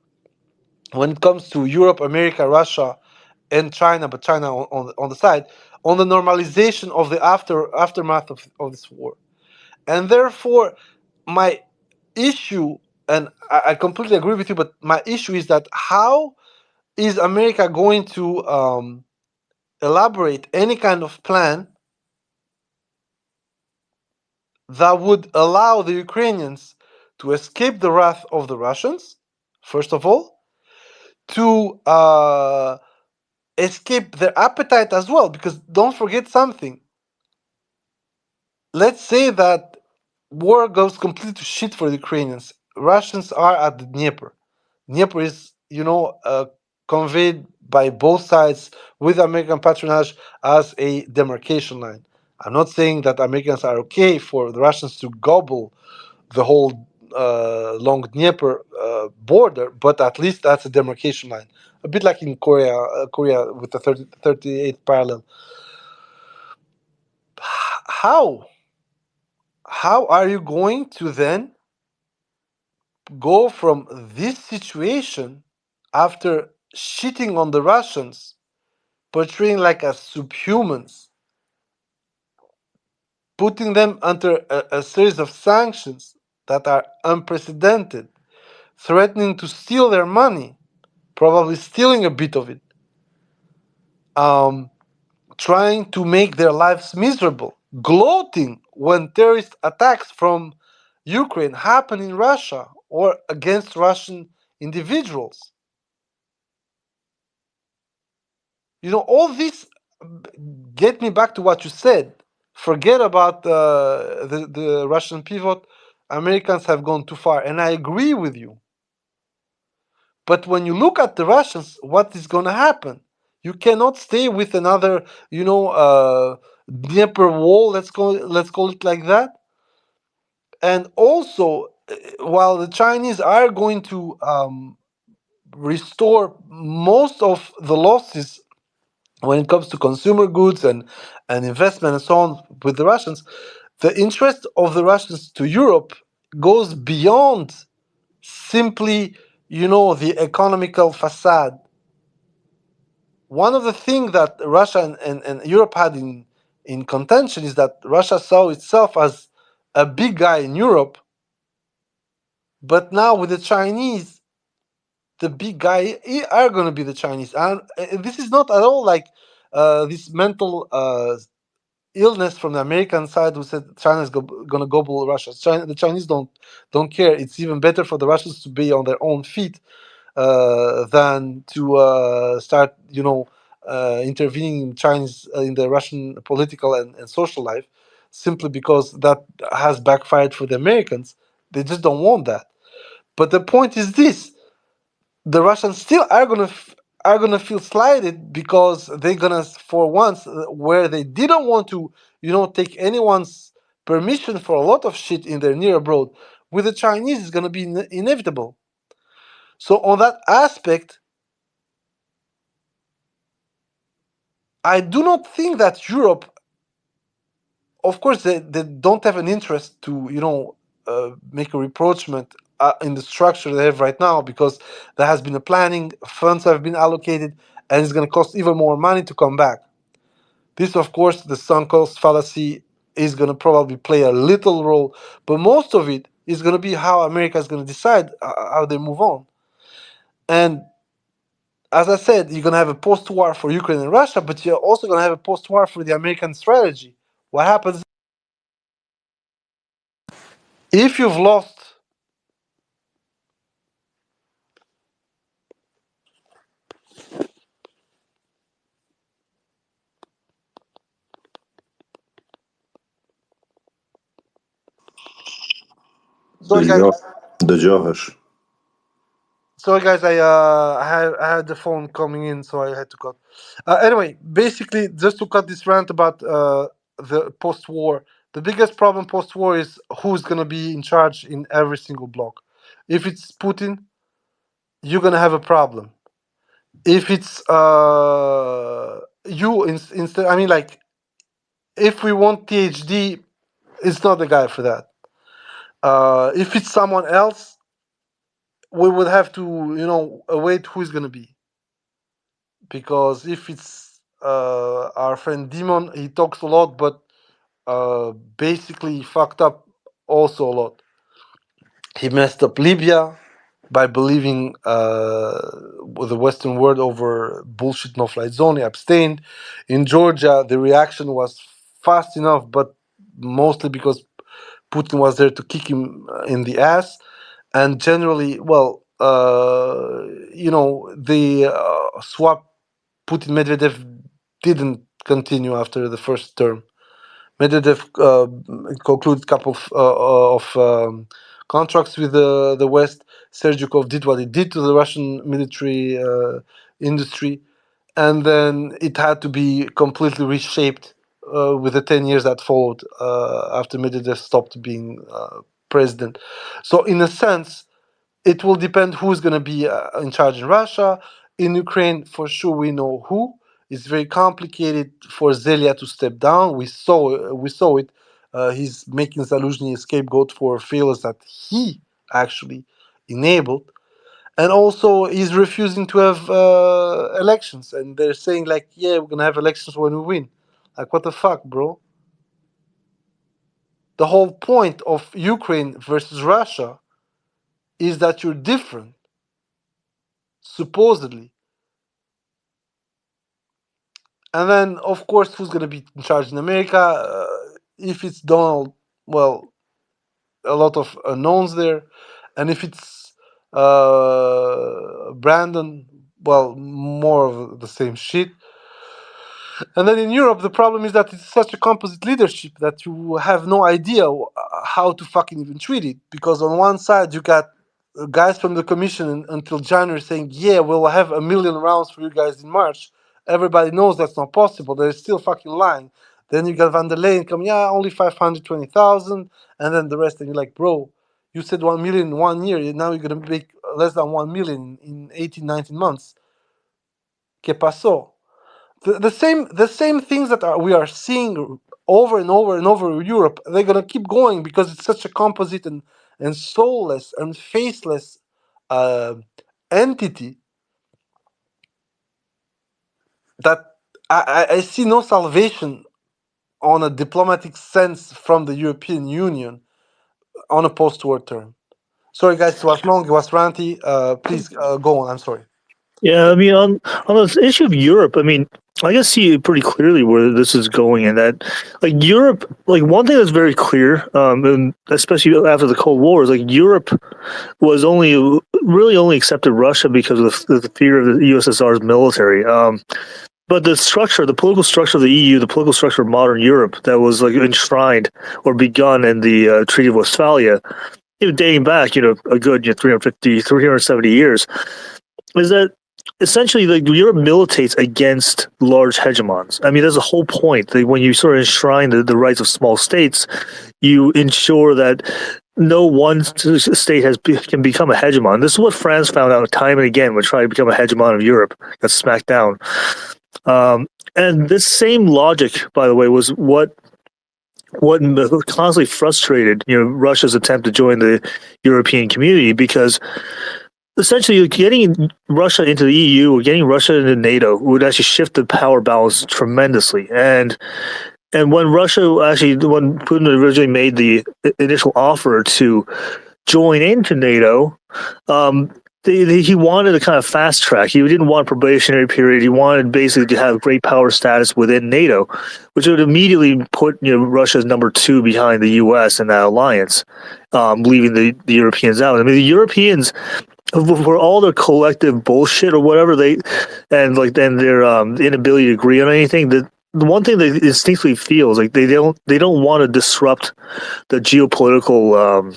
when it comes to Europe, America, Russia, and China, but China on the side, on the normalization of the aftermath of this war. And therefore, my issue, and I completely agree with you, but my issue is that how is America going to elaborate any kind of plan that would allow the Ukrainians to escape the wrath of the Russians, first of all, to escape their appetite as well? Because don't forget something. Let's say that war goes completely to shit for the Ukrainians. Russians are at the Dnieper. Dnieper is, conveyed by both sides with American patronage as a demarcation line. I'm not saying that Americans are okay for the Russians to gobble the whole long Dnieper border, but at least that's a demarcation line. A bit like in Korea with the 38th parallel. How? How are you going to then go from this situation after shitting on the Russians, portraying like as subhumans, putting them under a series of sanctions that are unprecedented, threatening to steal their money, probably stealing a bit of it, trying to make their lives miserable, gloating when terrorist attacks from Ukraine happen in Russia or against Russian individuals? All this get me back to what you said. Forget about the Russian pivot. Americans have gone too far, and I agree with you. But when you look at the Russians, what is going to happen? You cannot stay with another, Dnieper wall. Let's call it like that. And also, while the Chinese are going to restore most of the losses when it comes to consumer goods and investment and so on with the Russians, the interest of the Russians to Europe goes beyond simply, the economical facade. One of the things that Russia and Europe had in contention is that Russia saw itself as a big guy in Europe, but now with the Chinese, the big guy are going to be the Chinese. And this is not at all like this mental illness from the American side who said China is going to gobble Russia. The Chinese don't care. It's even better for the Russians to be on their own feet than to start, intervening in Chinese in the Russian political and social life, simply because that has backfired for the Americans. They just don't want that. But the point is this: the Russians still are going to are gonna feel slighted because they're gonna, for once, where they didn't want to, take anyone's permission for a lot of shit in their near abroad, with the Chinese is gonna be inevitable. So on that aspect, I do not think that Europe, of course, they don't have an interest to, make a reproachment in the structure they have right now, because there has been a planning, funds have been allocated, and it's going to cost even more money to come back. This, of course, the sunk cost fallacy is going to probably play a little role, but most of it is going to be how America is going to decide how they move on. And as I said, you're going to have a post-war for Ukraine and Russia, but you're also going to have a post-war for the American strategy. What happens if you've lost? Sorry, guys. Dëgjohesh. Sorry, guys. I had the phone coming in, so I had to cut. Anyway, basically, just to cut this rant about the post-war, the biggest problem post-war is who's gonna be in charge in every single bloc. If it's Putin, you're gonna have a problem. If it's you instead, I mean, like, if we want THD, it's not the guy for that. If it's someone else, we would have to, await who is gonna be. Because if it's our friend Demon, he talks a lot, but basically he fucked up also a lot. He messed up Libya by believing the Western world over bullshit no-flight zone. He abstained. In Georgia, the reaction was fast enough, but mostly because Putin was there to kick him in the ass. And generally, well, the swap Putin-Medvedev didn't continue after the first term. Medvedev concluded a couple of contracts with the West. Serdyukov did what he did to the Russian military industry, and then it had to be completely reshaped with the 10 years that followed after Medvedev stopped being president. So, in a sense, it will depend who's going to be in charge in Russia. In Ukraine, for sure, we know who. It's very complicated for Zelia to step down. We saw it. He's making Zaluzhny a scapegoat for failures that he actually enabled, and also he's refusing to have elections. And they're saying, like, yeah, we're gonna have elections when we win. Like, what the fuck, bro? The whole point of Ukraine versus Russia is that you're different, supposedly. And then, of course, who's going to be in charge in America? If it's Donald, well, a lot of unknowns there. And if it's Brandon, well, more of the same shit. And then in Europe, the problem is that it's such a composite leadership that you have no idea how to fucking even treat it. Because on one side, you got guys from the commission until January saying, yeah, we'll have 1 million rounds for you guys in March. Everybody knows that's not possible. They're still fucking lying. Then you got Van der Leyen coming, yeah, only 520,000. And then the rest, and you're like, bro, you said 1 million in 1 year. Now you're going to make less than 1 million in 18, 19 months. ¿Qué pasó? The same things that we are seeing over and over and over in Europe, they're gonna keep going because it's such a composite and soulless and faceless entity that I see no salvation on a diplomatic sense from the European Union on a post-war term. Sorry, guys, it was long, it was ranty. Please go on. I'm sorry. Yeah, I mean, on this issue of Europe, I mean, I can see pretty clearly where this is going, and that, like, Europe, like, one thing that's very clear, and especially after the Cold War, is like Europe was really only accepted Russia because of the fear of the USSR's military. But the political structure of the EU, the political structure of modern Europe that was like enshrined or begun in the Treaty of Westphalia, dating back, a good 350, 370 years, is that essentially, like Europe militates against large hegemons. I mean, that's the whole point. That when you sort of enshrine the rights of small states, you ensure that no one state can become a hegemon. This is what France found out time and again when trying to become a hegemon of Europe. Got smacked down. Um, and this same logic, by the way, was what constantly frustrated Russia's attempt to join the European community, because essentially getting Russia into the EU or getting Russia into NATO would actually shift the power balance tremendously. And when when Putin originally made the initial offer to join into NATO, um, he wanted a kind of fast track. He didn't want a probationary period. He wanted basically to have great power status within NATO, which would immediately put Russia as number two behind the U.S. in that alliance, leaving the Europeans out. I mean, the Europeans, for all their collective bullshit or whatever and their inability to agree on anything, the one thing they instinctively feel is like they don't want to disrupt the geopolitical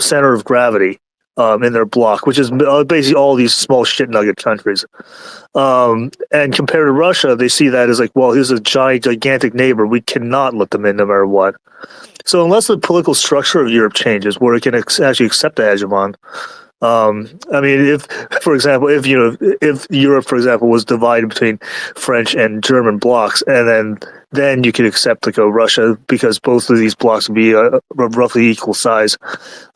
center of gravity in their bloc, which is basically all these small shit nugget countries. And compared to Russia, they see that as like, well, here's a gigantic neighbor. We cannot let them in no matter what. So unless the political structure of Europe changes, where it can actually accept the hegemon, I mean, if, for example, if Europe, for example, was divided between French and German blocks, and then you could accept like a Russia, because both of these blocks would be roughly equal size.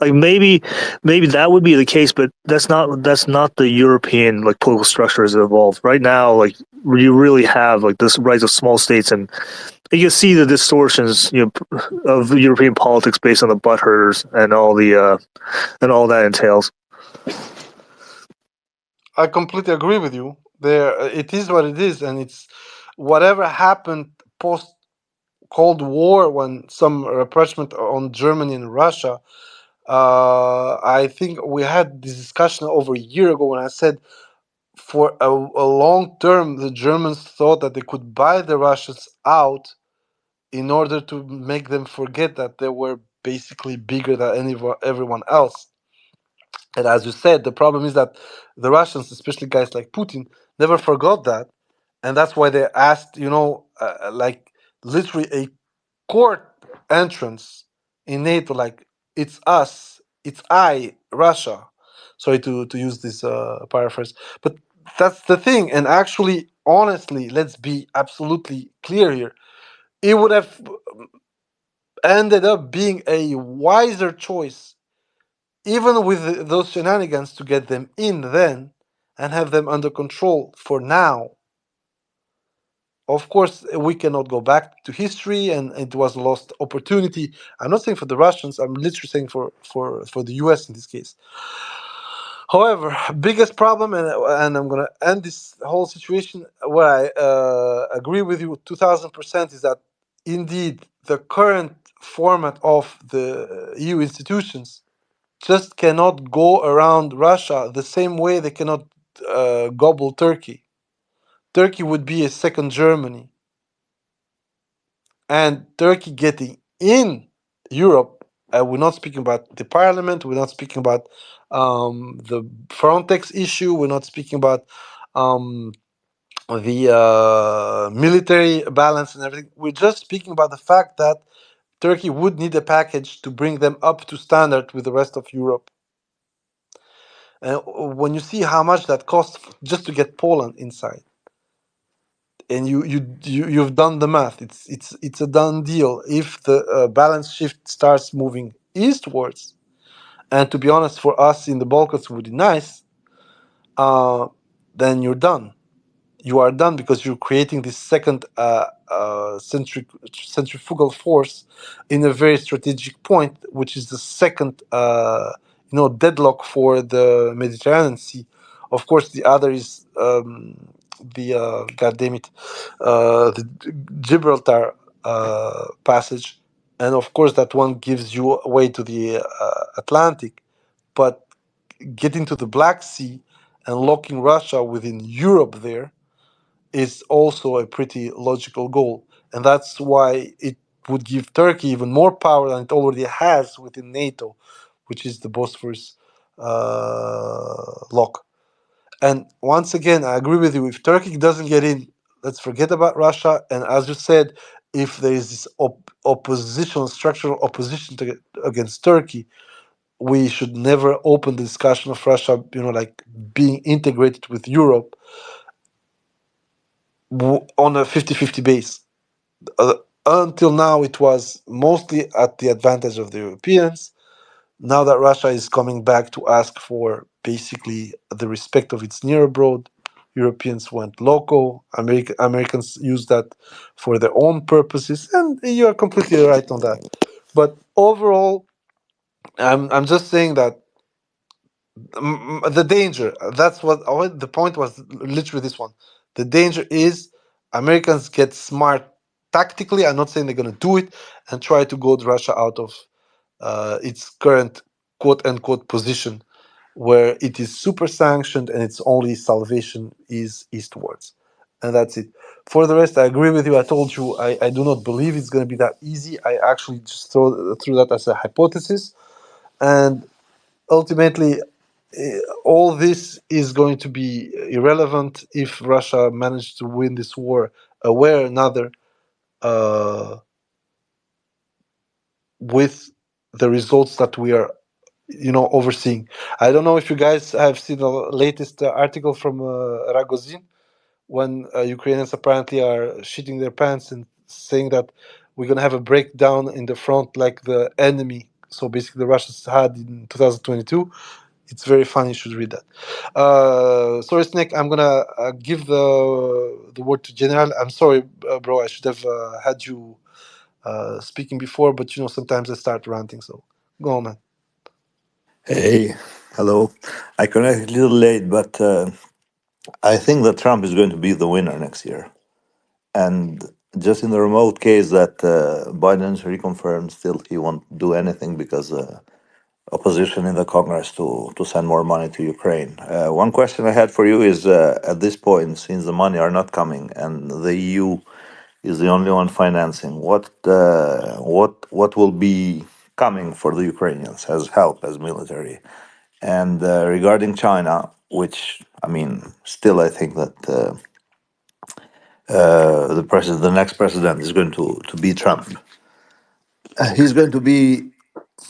Like maybe that would be the case, but that's not the European like political structure as it evolved right now. Like you really have like this rise of small states, and you can see the distortions of European politics based on the butt herders and all that entails. I completely agree with you. There, it is what it is, and it's whatever happened post Cold War when some rapprochement on Germany and Russia. I think we had this discussion over a year ago when I said for a long term the Germans thought that they could buy the Russians out in order to make them forget that they were basically bigger than everyone else. And as you said, the problem is that the Russians, especially guys like Putin, never forgot that, and that's why they asked, like literally a court entrance in NATO, like it's us, it's I, Russia. Sorry to use this paraphrase, but that's the thing. And actually, honestly, let's be absolutely clear here. It would have ended up being a wiser choice, even with those shenanigans, to get them in then and have them under control for now. Of course, we cannot go back to history, and it was a lost opportunity. I'm not saying for the Russians. I'm literally saying for the U.S. in this case. However, biggest problem, and I'm gonna end this whole situation where I agree with you 2,000%, is that indeed the current format of the EU institutions just cannot go around Russia the same way they cannot gobble Turkey. Turkey would be a second Germany, and Turkey getting in Europe. We're not speaking about the parliament. We're not speaking about the Frontex issue. We're not speaking about um, the military balance and everything. We're just speaking about the fact that Turkey would need a package to bring them up to standard with the rest of Europe. And when you see how much that costs just to get Poland inside, and you've done the math, it's a done deal. If the balance shift starts moving eastwards, and to be honest, for us in the Balkans would be nice, uh, then you're done. You are done because you're creating this second centrifugal force in a very strategic point, which is the second deadlock for the Mediterranean Sea. Of course, the other is the God damn it, the Gibraltar passage, and of course that one gives you a way to the Atlantic, but getting to the Black Sea and locking Russia within Europe there is also a pretty logical goal. And that's why it would give Turkey even more power than it already has within NATO, which is the Bosphorus lock. And once again, I agree with you. If Turkey doesn't get in, let's forget about Russia. And as you said, if there is this opposition, structural opposition against Turkey, we should never open the discussion of Russia, like being integrated with Europe on a 50-50 base. Uh, until now, it was mostly at the advantage of the Europeans. Now that Russia is coming back to ask for basically the respect of its near abroad, Europeans went local. Americans use that for their own purposes, and you are completely right on that. But overall, I'm just saying that the danger. That's what the point was. Literally, this one. The danger is Americans get smart tactically. I'm not saying they're going to do it and try to goad Russia out of its current quote unquote position, where it is super sanctioned and its only salvation is eastwards. And that's it. For the rest, I agree with you. I told you I do not believe it's going to be that easy. I actually just threw that as a hypothesis. And ultimately, all this is going to be irrelevant if Russia managed to win this war a way or another, uh, with the results that we are overseeing. I don't know if you guys have seen the latest article from Ragozin, when Ukrainians apparently are shitting their pants and saying that we're going to have a breakdown in the front like the enemy. So basically, the Russians had in 2022. It's very funny. You should read that. Sorry, Snake. I'm gonna give the word to General. I'm sorry, bro. I should have had you speaking before, but sometimes I start ranting. So go on, man. Hey, hello. I connected a little late, but I think that Trump is going to be the winner next year. And just in the remote case that Biden is reconfirmed, still he won't do anything because opposition in the Congress to send more money to Ukraine. One question I had for you is at this point, since the money are not coming and the EU is the only one financing, what will be coming for the Ukrainians as help as military? And regarding China, which I mean, still I think that the next president is going to be Trump. He's going to be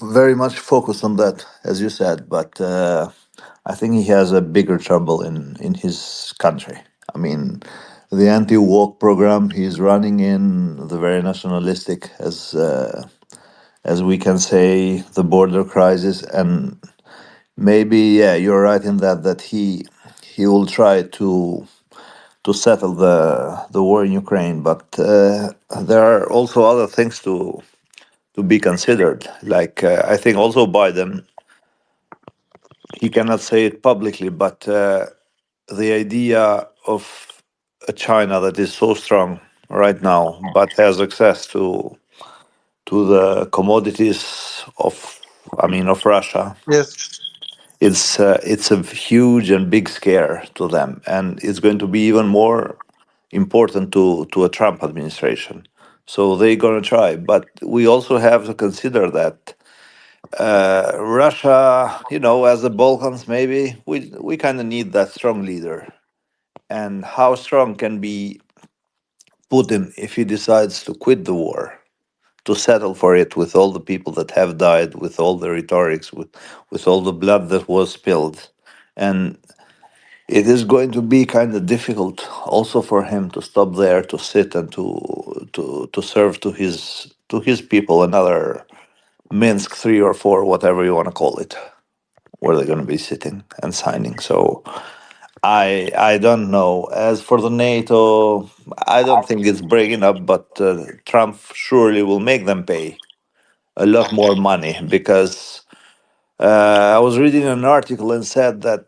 very much focused on that, as you said, but I think he has a bigger trouble in his country. I mean, the anti-woke program he's running in, the very nationalistic, as we can say, the border crisis, and maybe yeah, you're right in that he will try to settle the war in Ukraine, but there are also other things to be considered. Like I think also Biden, he cannot say it publicly, but the idea of a China that is so strong right now, but has access to the commodities of, I mean, of Russia. Yes. It's a huge and big scare to them, and it's going to be even more important to a Trump administration. So they're going to try, but we also have to consider that Russia, as the Balkans, maybe we kind of need that strong leader. And how strong can be Putin if he decides to quit the war, to settle for it with all the people that have died, with all the rhetorics, with all the blood that was spilled, and it is going to be kind of difficult also for him to stop there, to sit and to serve to his people another Minsk 3 or 4, whatever you want to call it, where they're going to be sitting and signing. So I don't know. As for the NATO, I don't think it's breaking up, but Trump surely will make them pay a lot more money because I was reading an article and said that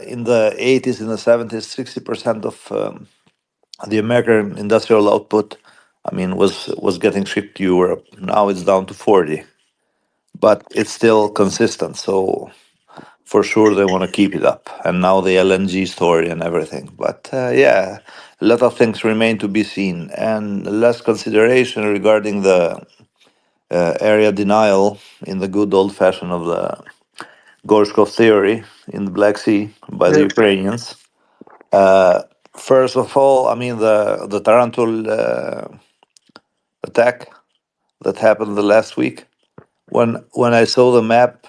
in the 80s, in the 70s, 60% of the American industrial output, I mean, was getting shipped to Europe. Now it's down to 40, but it's still consistent. So for sure they want to keep it up. And now the LNG story and everything. But yeah, a lot of things remain to be seen, and less consideration regarding the area denial in the good old fashion of Gorshkov theory in the Black Sea by the Yeah. Ukrainians. Uh, First of all, I mean the Tarantul attack that happened the last week. When I saw the map,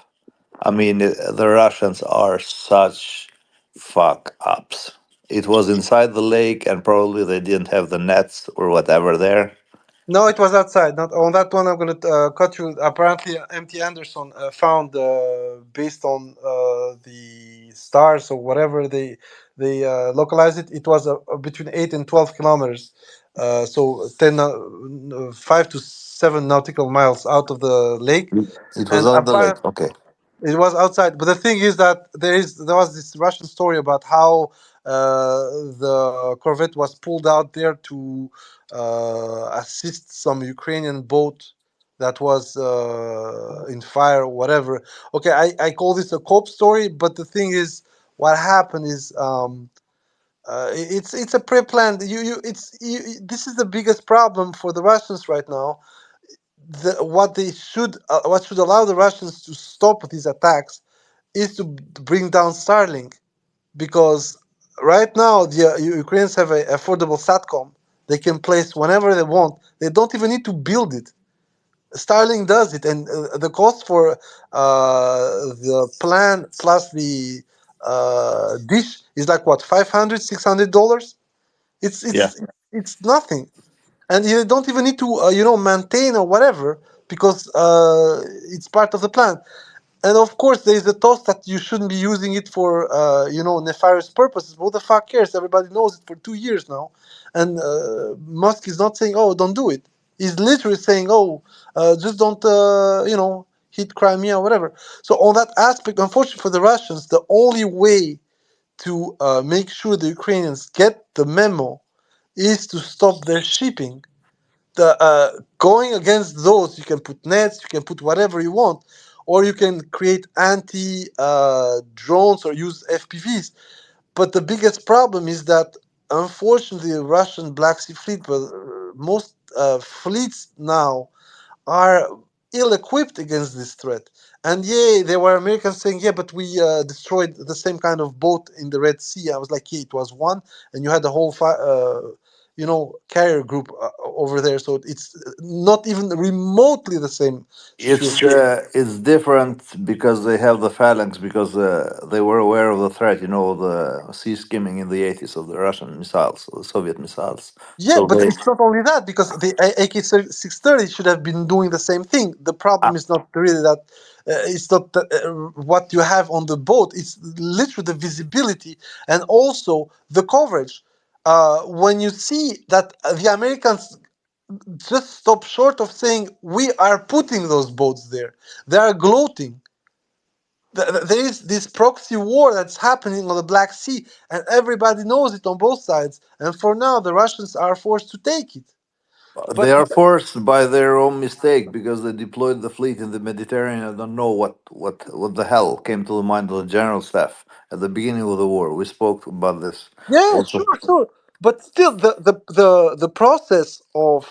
I mean the Russians are such fuck ups. It was inside the lake, and probably they didn't have the nets or whatever there. No, it was outside. Not on that one. I'm gonna cut you. Apparently, MT Anderson found, based on the stars or whatever they localized it. It was between 8 and 12 kilometers. So 5 to 7 nautical miles out of the lake, It was and on the lake. apparently Okay. it was outside, but the thing is that there was this Russian story about how the corvette was pulled out there to assist some Ukrainian boat that was in fire or whatever. Okay, I call this a cope story, but the thing is, what happened is it's a pre-planned. This is the biggest problem for the Russians right now. What should allow the Russians to stop these attacks is to bring down Starlink, because right now the Ukrainians have a affordable satcom they can place whenever they want. They don't even need to build it. Starlink does it, and the cost for the plan plus the dish is like what, $500 $600. It's Yeah. it's it's nothing, and you don't even need to maintain or whatever, because it's part of the plan. And of course, there is a toast that you shouldn't be using it for, nefarious purposes. Who the fuck cares? Everybody knows it for 2 years now. And Musk is not saying, "Oh, don't do it." He's literally saying, "Oh, just don't, hit Crimea or whatever." So on that aspect, unfortunately for the Russians, the only way to make sure the Ukrainians get the memo is to stop their shipping. The Going against those, you can put nets, you can put whatever you want, or you can create anti drones or use FPVs. But the biggest problem is that, unfortunately, the Russian Black Sea Fleet, but most fleets now are ill-equipped against this threat. And yeah, there were Americans saying, "Yeah, but we destroyed the same kind of boat in the Red Sea." I was like, "Yeah, it was one, and you had the whole, carrier group over there, so it's not even remotely the same situation." It's different because they have the phalanx because they were aware of the threat. You know the sea skimming in the 80s of the Russian missiles, the Soviet missiles. Yeah, So but they it's not only that, because the AK-630 should have been doing the same thing. The ah, problem is not really that, it's not what you have on the boat. It's literally the visibility and also the coverage. When you see that the Americans just stop short of saying we are putting those boats there, they are gloating. There is this proxy war that's happening on the Black Sea, and everybody knows it on both sides. And for now, the Russians are forced to take it. they But are forced by their own mistake because they deployed the fleet in the Mediterranean. I don't know what the hell came to the mind of the general staff at the beginning of the war. We spoke about this yeah, also. sure, sure. But still, the process of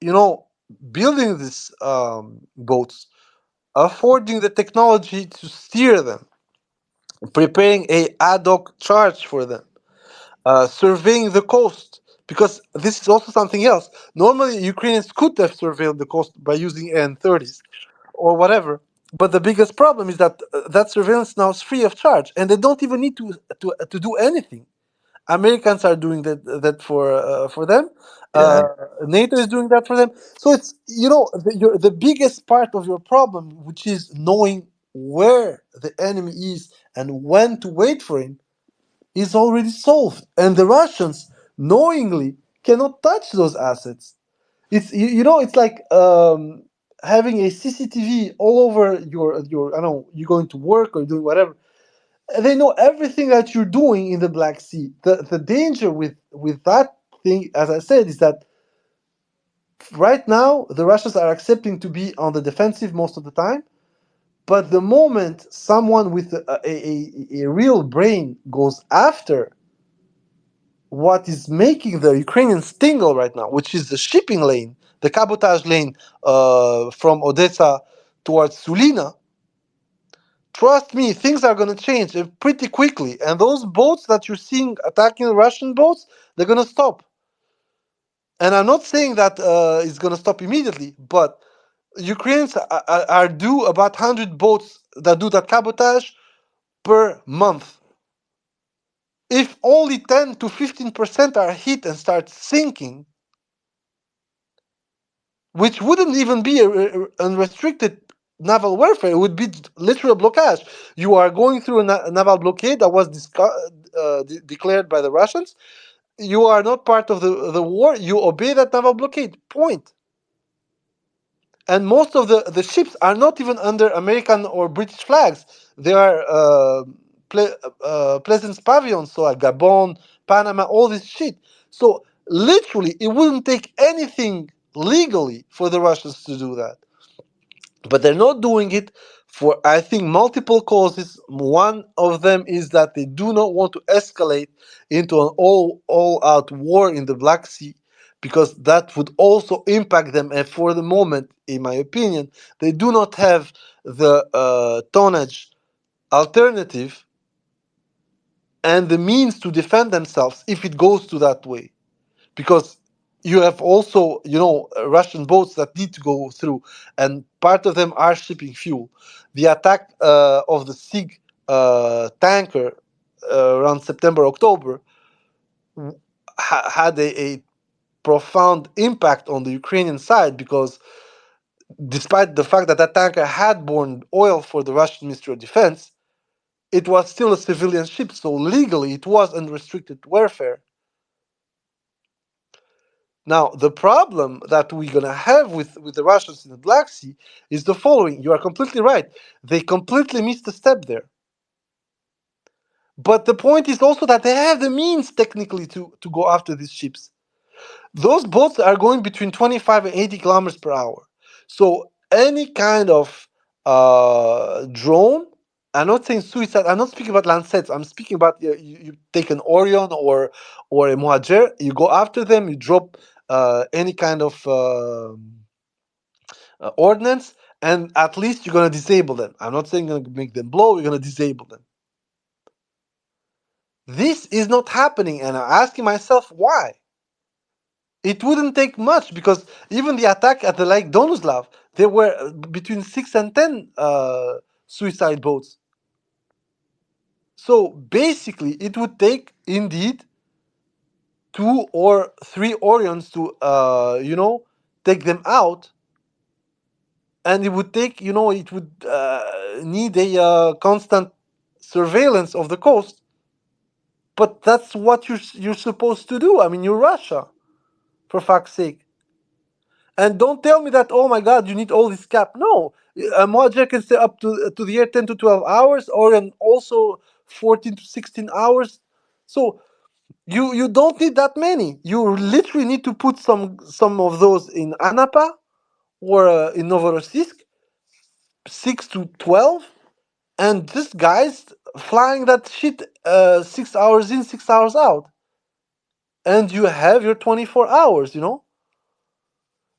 you know building these boats, affording the technology to steer them, preparing a ad hoc charge for them, surveying the coast, because this is also something else. Normally, Ukrainians could have surveilled the coast by using N-30s or whatever. But the biggest problem is that that surveillance now is free of charge, and they don't even need to do anything. Americans are doing that for them. Uh, Yeah. NATO is doing that for them. So it's the biggest part of your problem, which is knowing where the enemy is and when to wait for him, is already solved, and the Russians knowingly cannot touch those assets. It's like having a CCTV all over your. I don't know, you're going to work or doing whatever. They know everything that you're doing in the Black Sea. The danger with that thing, as I said, is that right now the Russians are accepting to be on the defensive most of the time. But the moment someone with a real brain goes after what is making the Ukrainians tingle right now, which is the shipping lane, the cabotage lane from Odessa towards Sulina, trust me, things are going to change pretty quickly. And those boats that you're seeing attacking the Russian boats, they're going to stop. And I'm not saying that it's going to stop immediately, but Ukrainians are due about 100 boats that do that cabotage per month. If only 10 to 15% are hit and start sinking, which wouldn't even be unrestricted naval warfare, it would be literal blockage. You are going through a naval blockade that was declared by the Russians. You are not part of the war. You obey that naval blockade. Point. And most of the ships are not even under American or British flags. They are Pleasance pavilions, so like Gabon, Panama, all this shit. So literally, it wouldn't take anything legally for the Russians to do that. But they're not doing it for, I think, multiple causes. One of them is that they do not want to escalate into an all-out war in the Black Sea, because that would also impact them. And for the moment, in my opinion, they do not have the tonnage alternative and the means to defend themselves if it goes to that way. Because you have also, Russian boats that need to go through, and part of them are shipping fuel. The attack of the SIG tanker around September, October had a profound impact on the Ukrainian side, because despite the fact that that tanker had borne oil for the Russian Ministry of Defense, it was still a civilian ship, so legally it was unrestricted warfare. Now, the problem that we're going to have with the Russians in the Black Sea is the following. You are completely right. They completely missed a step there. But the point is also that they have the means technically to go after these ships. Those boats are going between 25 and 80 kilometers per hour. So any kind of drone, I'm not saying suicide, I'm not speaking about Lancets, I'm speaking about you take an Orion or a Muhajir, you go after them, you drop any kind of ordnance, and at least you're going to disable them. I'm not saying you're going to make them blow, you're going to disable them. This is not happening, and I'm asking myself why. It wouldn't take much, because even the attack at the Lake Donuslav, there were between 6 and 10 suicide boats. So basically, it would take indeed 2 or 3 Orions to, take them out. And it would take, it would need a constant surveillance of the coast. But that's what you're supposed to do. I mean, you're Russia, for fuck's sake. And don't tell me that, oh my God, you need all this cap. No, a Moja can stay up to the air 10 to 12 hours, or also 14 to 16 hours. So you don't need that many. You literally need to put some of those in Anapa or in Novorossiysk, 6 to 12, and this guy's flying that shit 6 hours in, 6 hours out. And you have your 24 hours.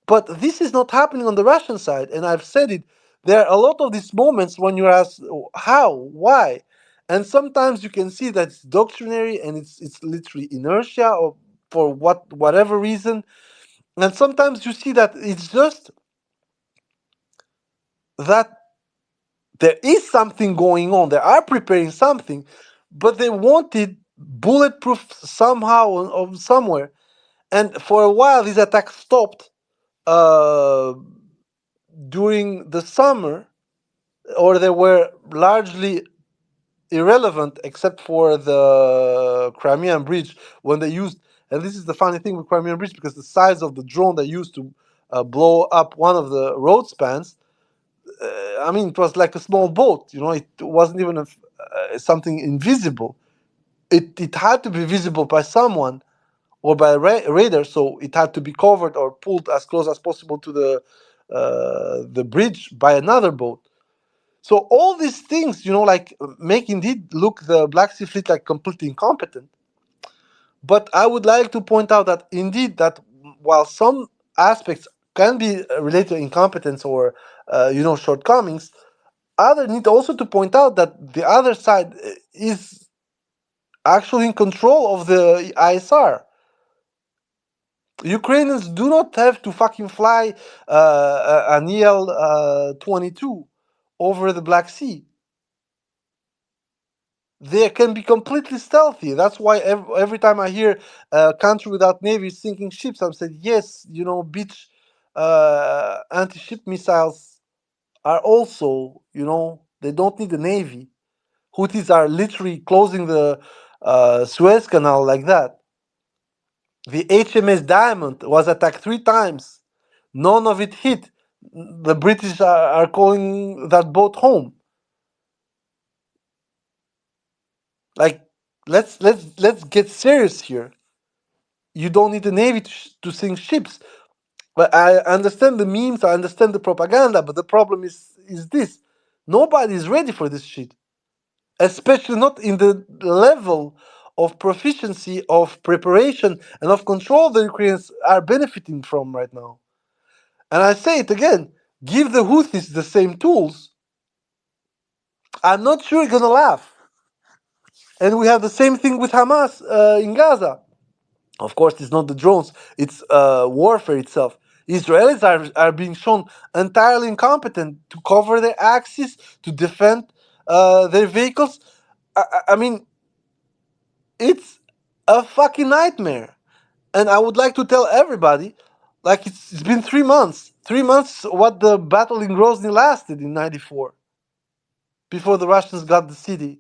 But this is not happening on the Russian side, and I've said it. There are a lot of these moments when you ask how, why, and sometimes you can see that it's doctrinary and it's literally inertia or for whatever reason, and sometimes you see that it's just that there is something going on. They are preparing something, but they wanted bulletproof somehow or somewhere, and for a while these attacks stopped. During the summer, or they were largely irrelevant except for the Crimean Bridge, when they used, and this is the funny thing with Crimean Bridge, because the size of the drone they used to blow up one of the road spans, I mean, it was like a small boat, it wasn't even something invisible. It had to be visible by someone or by a radar, so it had to be covered or pulled as close as possible to the bridge by another boat. So all these things, like make indeed look the Black Sea Fleet like completely incompetent. But I would like to point out that indeed that while some aspects can be related to incompetence or shortcomings, other need also to point out that the other side is actually in control of the ISR. Ukrainians do not have to fucking fly an EL-22 over the Black Sea. They can be completely stealthy. That's why every time I hear a country without navy sinking ships, I'm saying, yes, beach anti-ship missiles are also, they don't need a navy. Houthis are literally closing the Suez Canal like that. The HMS Diamond was attacked 3 times. None of it hit. The British are calling that boat home. Like, let's get serious here. You don't need a navy to sink ships. But I understand the memes, I understand the propaganda, but the problem is this: nobody is ready for this shit, especially not in the level of proficiency, of preparation, and of control the Ukrainians are benefiting from right now. And I say it again: give the Houthis the same tools. I'm not sure you're gonna laugh. And we have the same thing with Hamas in Gaza. Of course, it's not the drones, it's warfare itself. Israelis are being shown entirely incompetent to cover their axis, to defend their vehicles. I mean, it's a fucking nightmare. And I would like to tell everybody, like, it's been 3 months. 3 months what the battle in Grozny lasted in 94, before the Russians got the city.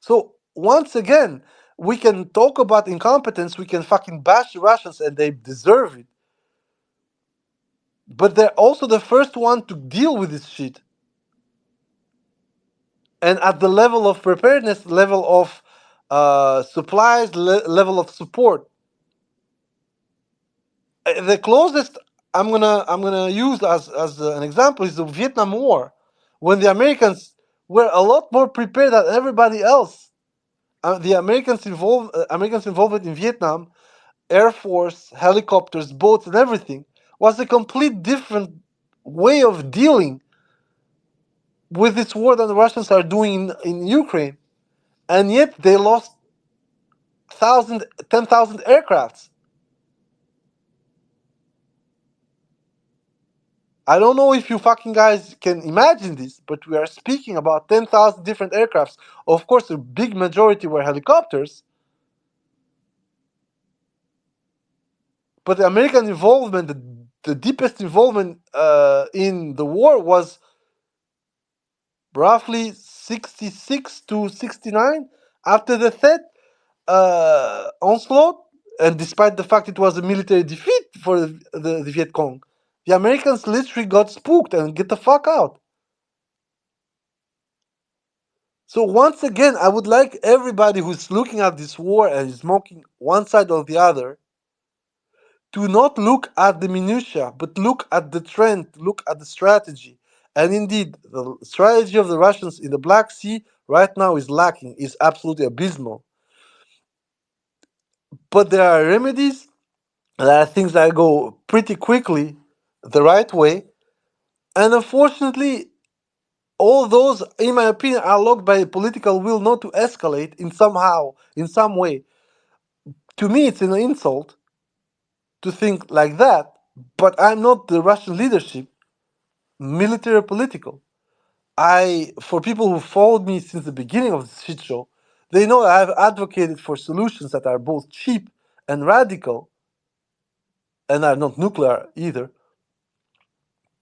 So once again, we can talk about incompetence, we can fucking bash the Russians, and they deserve it. But they're also the first one to deal with this shit. And at the level of preparedness, level of supplies, level of support. The closest I'm gonna use as an example is the Vietnam War, when the Americans were a lot more prepared than everybody else. The Americans involved in Vietnam, Air Force, helicopters, boats, and everything, was a complete different way of dealing with this war that the Russians are doing in Ukraine. And yet they lost 10,000 aircrafts. I don't know if you fucking guys can imagine this, but we are speaking about 10,000 different aircrafts. Of course, a big majority were helicopters. But the American involvement, the deepest involvement in the war was roughly 66 to 69 after the Tet onslaught. And despite the fact it was a military defeat for the Viet Cong, the Americans literally got spooked and get the fuck out. So once again, I would like everybody who's looking at this war and is mocking one side or the other to not look at the minutia, but look at the trend, look at the strategy. And indeed, the strategy of the Russians in the Black Sea right now is lacking, is absolutely abysmal. But there are remedies, there are things that go pretty quickly the right way. And unfortunately, all those, in my opinion, are locked by political will not to escalate in some way. To me, it's an insult to think like that, but I'm not the Russian leadership, military or political. For people who followed me since the beginning of this shit show, they know I've advocated for solutions that are both cheap and radical, and are not nuclear either.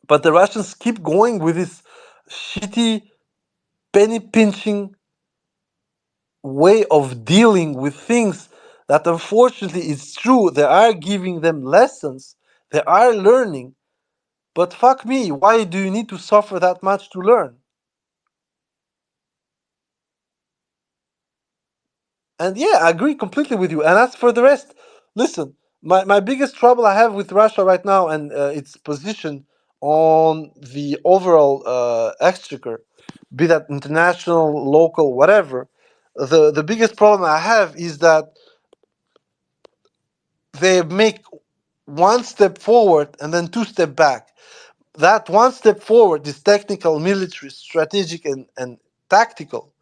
But the Russians keep going with this shitty, penny pinching way of dealing with things that unfortunately is true. They are giving them lessons, they are learning. But fuck me, why do you need to suffer that much to learn? And yeah, I agree completely with you. And as for the rest, listen, my biggest trouble I have with Russia right now and its position on the overall exchequer, be that international, local, whatever, the biggest problem I have is that they make one step forward and then two step back. That one step forward is technical, military, strategic, and tactical.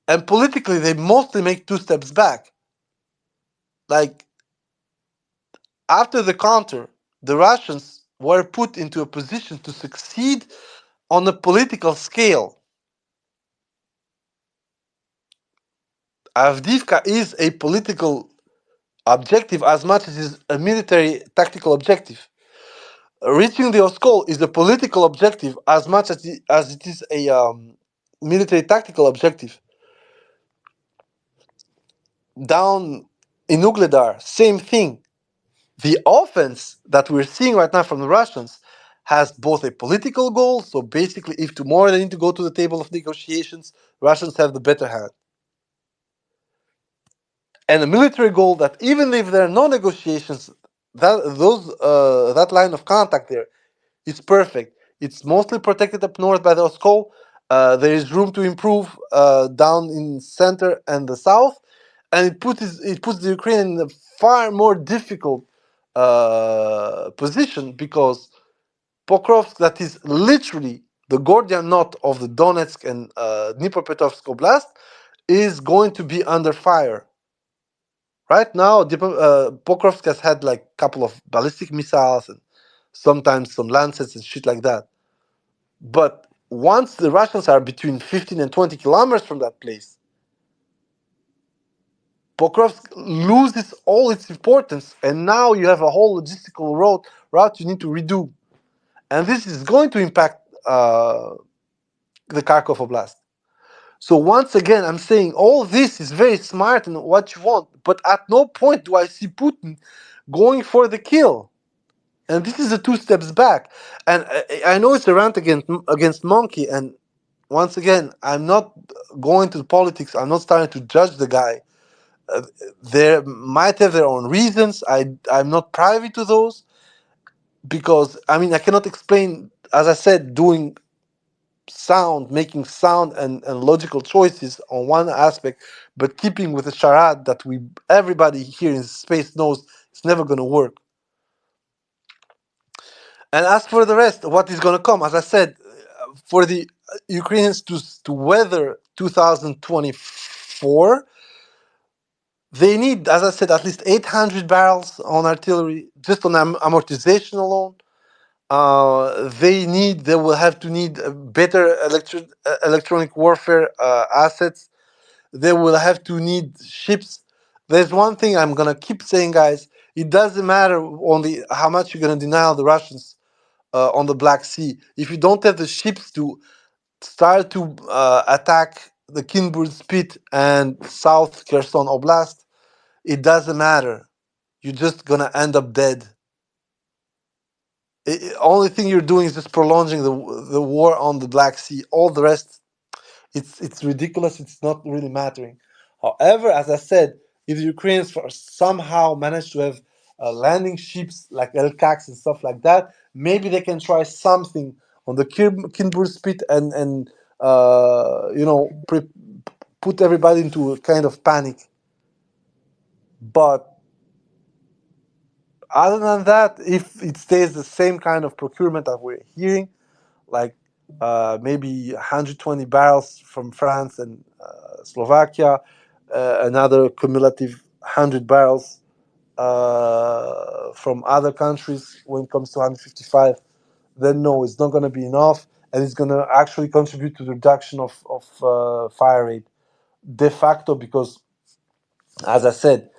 And politically, they mostly make two steps back. Like, after the counter, the Russians were put into a position to succeed on a political scale. Avdiivka is a political objective as much as it is a military tactical objective. Reaching the Oskol is a political objective as much as it is a military tactical objective. Down in Ugledar, same thing. The offense that we're seeing right now from the Russians has both a political goal, so basically, if tomorrow they need to go to the table of negotiations, Russians have the better hand, and a military goal that even if there are no negotiations, that line of contact there is perfect. It's mostly protected up north by the Oskol. There is room to improve down in center and the south, and it puts the Ukraine in a far more difficult position because Pokrovsk, that is literally the Gordian knot of the Donetsk and Dnipropetrovsk Oblast, is going to be under fire. Right now, Pokrovsk has had like a couple of ballistic missiles and sometimes some Lancets and shit like that. But once the Russians are between 15 and 20 kilometers from that place, Pokrovsk loses all its importance, and now you have a whole logistical route you need to redo. And this is going to impact the Kharkov Oblast. So once again, I'm saying all this is very smart and what you want, but at no point do I see Putin going for the kill. And this is the two steps back. And I know it's a rant against Monkey. And once again, I'm not going to politics. I'm not starting to judge the guy. Uh, they might have their own reasons. I'm not privy to those because I mean I cannot explain. As I said, making sound and logical choices on one aspect, but keeping with the charade that everybody here in space knows it's never going to work. And as for the rest, what is going to come, as I said, for the Ukrainians to weather 2024, they need, as I said, at least 800 barrels on artillery, just on amortization alone. They will have to need better electronic warfare assets. They will have to need ships. There's one thing I'm gonna keep saying, guys. It doesn't matter only how much you're gonna deny the Russians on the Black Sea. If you don't have the ships to start to attack the Kinburg Spit and South Kherson Oblast, it doesn't matter. You're just gonna end up dead. Only thing you're doing is just prolonging the war on the Black Sea. All the rest, it's ridiculous. It's not really mattering. However, as I said, if the Ukrainians somehow manage to have landing ships like LCACs and stuff like that, maybe they can try something on the Kinburg Spit and put everybody into a kind of panic. But other than that, if it stays the same kind of procurement that we're hearing, like maybe 120 barrels from France and Slovakia, another cumulative 100 barrels from other countries when it comes to 155, then no, it's not going to be enough, and it's going to actually contribute to the reduction of fire rate de facto because, as I said,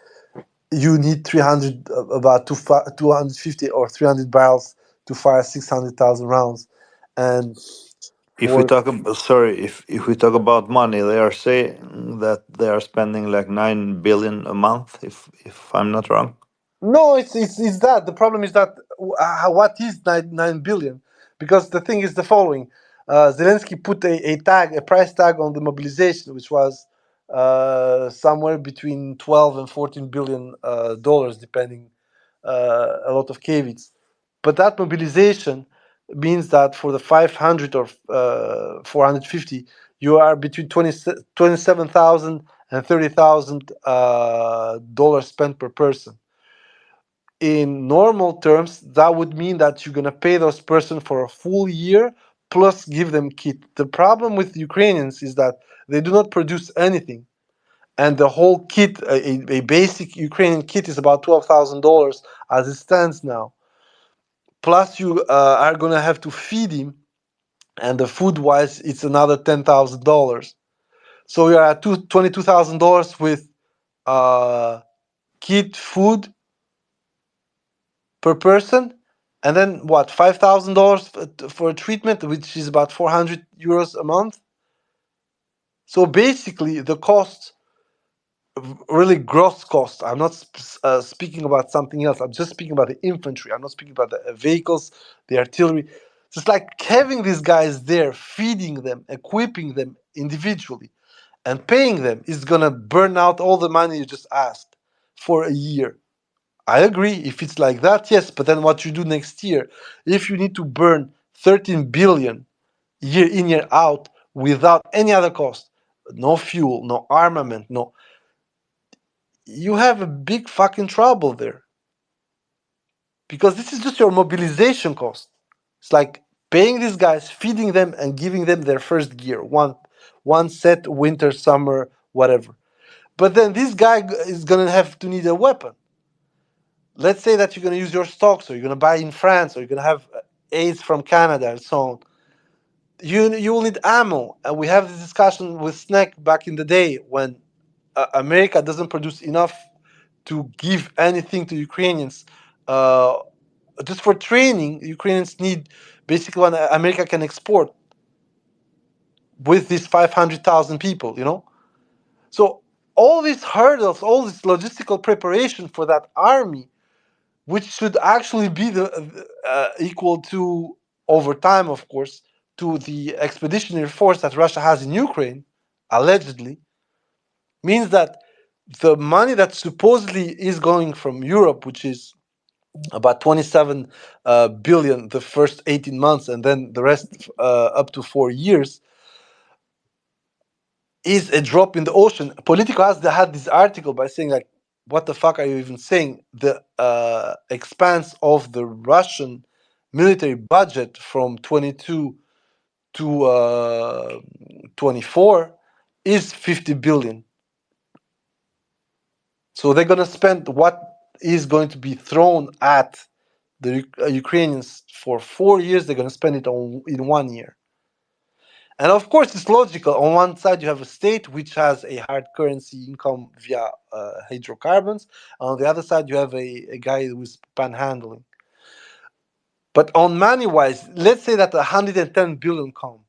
you need 250 or 300 barrels to fire 600,000 rounds, and If we for talk about, sorry, if we talk about money, they are saying that they are spending like 9 billion a month. If I'm not wrong. no, it's that the problem is that what is 9 billion? Because the thing is the following: Zelensky put a price tag on the mobilization, which was somewhere between 12 and 14 billion dollars, depending a lot of caveats. But that mobilization means that for the 500 or 450, you are between 27,000 and $30,000 spent per person. in normal terms, that would mean that you're gonna pay those person for a full year plus give them kit. The problem with Ukrainians is that they do not produce anything, and the whole kit, a basic Ukrainian kit, is about $12,000 as it stands now. Plus, you are gonna have to feed him, and the food wise, it's another $10,000. So you're at $22,000 with kit, food per person, and then what, $5,000 for a treatment, which is about 400 euros a month. So basically, the cost, really gross cost. I'm not speaking about something else. I'm just speaking about the infantry. I'm not speaking about the vehicles, the artillery. It's like having these guys there, feeding them, equipping them individually, and paying them is gonna burn out all the money you just asked for a year. I agree. If it's like that, yes. But then what you do next year, if you need to burn 13 billion year in, year out without any other cost, no fuel, no armament, no, you have a big fucking trouble there. Because this is just your mobilization cost. It's like paying these guys, feeding them, and giving them their first gear, one set, winter, summer, whatever. But then this guy is gonna have to need a weapon. Let's say that you're going to use your stocks, or you're going to buy in France, or you're going to have aids from Canada and so on. You will need ammo. And we have this discussion with Snack back in the day when America doesn't produce enough to give anything to Ukrainians. Uh, just for training, Ukrainians need basically what America can export with these 500,000 people, you know? So all these hurdles, all this logistical preparation for that army, which should actually be the equal to, over time, of course, to the expeditionary force that Russia has in Ukraine, allegedly, means that the money that supposedly is going from Europe, which is about 27 billion the first 18 months, and then the rest up to 4 years, is a drop in the ocean. Politico has had this article by saying, like, what the fuck are you even saying? The expanse of the Russian military budget from 22 to 24 is 50 billion. So they're going to spend what is going to be thrown at the Ukrainians for 4 years. They're going to spend it in 1 year. And of course, it's logical. On one side, you have a state which has a hard currency income via hydrocarbons. On the other side, you have a guy who's panhandling. But on money-wise, let's say that 110 billion come,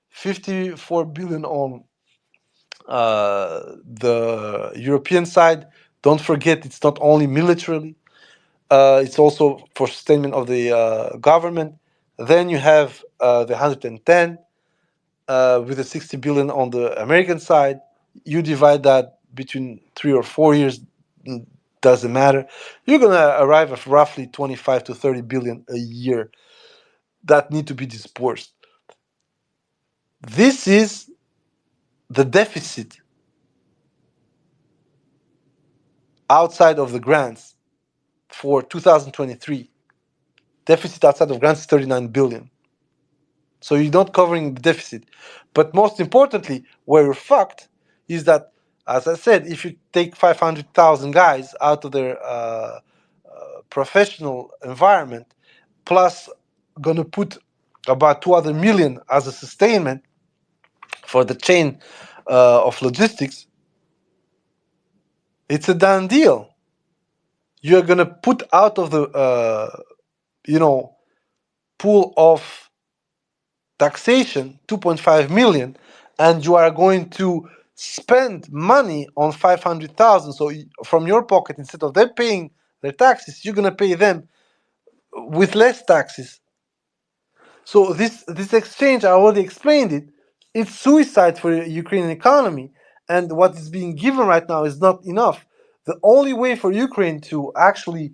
54 billion on the European side. Don't forget, it's not only militarily; it's also for sustainment of the government. Then you have the 110. With the 60 billion on the American side, you divide that between 3 or 4 years, doesn't matter. You're gonna arrive at roughly 25 to 30 billion a year that need to be disbursed. This is the deficit outside of the grants for 2023. Deficit outside of grants is 39 billion. So you're not covering the deficit. But most importantly, where you're fucked is that, as I said, if you take 500,000 guys out of their professional environment, plus gonna put about 2 other million as a sustainment for the chain of logistics, it's a done deal. You're gonna put out of the pool of taxation 2.5 million, and you are going to spend money on 500,000. So from your pocket, instead of them paying their taxes, you're gonna pay them with less taxes. So this exchange, I already explained it. It's suicide for the Ukrainian economy, and what is being given right now is not enough. The only way for Ukraine to actually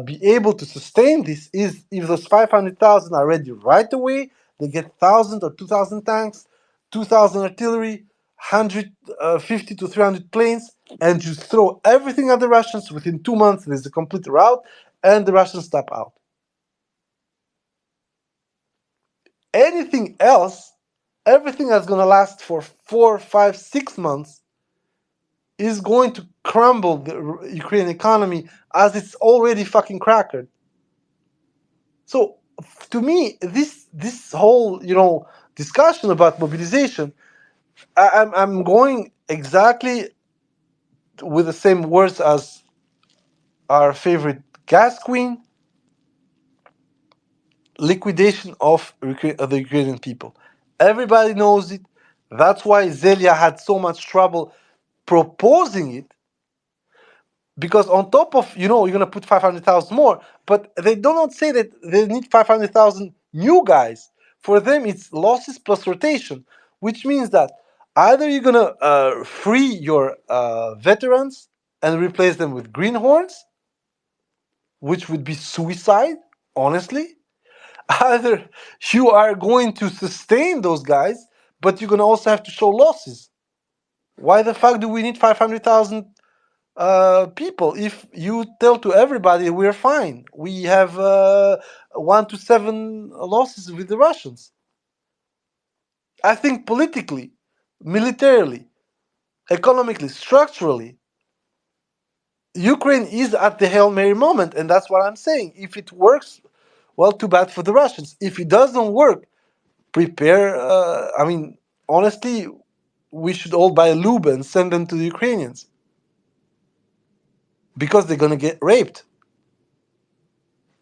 be able to sustain this is if those 500,000 are ready right away. They get 1,000 or 2,000 tanks, 2,000 artillery, 150 to 300 planes, and just throw everything at the Russians. Within 2 months, there's a complete rout, and the Russians step out. Anything else, everything that's going to last for 4, 5, 6 months is going to crumble the Ukrainian economy as it's already fucking cracked. So to me, this whole discussion about mobilization, I'm going exactly with the same words as our favorite gas queen: liquidation of the Ukrainian people. Everybody knows it. That's why Zelia had so much trouble proposing it, because on top of you're gonna put 500,000 more, but they do not say that they need 500,000 new guys. For them, it's losses plus rotation, which means that either you're gonna free your veterans and replace them with greenhorns, which would be suicide, honestly. Either you are going to sustain those guys, but you're gonna also have to show losses. Why the fuck do we need 500,000 people if you tell to everybody we're fine? We have 1 to 7 losses with the Russians. I think politically, militarily, economically, structurally, Ukraine is at the Hail Mary moment, and that's what I'm saying. If it works, well, too bad for the Russians. If it doesn't work, prepare. Honestly, we should all buy lube and send them to the Ukrainians, because they're gonna get raped.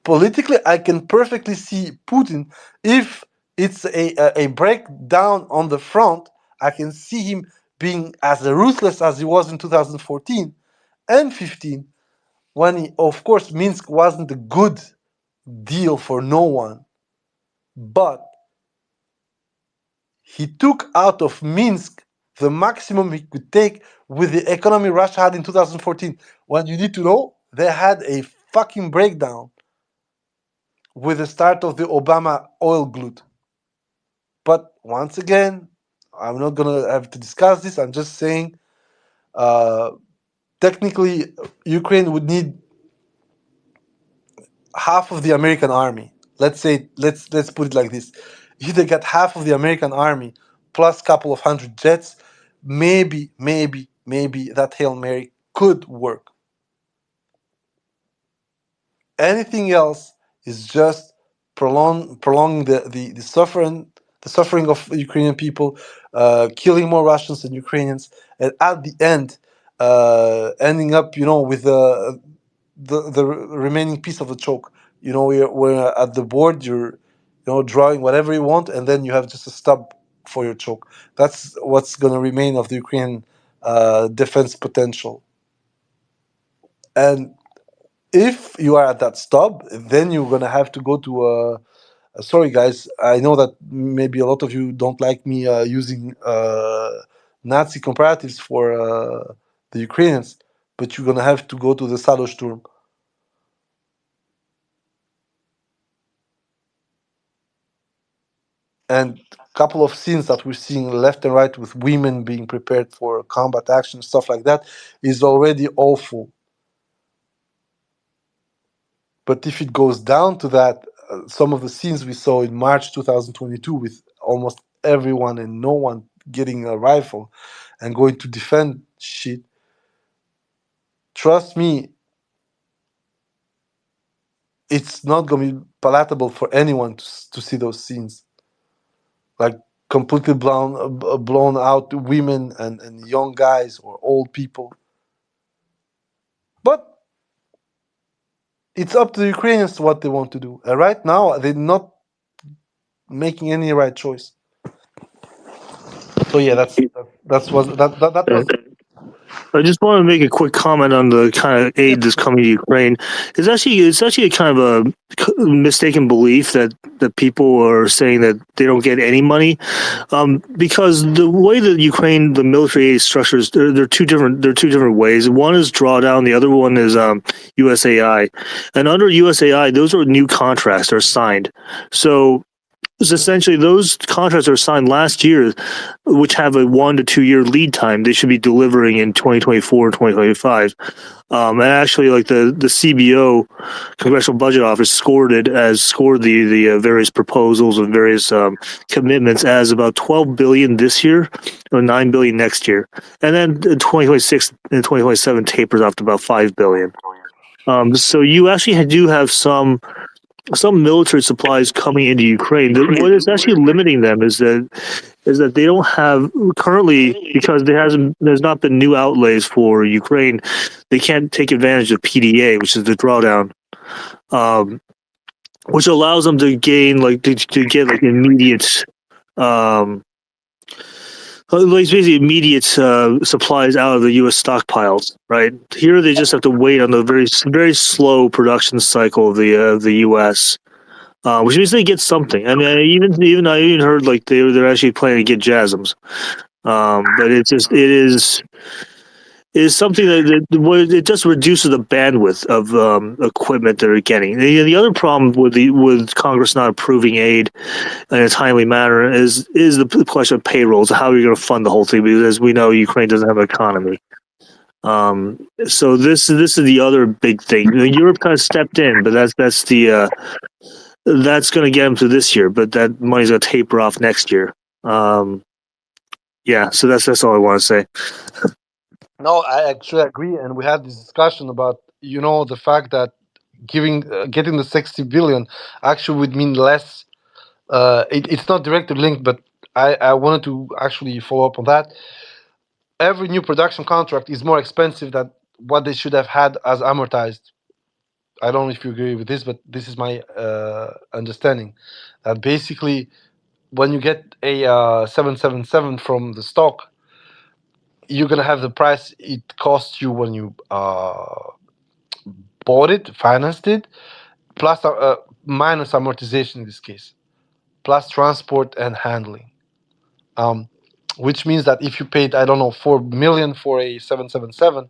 Politically, I can perfectly see Putin. If it's a breakdown on the front, I can see him being as ruthless as he was in 2014 and 15, when of course Minsk wasn't a good deal for no one, but he took out of Minsk the maximum he could take with the economy Russia had in 2014. When you need to know, they had a fucking breakdown with the start of the Obama oil glut. But once again, I'm not gonna have to discuss this. I'm just saying, uh, technically, Ukraine would need half of the American army. Let's say, let's put it like this: if they got half of the American army plus a couple of hundred jets, maybe that Hail Mary could work. Anything else is just prolonging the suffering of Ukrainian people, killing more Russians than Ukrainians, and at the end, ending up, with the remaining piece of the choke. We're at the board. You're, drawing whatever you want, and then you have just a stub for your choke. That's what's going to remain of the Ukrainian defense potential. And if you are at that stop, then you're gonna have to go to. Sorry, guys. I know that maybe a lot of you don't like me using Nazi comparatives for the Ukrainians, but you're gonna have to go to the Sadosturm. And a couple of scenes that we're seeing left and right with women being prepared for combat action, stuff like that, is already awful. But if it goes down to that, some of the scenes we saw in March 2022 with almost everyone and no one getting a rifle and going to defend shit, trust me, it's not going to be palatable for anyone to see those scenes. Like completely blown out women and young guys or old people. But it's up to the Ukrainians what they want to do. And right now, they're not making any right choice. So yeah, that was. I just want to make a quick comment on the kind of aid that's coming to Ukraine. It's actually a kind of a mistaken belief that people are saying that they don't get any money, because the way that Ukraine the military aid structures they're two different ways. One is drawdown, the other one is USAI, and under USAI those are new contracts, they're signed. So is essentially those contracts that were signed last year, which have a 1 to 2 year lead time. They should be delivering in 2024 and 2025. And actually, like the CBO, Congressional Budget Office, scored the various proposals and various commitments as about 12 billion this year, or 9 billion next year, and then 2026 and 2027 tapers off to about 5 billion. So you actually do have some military supplies coming into Ukraine. What is actually limiting them is that they don't have currently, because there's not been new outlays for Ukraine. They can't take advantage of PDA, which is the drawdown, which allows them to gain to get like immediate. Like basically immediate supplies out of the U.S. stockpiles, right? Here they just have to wait on the very slow production cycle of the U.S., which means they get something. I mean, I even heard like they're actually planning to get JASMs, but it is something that it just reduces the bandwidth of equipment that they're getting. The other problem with Congress not approving aid in a timely manner is the question of payrolls. How are you going to fund the whole thing? Because as we know, Ukraine doesn't have an economy. So this is the other big thing. Europe kind of stepped in, but that's going to get them to this year. But that money's going to taper off next year. Yeah, so that's all I want to say. No, I actually agree, and we had this discussion about the fact that getting the 60 billion actually would mean less. It's not directly linked, but I wanted to actually follow up on that. Every new production contract is more expensive than what they should have had as amortized. I don't know if you agree with this, but this is my understanding. That basically, when you get a 777 from the stock, you're gonna have the price it costs you when you bought it, financed it, plus minus amortization in this case, plus transport and handling. Um, which means that if you paid, I don't know, 4 million for a 777,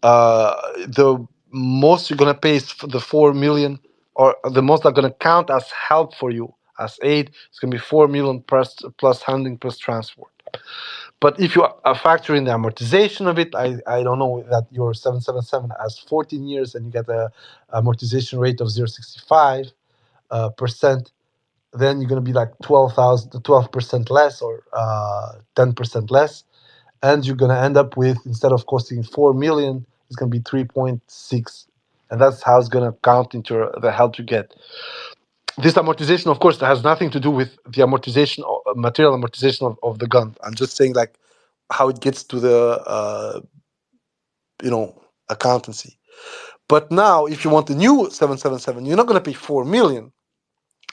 the most you're gonna pay is for the 4 million, or the most are gonna count as help for you as aid. It's gonna be 4 million plus handling plus transport. But if you factor in the amortization of it, I don't know that your 777 has 14 years and you get a amortization rate of 0.65 percent, then you're going to be like 12% less, or 10% less, and you're going to end up with, instead of costing 4 million, it's going to be 3.6, and that's how it's going to count into the help you get. This amortization, of course, has nothing to do with the amortization, material amortization of the gun. I'm just saying like how it gets to the accountancy. But now, if you want the new 777, you're not going to pay 4 million.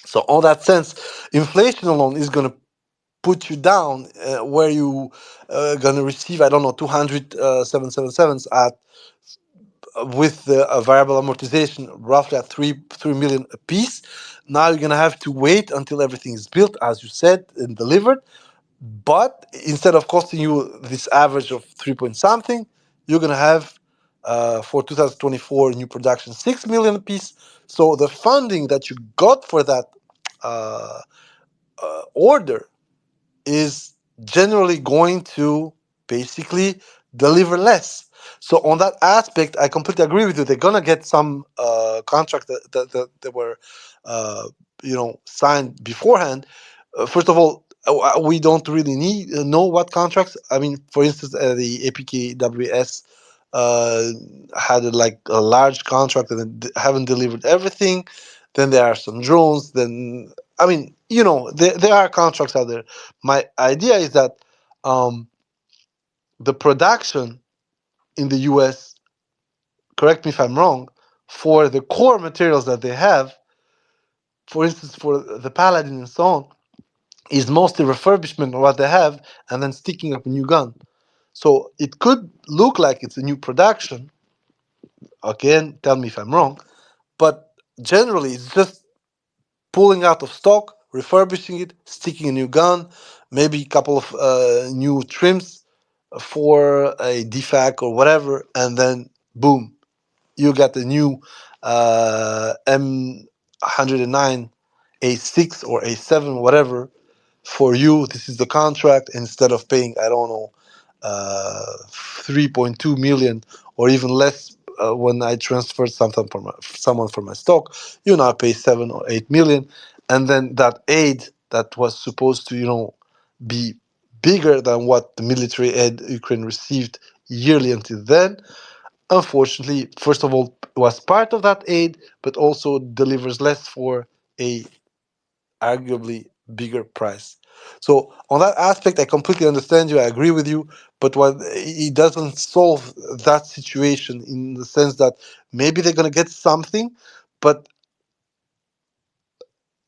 So, on that sense, inflation alone is going to put you down where you going to receive, I don't know, 200 777s at with the variable amortization roughly at 3 million a piece. Now you're going to have to wait until everything is built, as you said, and delivered. But instead of costing you this average of 3 point something, you're going to have for 2024 new production 6 million a piece. So the funding that you got for that uh, order is generally going to basically deliver less. So on that aspect, I completely agree with you. They're gonna get some contracts that were signed beforehand. First of all, we don't really know what contracts. I mean, for instance, the APKWS uh, had like a large contract and haven't delivered everything. Then there are some drones. Then I mean, there are contracts out there. My idea is that um, the production in the U.S., correct me if I'm wrong, for the core materials that they have, for instance, for the Paladin and so on, is mostly refurbishment of what they have and then sticking up a new gun. So it could look like it's a new production. Again, tell me if I'm wrong, but generally it's just pulling out of stock, refurbishing it, sticking a new gun, maybe a couple of new trims for a DFAC or whatever, and then boom, you got the new M109 A6 or A7, whatever, for you. This is the contract. Instead of paying, I don't know, 3.2 million or even less when I transfer something from someone from my stock, you now pay 7 or 8 million, and then that aid that was supposed to, be bigger than what the military aid Ukraine received yearly until then, unfortunately, first of all, was part of that aid, but also delivers less for a arguably bigger price. So on that aspect, I completely understand you. I agree with you, but what it doesn't solve that situation in the sense that maybe they're gonna get something, but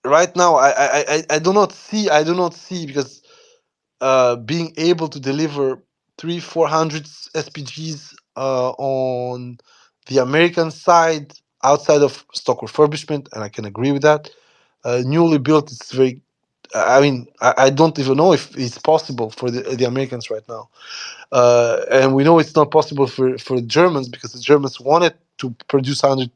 right now I do not see because being able to deliver 300-400 SPGs on the American side outside of stock refurbishment, and I can agree with that. Newly built, it's very. I mean, I don't even know if it's possible for the Americans right now, and we know it's not possible for the Germans because the Germans wanted to produce 100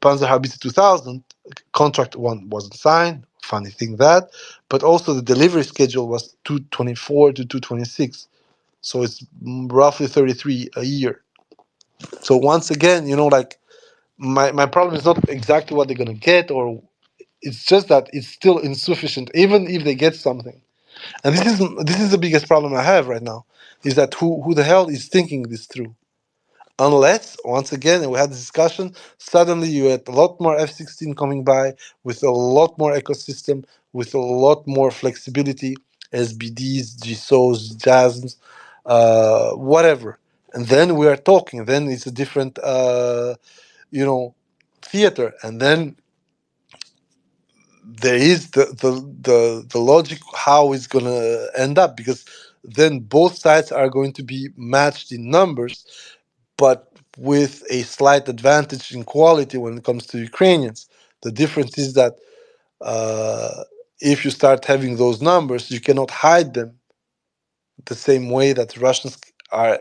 Panzer 2000. Contract one wasn't signed. Funny thing that, but also the delivery schedule was 224 to 226, so it's roughly 33 a year. So once again, like my problem is not exactly what they're gonna get, or it's just that it's still insufficient, even if they get something. And this is the biggest problem I have right now, is that who the hell is thinking this through? Unless, once again, and we had this discussion, suddenly you had a lot more F-16 coming by with a lot more ecosystem, with a lot more flexibility, SBDs, GSOs, JASMs, whatever. And then we are talking. Then it's a different, theater. And then there is the logic how it's going to end up, because then both sides are going to be matched in numbers, but with a slight advantage in quality when it comes to Ukrainians. The difference is that if you start having those numbers, you cannot hide them the same way that Russians are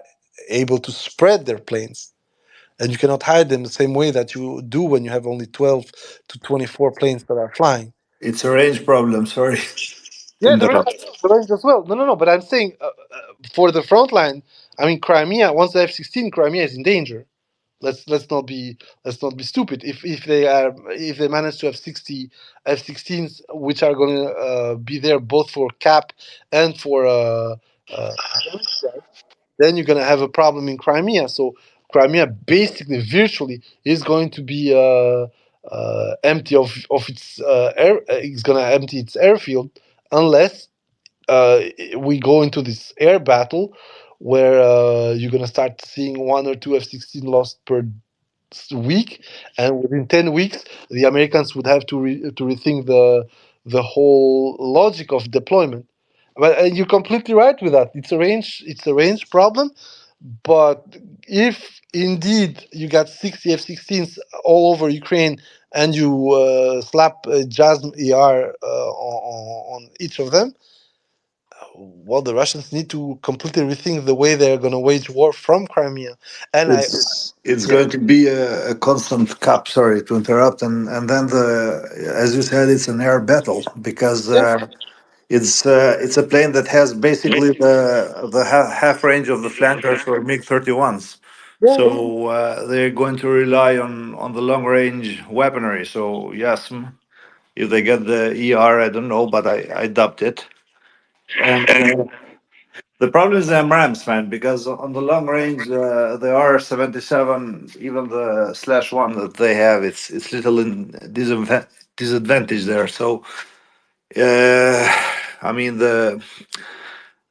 able to spread their planes. And you cannot hide them the same way that you do when you have only 12 to 24 planes that are flying. It's a range problem. Sorry to Yeah, the range as interrupt. well. The range as well. No, no, no. But I'm saying for the front line, I mean, Crimea. Once the F-16, Crimea is in danger. Let's not be stupid. If they manage to have 60 F-16s, which are going to be there both for cap and for then you're going to have a problem in Crimea. So Crimea basically, virtually, is going to be empty of its air. It's going to empty its airfield unless uh, we go into this air battle where you're going to start seeing one or two F-16 lost per week, and within 10 weeks the Americans would have to rethink the whole logic of deployment. But you're completely right with that. It's a range problem. But if indeed you got 60 F-16s all over Ukraine and you slap JASM ER on each of them, well, the Russians need to completely rethink the way they're going to wage war from Crimea. And It's yeah, going to be a constant cap. Sorry to interrupt, and then as you said, it's an air battle because yeah, it's a plane that has basically the half range of the flankers for MiG-31s. yeah, So they're going to rely on the long range weaponry. So yes, if they get the ER, I don't know, but I doubt it. And the problem is the MRAMs, man, because on the long range, the R77, even the /1 that they have, it's little in disadvantage there. So, I mean the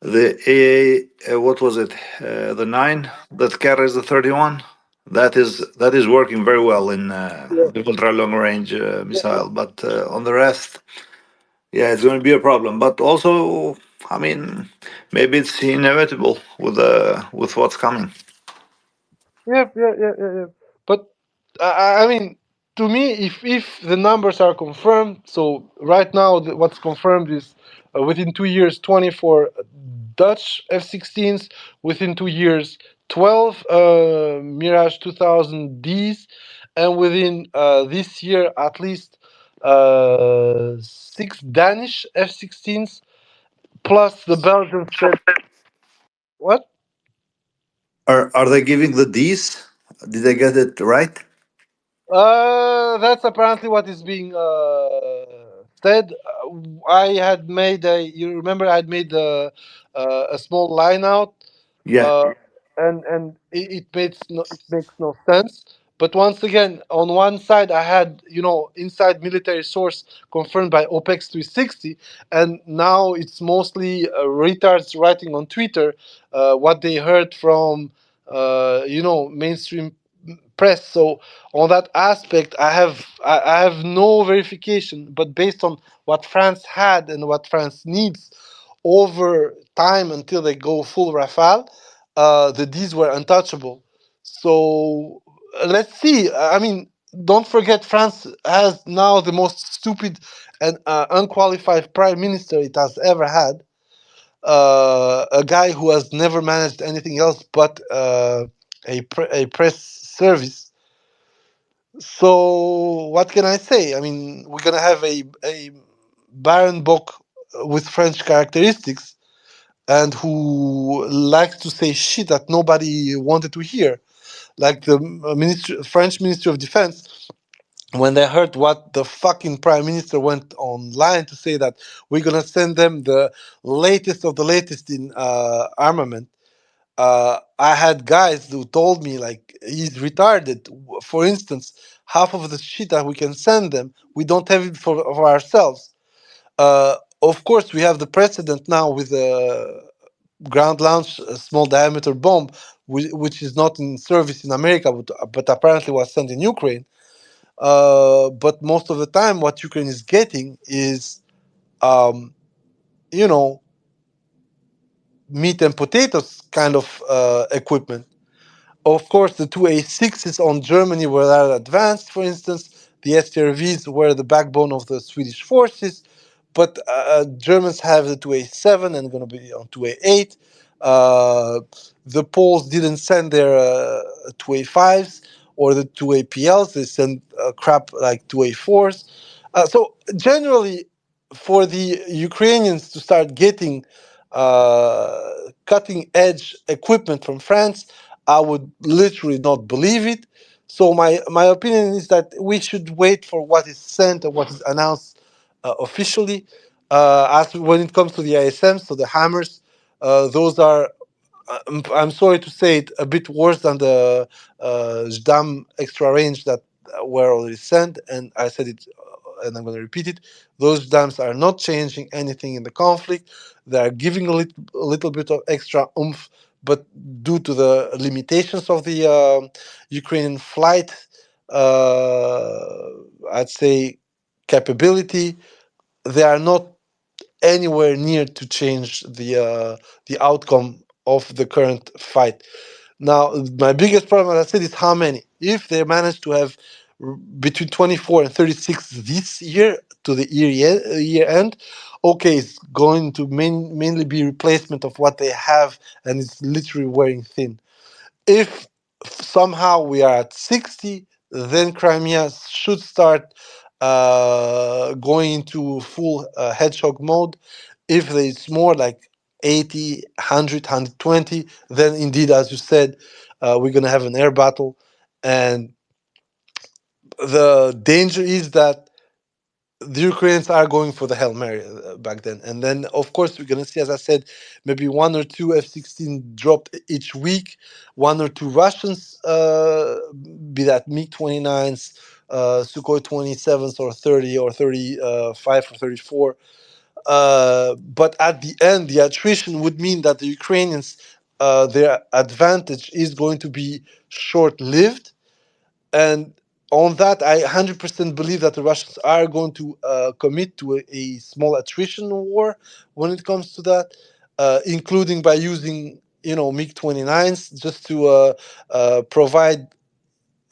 AA, what was it? The 9 that carries the 31. That is working very well in yeah, the ultra long range missile, but on the rest. Yeah, it's going to be a problem. But also, I mean, maybe it's inevitable with what's coming. yeah. But I mean, to me, if the numbers are confirmed, so right now what's confirmed is within 2 years, 24 Dutch F-16s. Within 2 years, 12 Mirage 2000Ds, and within this year at least six Danish F-16s plus the Belgians said what? Are they giving the D's? Did I get it right? That's apparently what is being said. I had made a. You remember I had made a small line out, Yeah. uh, and it makes no sense. But once again, on one side, I had inside military source confirmed by OPEX 360, and now it's mostly retards writing on Twitter what they heard from mainstream press. So on that aspect, I have no verification, but based on what France had and what France needs over time until they go full Rafale, the D's were untouchable. So let's see. I mean, don't forget, France has now the most stupid and unqualified prime minister it has ever had. A guy who has never managed anything else but a press service. So what can I say? I mean, we're gonna have a Baron Bock with French characteristics and who likes to say shit that nobody wanted to hear, like the French Ministry of Defense. When they heard what the fucking prime minister went online to say that we're gonna send them the latest of the latest in armament, I had guys who told me like he's retarded. For instance, half of the shit that we can send them, we don't have it for ourselves. Of course, we have the precedent now with a ground launch small diameter bomb, which is not in service in America, but apparently was sent in Ukraine. But most of the time, what Ukraine is getting is, um, you know, meat and potatoes kind of equipment. Of course, the two A6s on Germany were that advanced, for instance. The STRVs were the backbone of the Swedish forces, but Germans have the 2A7 and going to be on 2A8. Uh, the Poles didn't send their 2A5s or the 2APLs, they sent crap like 2A4s. So, generally, for the Ukrainians to start getting cutting edge equipment from France, I would literally not believe it. So my opinion is that we should wait for what is sent or what is announced officially. As when it comes to the ISMs, so the hammers, those are, I'm sorry to say it, a bit worse than the Jdam extra range that were already sent. And I said it, and I'm going to repeat it. Those dams are not changing anything in the conflict. They are giving a little bit of extra oomph, but due to the limitations of the Ukrainian flight, I'd say capability, they are not anywhere near to change the outcome of the current fight. Now, my biggest problem, as I said, is how many. If they manage to have between 24 and 36 this year to the year end, okay, it's going to mainly be replacement of what they have, and it's literally wearing thin. If somehow we are at 60, then Crimea should start going into full hedgehog mode. If it's more like 80, 100, 120, then indeed, as you said, we're going to have an air battle. And the danger is that the Ukrainians are going for the Hail Mary back then. And then, of course, we're going to see, as I said, maybe one or two F-16 dropped each week, one or two Russians, be that MiG-29s, Sukhoi 27s, or 30 or 35 or 34. But at the end, the attrition would mean that the Ukrainians, their advantage is going to be short-lived, and on that, I 100% believe that the Russians are going to commit to a small attrition war when it comes to that, including by using MiG-29s just to provide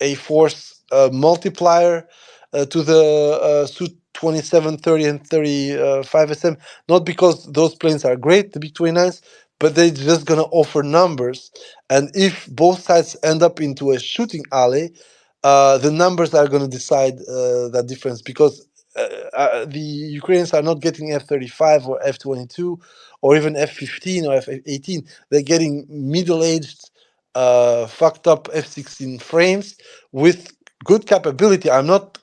a force multiplier to the Su 27, 30, and 35 SM, not because those planes are great, the B-29s, but they're just going to offer numbers. And if both sides end up into a shooting alley, the numbers are going to decide that difference, because the Ukrainians are not getting F-35 or F-22 or even F-15 or F-18. They're getting middle-aged, fucked up F-16 frames with good capability. I'm not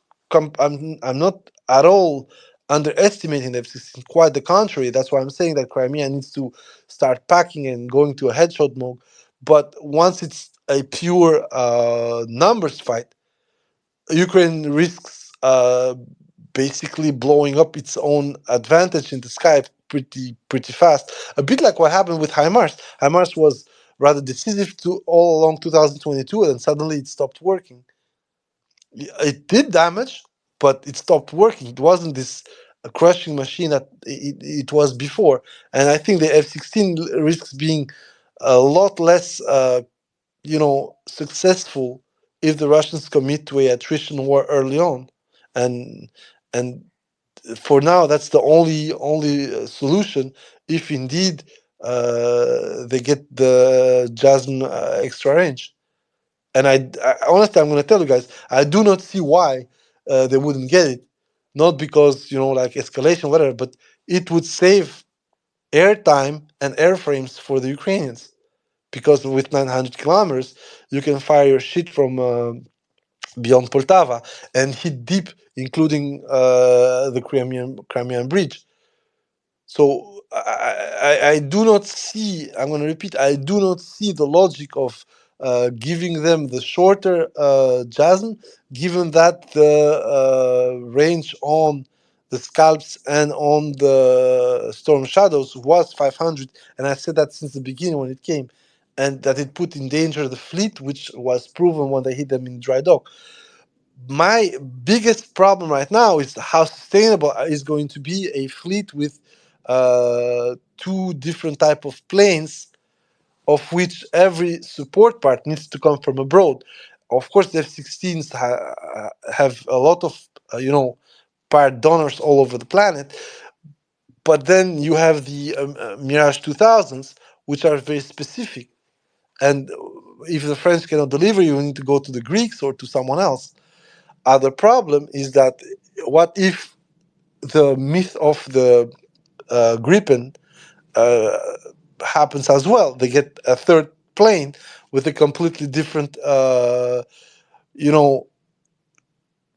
at all underestimating the F-16. Quite the contrary. That's why I'm saying that Crimea needs to start packing and going to a headshot mode. But once it's a pure numbers fight, Ukraine risks basically blowing up its own advantage in the sky pretty fast. A bit like what happened with HIMARS. HIMARS was rather decisive to all along 2022, and suddenly it stopped working. It did damage, but it stopped working. It wasn't this crushing machine that it was before. And I think the F-16 risks being a lot less successful if the Russians commit to a attrition war early on, and and for now that's the only solution if indeed they get the JASM extra range. And I honestly, I'm going to tell you guys, I do not see why they wouldn't get it, not because like escalation whatever, but it would save airtime and airframes for the Ukrainians, because with 900 kilometers, you can fire your shit from beyond Poltava and hit deep, including the Crimean Bridge. So I do not see, I'm going to repeat, I do not see the logic of giving them the shorter JASM, given that the range on the Scalps and on the Storm Shadows was 500. And I said that since the beginning when it came, and that it put in danger the fleet, which was proven when they hit them in dry dock. My biggest problem right now is how sustainable is going to be a fleet with two different type of planes, of which every support part needs to come from abroad. Of course, the F-16s have a lot of part donors all over the planet, but then you have the Mirage 2000s, which are very specific. And if the French cannot deliver, you need to go to the Greeks or to someone else. Other problem is that what if the myth of the Gripen uh, happens as well? They get a third plane with a completely different,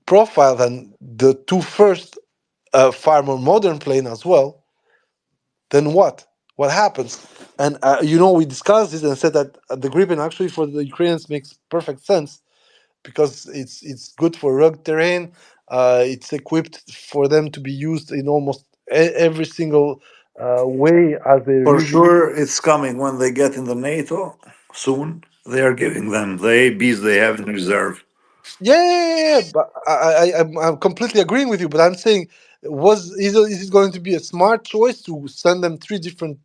profile than the two first, far more modern plane as well. Then what? What happens? And we discussed this and said that the Gripen actually for the Ukrainians makes perfect sense, because it's good for rugged terrain. It's equipped for them to be used in almost every single way as they're For using. sure, it's coming when they get in the NATO soon. They are giving them the ABs they have in reserve. Yeah. But I'm completely agreeing with you. But I'm saying, is it going to be a smart choice to send them three different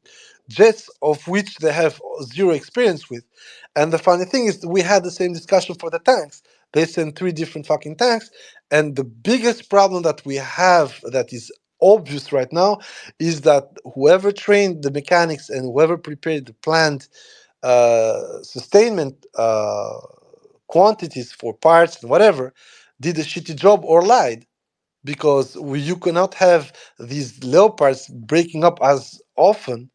jets of which they have zero experience with? And the funny thing is, we had the same discussion for the tanks. They sent three different fucking tanks, and the biggest problem that we have that is obvious right now is that whoever trained the mechanics and whoever prepared the planned sustainment quantities for parts and whatever did a shitty job or lied, because you cannot have these leopards breaking up as often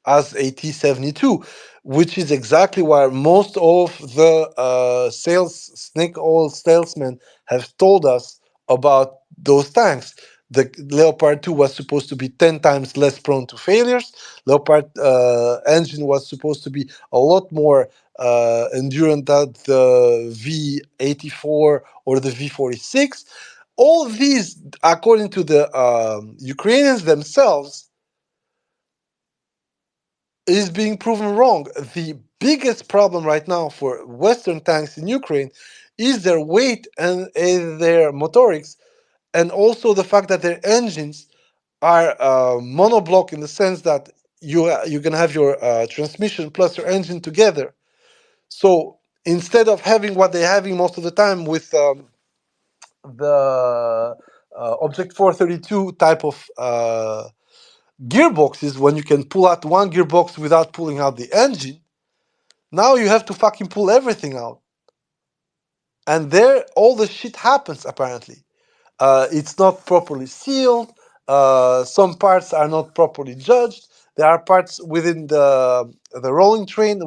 as a T-72, which is exactly why most of the snake oil salesmen have told us about those tanks. The Leopard 2 was supposed to be 10 times less prone to failures. Leopard engine was supposed to be a lot more endurant than the V84 or the V46. All these, according to the Ukrainians themselves, is being proven wrong. The biggest problem right now for Western tanks in Ukraine is their weight and their motorics, and also the fact that their engines are monoblock, in the sense that you can have your transmission plus your engine together. So instead of having what they're having most of the time with the Object 432 type of gearboxes, when you can pull out one gearbox without pulling out the engine, now you have to fucking pull everything out. And there, all the shit happens, apparently. It's not properly sealed. Some parts are not properly judged. There are parts within the rolling train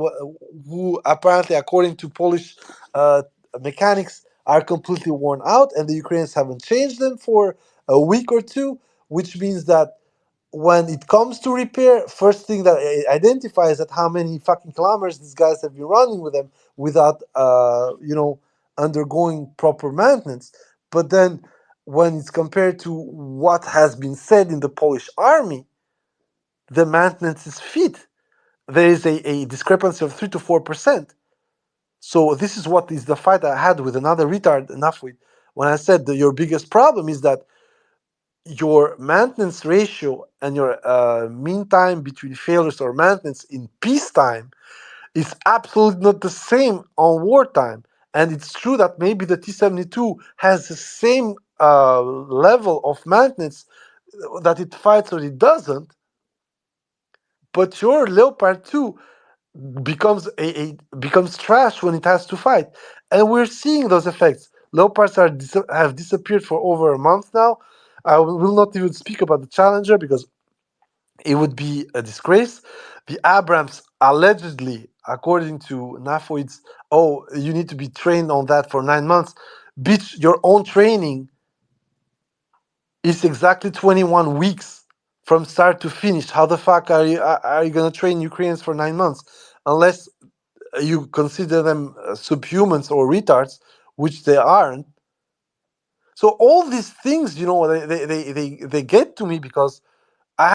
who apparently, according to Polish uh, mechanics, are completely worn out, and the Ukrainians haven't changed them for a week or two, which means that when it comes to repair, first thing that it identifies that how many fucking kilometers these guys have been running with them without, undergoing proper maintenance. But then, when it's compared to what has been said in the Polish army, the maintenance is fit. There is a discrepancy of 3 to 4%. So this is what is the fight I had with another retard enough with when I said that your biggest problem is that your maintenance ratio and your mean time between failures or maintenance in peacetime is absolutely not the same on wartime. And it's true that maybe the T-72 has the same level of maintenance that it fights or it doesn't, but your Leopard 2 becomes trash when it has to fight, and we're seeing those effects. Leopards have disappeared for over a month now. I will not even speak about the Challenger because it would be a disgrace. The Abrams allegedly, according to NAFOIDs, oh, you need to be trained on that for 9 months. Bitch, your own training is exactly 21 weeks from start to finish. How the fuck are you gonna train Ukrainians for 9 months? Unless you consider them subhumans or retards, which they aren't. So all these things, they get to me because I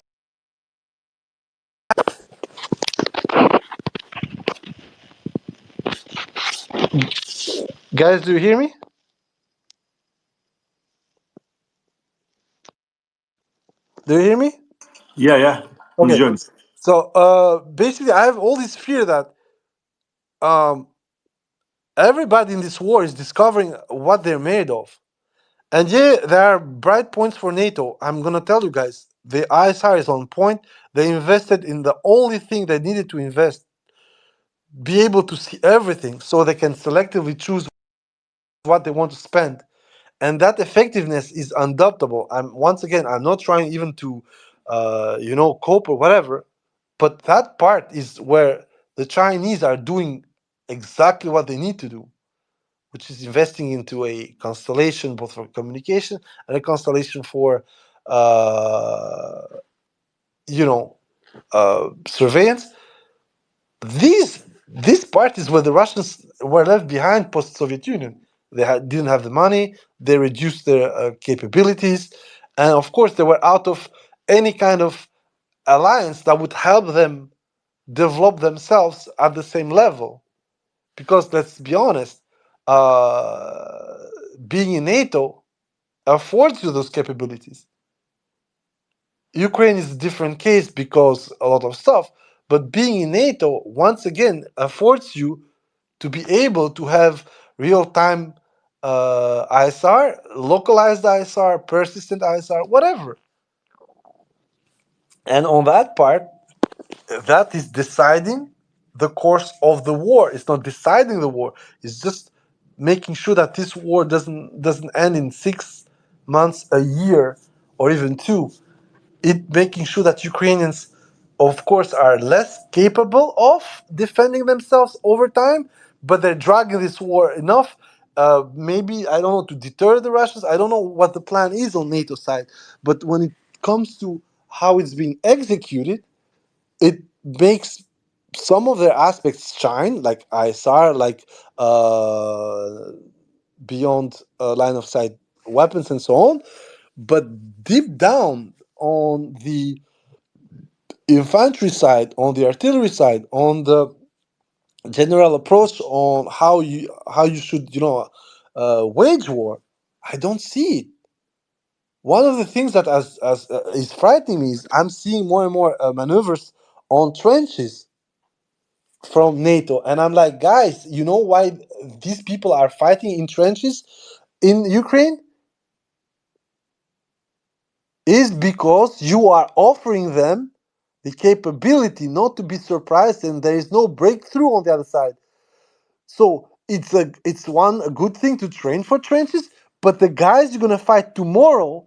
guys, do you hear me? Do you hear me? Yeah, yeah. Okay. Enjoy. So basically, I have all this fear that um, everybody in this war is discovering what they're made of. And yeah, there are bright points for NATO. I'm gonna tell you guys, the ISR is on point. They invested in the only thing they needed to invest, be able to see everything so they can selectively choose what they want to spend. And that effectiveness is undoubtable. I'm not trying even to cope or whatever, but that part is where the Chinese are doing exactly what they need to do, which is investing into a constellation both for communication and a constellation for uh, you know surveillance. These parties where the Russians were left behind post-Soviet Union. Didn't have the money. They reduced their capabilities, and of course they were out of any kind of alliance that would help them develop themselves at the same level. Because let's be honest, being in NATO affords you those capabilities. Ukraine is a different case because a lot of stuff, but being in NATO once again affords you to be able to have real time ISR, localized ISR, persistent ISR, whatever. And on that part, that is deciding the course of the war. It's not deciding the war. It's just making sure that this war doesn't end in 6 months, a year, or even two. It making sure that Ukrainians, of course, are less capable of defending themselves over time, but they're dragging this war enough. Maybe I don't know to deter the Russians. I don't know what the plan is on NATO side, but when it comes to how it's being executed, it makes some of their aspects shine, like ISR, like beyond line of sight weapons and so on. But deep down on the infantry side, on the artillery side, on the general approach on how you should wage war, I don't see it. One of the things that as is frightening me is I'm seeing more and more maneuvers on trenches from NATO, and I'm like, guys, you know why these people are fighting in trenches in Ukraine is because you are offering them the capability not to be surprised, and there is no breakthrough on the other side. So it's a good thing to train for trenches, But the guys you're gonna fight tomorrow,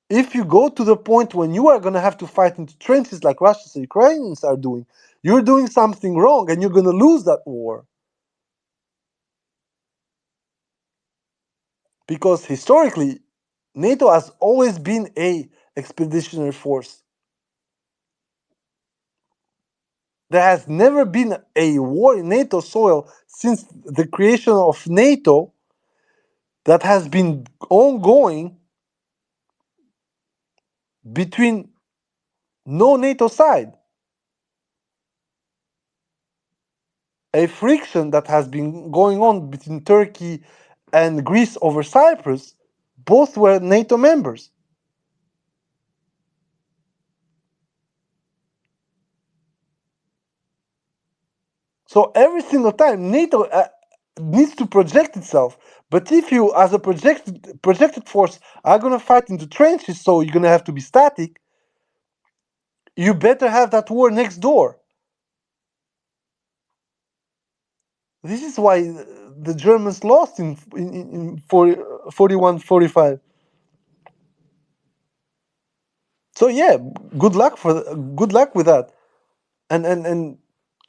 if you go to the point when you are gonna have to fight into trenches like Russians and Ukrainians are doing, you're doing something wrong and you're gonna lose that war. Because historically, NATO has always been a expeditionary force. There has never been a war in NATO soil since the creation of NATO that has been ongoing between no NATO side. A friction that has been going on between Turkey and Greece over Cyprus, both were NATO members. So every single time NATO needs to project itself. But if you, as a projected force, are gonna fight into trenches, so you're gonna have to be static, you better have that war next door. This is why the Germans lost in 41, 45. So yeah, good luck with that. And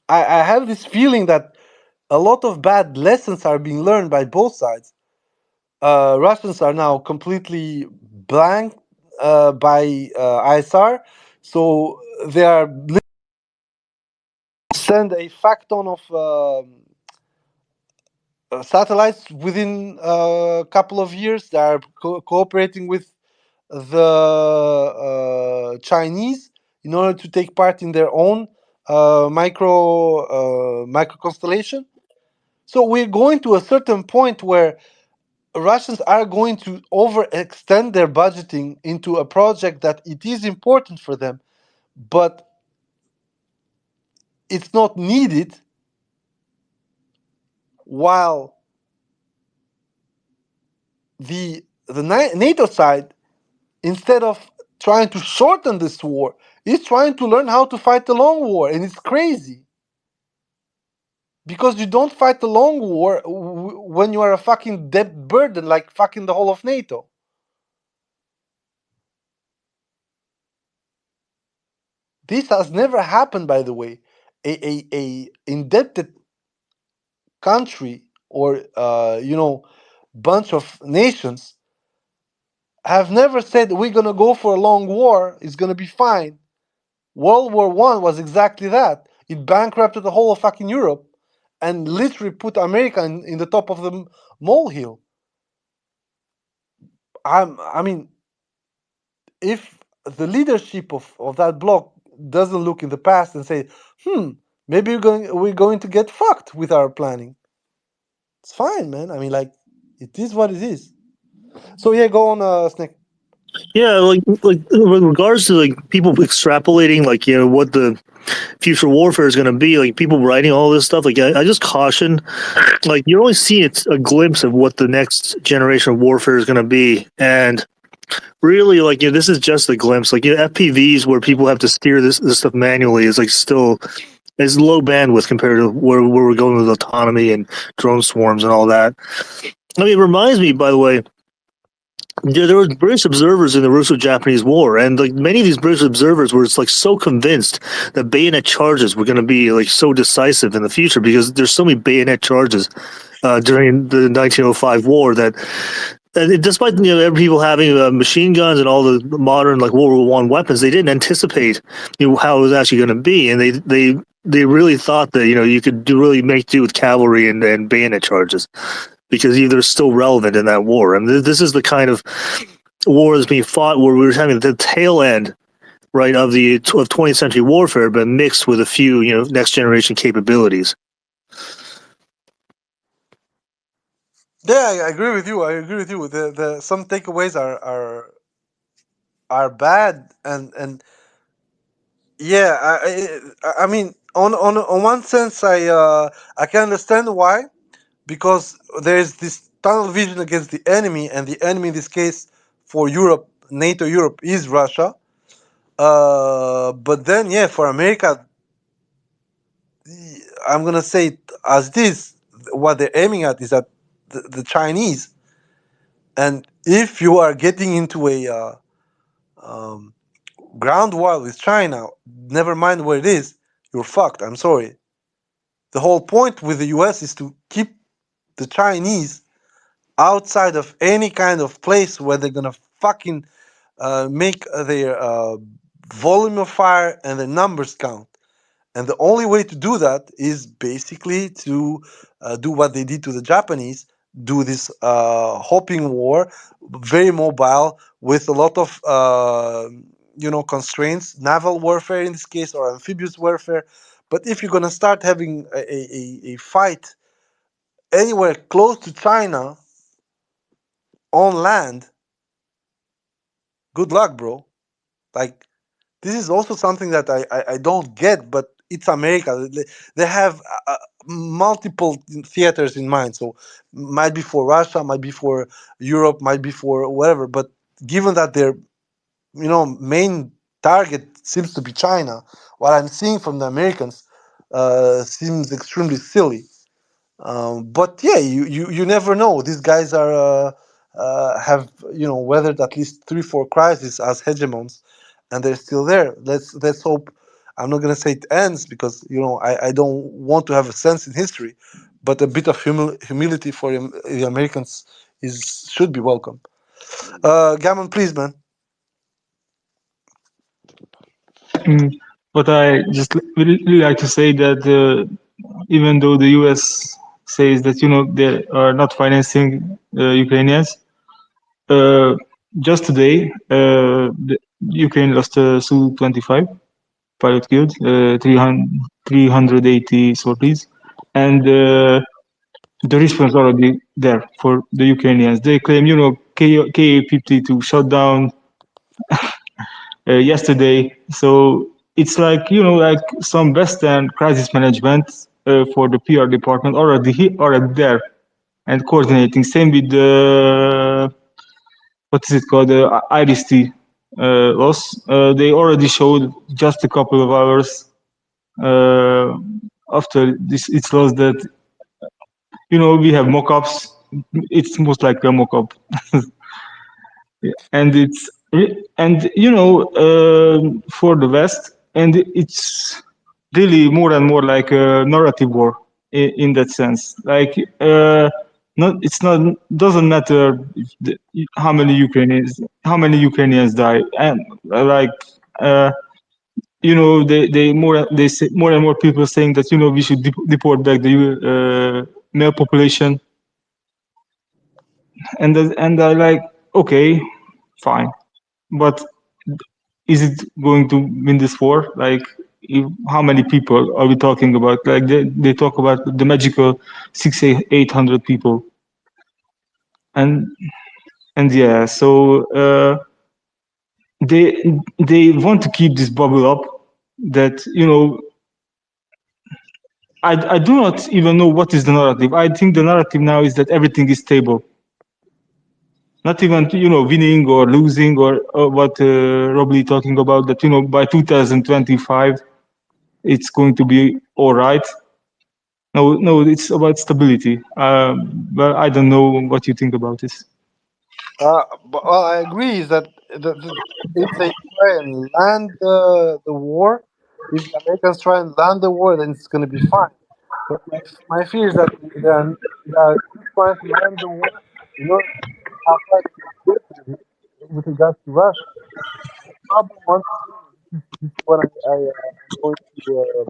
I have this feeling that a lot of bad lessons are being learned by both sides. Russians are now completely blanked by ISR, so they are send a fact ton of satellites within a couple of years. They are cooperating with the Chinese in order to take part in their own micro constellation. So we're going to a certain point where Russians are going to overextend their budgeting into a project that it is important for them, but it's not needed, while the NATO side, instead of trying to shorten this war, is trying to learn how to fight the long war, and it's crazy. Because you don't fight the long war when you are a fucking debt burden like fucking the whole of NATO. This has never happened, by the way. A indebted country or bunch of nations have never said we're gonna go for a long war. It's gonna be fine. World War One was exactly that. It bankrupted the whole of fucking Europe and literally put America in the top of the molehill. I mean, if the leadership of that bloc doesn't look in the past and say, maybe we're going to get fucked with our planning. It's fine, man. I mean, like, it is what it is. So yeah, go on, Snake. Yeah, like with regards to like people extrapolating, like what the future warfare is going to be, like people writing all this stuff. Like I just caution, like you're only seeing a glimpse of what the next generation of warfare is going to be, and really, like this is just a glimpse. Like FPVs where people have to steer this stuff manually is like still is low bandwidth compared to where we're going with autonomy and drone swarms and all that. I mean, it reminds me, by the way, there were British observers in the Russo-Japanese War, and like many of these British observers were just like so convinced that bayonet charges were going to be like so decisive in the future because there's so many bayonet charges during the 1905 war that. Despite people having machine guns and all the modern like World War One weapons, they didn't anticipate how it was actually going to be, and they really thought that you could really make do with cavalry and bayonet charges because they're still relevant in that war. I mean, this is the kind of war that's being fought where we're having the tail end, right, of the 20th century warfare, but mixed with a few next generation capabilities. Yeah, I agree with you. I agree with you. The some takeaways are bad, and yeah, I mean, on one sense, I can understand why, because there is this tunnel vision against the enemy, and the enemy in this case for Europe, NATO Europe, is Russia. But then, yeah, for America, I'm gonna say it as it is. What they're aiming at is at the Chinese, And if you are getting into a um, ground war with China, never mind where it is, you're fucked. I'm sorry. The whole point with the US is to keep the Chinese outside of any kind of place where they're gonna fucking make their volume of fire and their numbers count. And the only way to do that is basically to do what they did to the Japanese, do this hopping war, very mobile, with a lot of constraints, naval warfare in this case, or amphibious warfare. But if you're gonna start having a fight anywhere close to China on land, good luck, bro. Like, this is also something that I don't get, but it's America. They have multiple theaters in mind. So might be for Russia, might be for Europe, might be for whatever. But given that their main target seems to be China, what I'm seeing from the Americans seems extremely silly. But yeah, you never know. These guys are have weathered at least 3-4 crises as hegemons, and they're still there. Let's hope. I'm not gonna say it ends because I don't want to have a sense in history, but a bit of humility for the Americans is should be welcome. Gammon, please, man. Mm, but I just really like to say that even though the U.S. says that they are not financing Ukrainians, uh, just today the Ukraine lost a Su-25 pilot killed, 380 sorties, and the response already there for the Ukrainians. They claim Ka-52 shot down yesterday. So it's like like some Western crisis management for the PR department already there and coordinating. Same with the what is it called, the IRIS-T loss. They already showed just a couple of hours uh, after this it's lost that we have mock-ups. It's most like a mock-up. And it's and for the West, and it's really more and more like a narrative war in that sense. Like not it's not doesn't matter if how many Ukrainians die, and like uh, they say more and more people saying that we should deport back the male population, and I like, okay, fine, but is it going to win this war? Like, how many people are we talking about? Like, they talk about the magical 800 people, and yeah, so they want to keep this bubble up. That I do not even know what is the narrative. I think the narrative now is that everything is stable. Not even winning or losing, or what Rob Lee talking about, that by 2025 it's going to be all right. No, no, it's about stability. But I don't know what you think about this. Well, I agree is that if they try and land the war, if the Americans try and land the war, then it's going to be fine. But my fear is that they are trying to land the war in order to see how far they can get with regards to Russia. The problem, once again, this is what I'm going to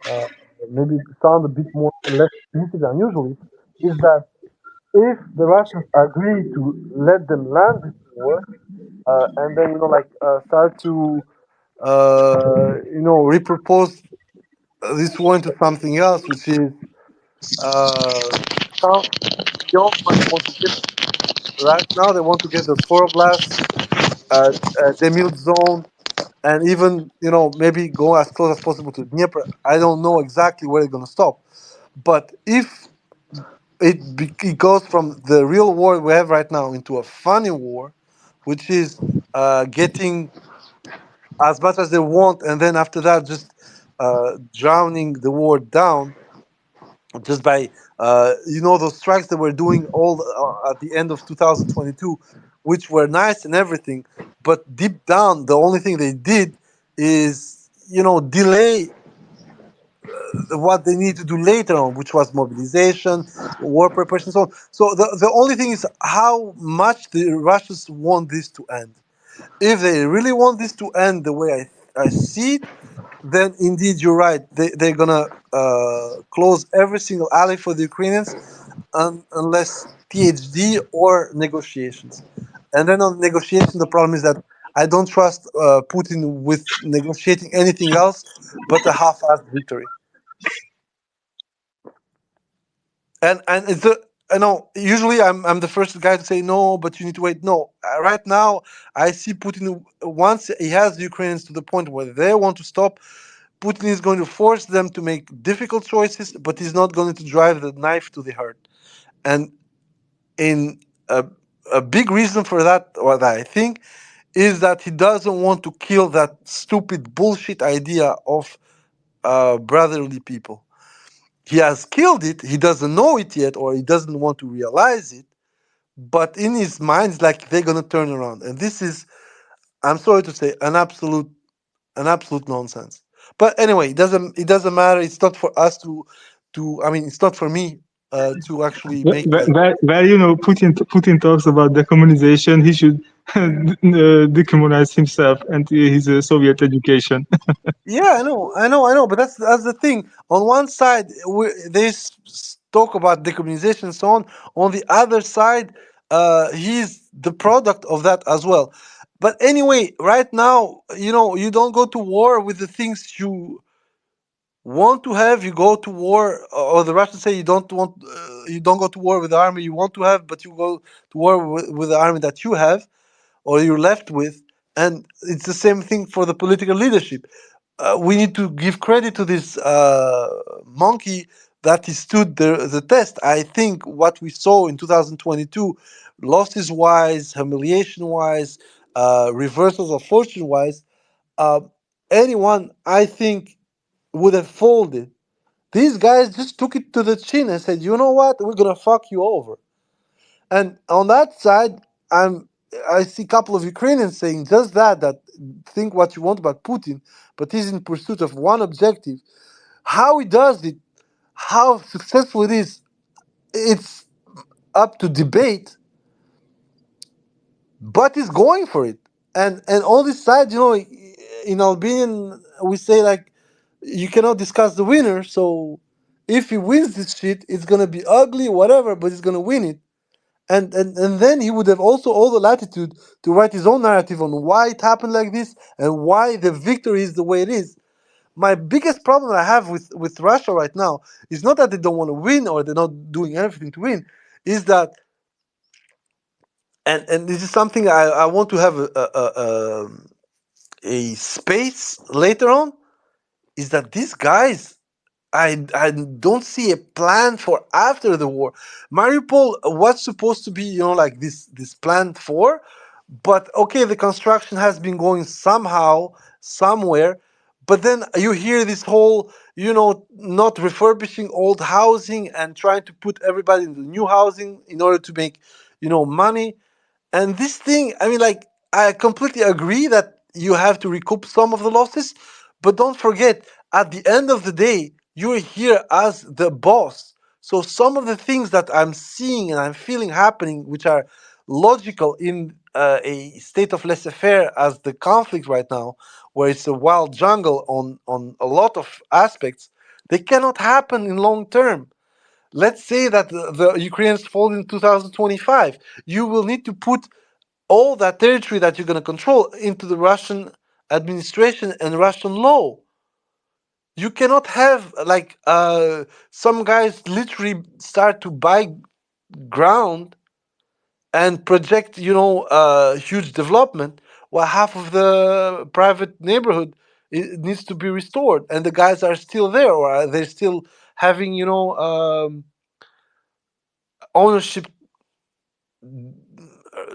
uh, maybe sound a bit more less optimistic than usually, is that if the Russians agree to let them land this war, and then start to repurpose this war into something else, which is some beyond what they want to get right now. They want to get the Soroblast, demiled zone, and even maybe go as close as possible to Dnieper. I don't know exactly where they're going to stop, but if it goes from the real war we have right now into a funny war, which is getting as much as they want, and then after that just drowning the war down. just by those strikes that we're doing all at the end of 2022, which were nice and everything, but deep down the only thing they did is delay what they need to do later on, which was mobilization, war preparation, so on. So the only thing is how much the Russians want this to end. If they really want this to end the way I see it, then indeed you're right. They're gonna close every single alley for the Ukrainians, unless THD or negotiations. And then on negotiation, the problem is that I don't trust Putin with negotiating anything else but a half-assed victory. And it's I know usually I'm the first guy to say no, but you need to wait. No, right now I see Putin, once he has the Ukrainians to the point where they want to stop, Putin is going to force them to make difficult choices, but he's not going to drive the knife to the heart. And in a, a big reason for that, what I think, is that he doesn't want to kill that stupid bullshit idea of brotherly people. He has killed it. He doesn't know it yet, or he doesn't want to realize it. But in his mind, it's like they're gonna turn around, and this is, I'm sorry to say, an absolute nonsense. But anyway, it doesn't matter. It's not for us to. I mean, it's not for me to actually make like. Where Putin talks about decommunization, he should decommunize himself and his Soviet education. Yeah, I know. But that's the thing. On one side, talk about decommunization and so on. On the other side, he's the product of that as well. But anyway, right now, you don't go to war with the things you want to have. You go to war, or the Russians say you don't go to war with the army you want to have, but you go to war with the army that you have or you're left with. And it's the same thing for the political leadership. We need to give credit to this monkey that he stood the test. I think what we saw in 2022, losses wise, humiliation wise, reversals of fortune wise, uh, anyone I think would have folded. These guys just took it to the chin and said, "You know what? We're gonna fuck you over." And on that side, I see a couple of Ukrainians saying just that think what you want about Putin, but he's in pursuit of one objective. How he does it, how successful it is, it's up to debate, but he's going for it. And on this side, in Albanian we say like you cannot discuss the winner. So if he wins this shit, it's gonna be ugly, whatever, but he's gonna win it. And then he would have also all the latitude to write his own narrative on why it happened like this and why the victory is the way it is. My biggest problem I have with Russia right now is not that they don't want to win or they're not doing everything to win, is that, and this is something I want to have a space later on, is that these guys, I don't see a plan for after the war. Mariupol was supposed to be, like this plan for, but okay, the construction has been going somehow, somewhere, but then you hear this whole, not refurbishing old housing and trying to put everybody in the new housing in order to make, money. And this thing, I mean, like, I completely agree that you have to recoup some of the losses, but don't forget, at the end of the day, you're here as the boss. So some of the things that I'm seeing and I'm feeling happening, which are logical in a state of laissez-faire as the conflict right now, where it's a wild jungle on a lot of aspects, they cannot happen in long term. Let's say that the Ukrainians fall in 2025. You will need to put all that territory that you're going to control into the Russian administration and Russian law. You cannot have like some guys literally start to buy ground and project, huge development, while half of the private neighborhood needs to be restored, and the guys are still there, or are they still having, ownership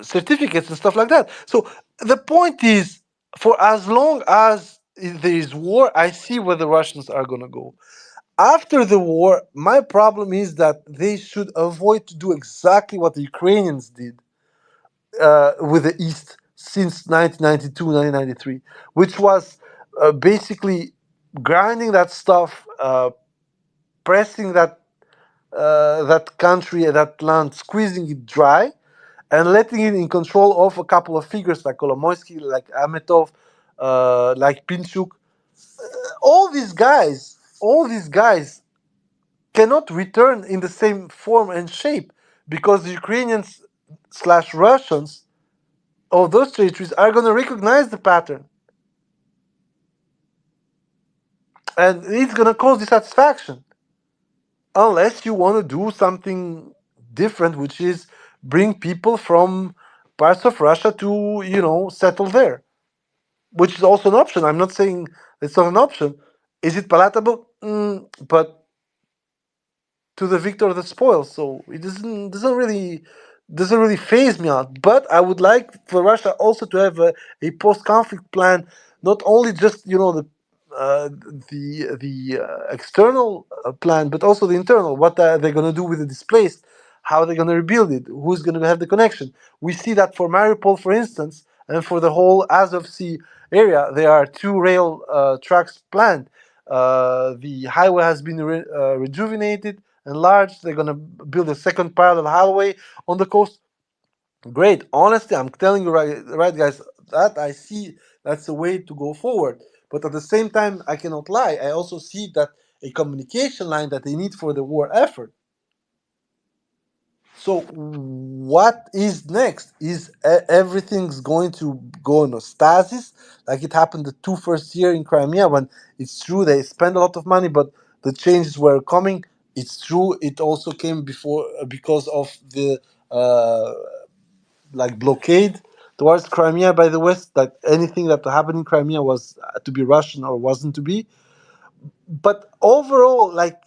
certificates and stuff like that. So the point is, for as long as there is war, I see where the Russians are going to go. After the war, my problem is that they should avoid to do exactly what the Ukrainians did with the East since 1992, 1993, which was basically grinding that stuff, pressing that country, that land, squeezing it dry, and letting it in control of a couple of figures like Kolomoisky, like Ametov, like Pinchuk. All these guys cannot return in the same form and shape because the Ukrainians slash Russians of those territories are going to recognize the pattern, and it's going to cause dissatisfaction unless you want to do something different, which is bring people from parts of Russia to settle there, which is also an option. I'm not saying it's not an option. Is it palatable? But to the victor the spoils. So it doesn't really phase me out. But I would like for Russia also to have a post-conflict plan, not only just uh, the external plan, but also the internal. What are they going to do with the displaced? How are they going to rebuild it? Who's going to have the connection? We see that for Mariupol, for instance, and for the whole Azov Sea area, there are two rail tracks planned. The highway has been rejuvenated, enlarged. They're going to build a second parallel highway on the coast. Great. Honestly, I'm telling you right, guys, that I see that's a way to go forward. But at the same time, I cannot lie. I also see that a communication line that they need for the war effort. So what is next? Is everything's going to go into stasis like it happened the two first year in Crimea when it's true they spent a lot of money, but the changes were coming. It's true it also came before because of the uh, like blockade towards Crimea by the West. That anything that happened in Crimea was to be Russian or wasn't to be. But overall, like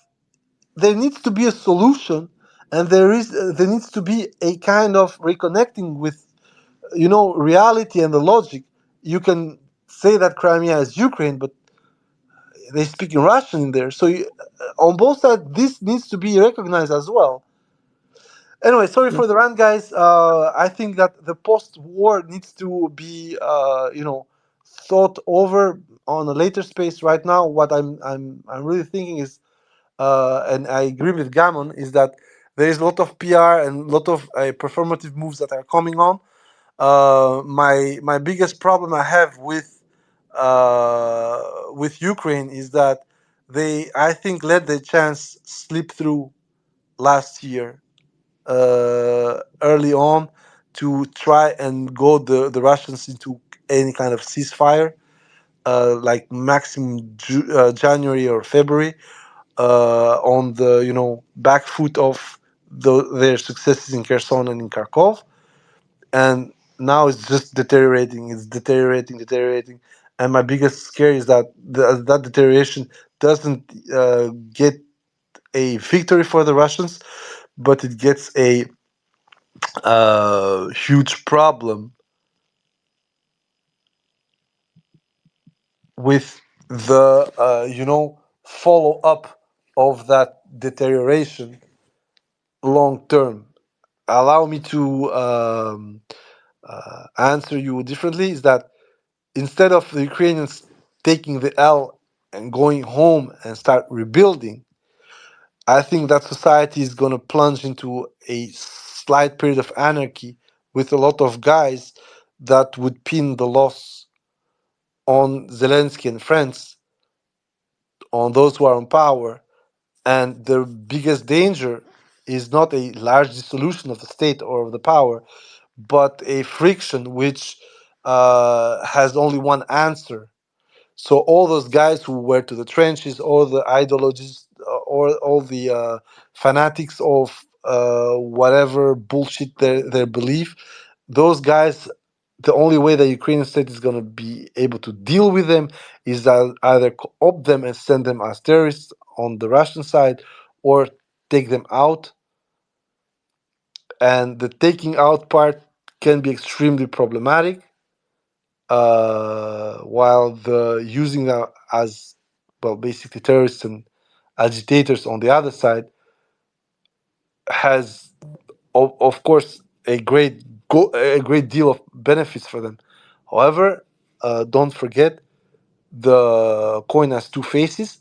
there needs to be a solution, and there needs to be a kind of reconnecting with reality and the logic. You can say that Crimea is Ukraine, but they speak in Russian in there. So on both sides, this needs to be recognized as well. Anyway, sorry for the rant, guys. I think that the post-war needs to be, thought over on a later space. Right now, what I'm really thinking is, and I agree with Gammon, is that there is a lot of PR and a lot of performative moves that are coming on. My biggest problem I have with Ukraine is that they, I think, let the chance slip through last year early on to try and go the Russians into any kind of ceasefire, like maximum January or February, on the back foot of their successes in Kherson and in Kharkov, and now it's just deteriorating. It's deteriorating. And my biggest scare is that that deterioration doesn't get a victory for the Russians, but it gets a huge problem with the follow up of that deterioration long term. Allow me to answer you differently. Is that instead of the Ukrainians taking the L and going home and start rebuilding, I think that society is going to plunge into a slight period of anarchy with a lot of guys that would pin the loss on Zelensky and friends, on those who are in power. And the biggest danger is not a large dissolution of the state or of the power, but a friction which has only one answer. So all those guys who were to the trenches, all the ideologists, or all the fanatics of whatever bullshit their belief, those guys, the only way the Ukrainian state is going to be able to deal with them is that either co-opt them and send them as terrorists on the Russian side, or take them out. And the taking out part can be extremely problematic, while the using them as, well, basically terrorists and agitators on the other side has, of course, a great deal of benefits for them. However, don't forget the coin has two faces,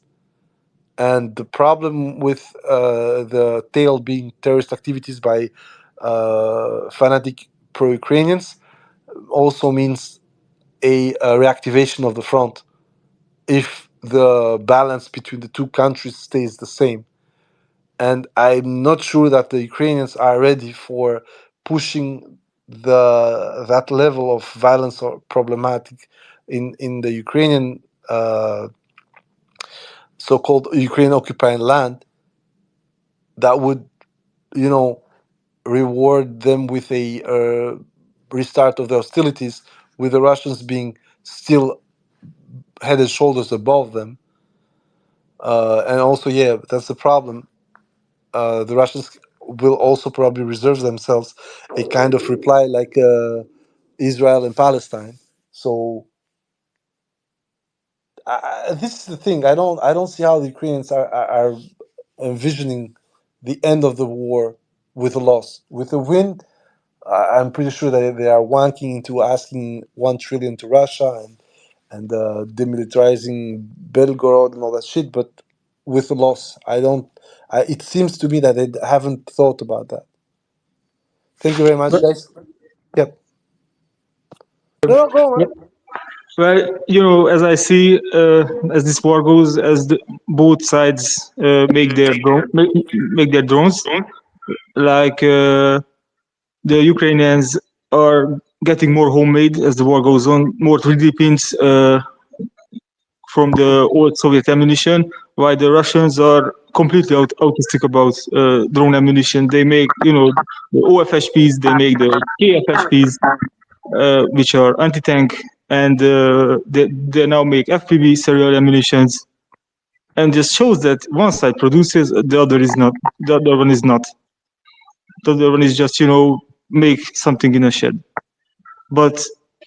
and the problem with the tail being terrorist activities by fanatic pro-Ukrainians also means a reactivation of the front if the balance between the two countries stays the same. And I'm not sure that the Ukrainians are ready for pushing that level of violence or problematic in the Ukrainian so-called Ukrainian occupied land that would, you know, reward them with a restart of the hostilities, with the Russians being still head and shoulders above them. And also, yeah, that's the problem. The Russians will also probably reserve themselves a kind of reply like Israel and Palestine. So this is the thing. I don't see how the Ukrainians are envisioning the end of the war with a loss. With a win, I'm pretty sure that they are wanking into asking 1 trillion to Russia and demilitarizing Belgorod and all that shit. But with a loss, I don't. It seems to me that they haven't thought about that. Thank you very much, guys. Yep. No, go on, man. Well, as I see, as this war goes, as both sides make their drones, like the Ukrainians are getting more homemade as the war goes on, more 3D prints from the old Soviet ammunition, while the Russians are completely autistic about drone ammunition. They make, the OFHPs, they make the KFHPs, which are anti-tank, and they now make FPV serial ammunitions, and just shows that one side produces, the other is not. The other one is not. The other one is just, make something in a shed. But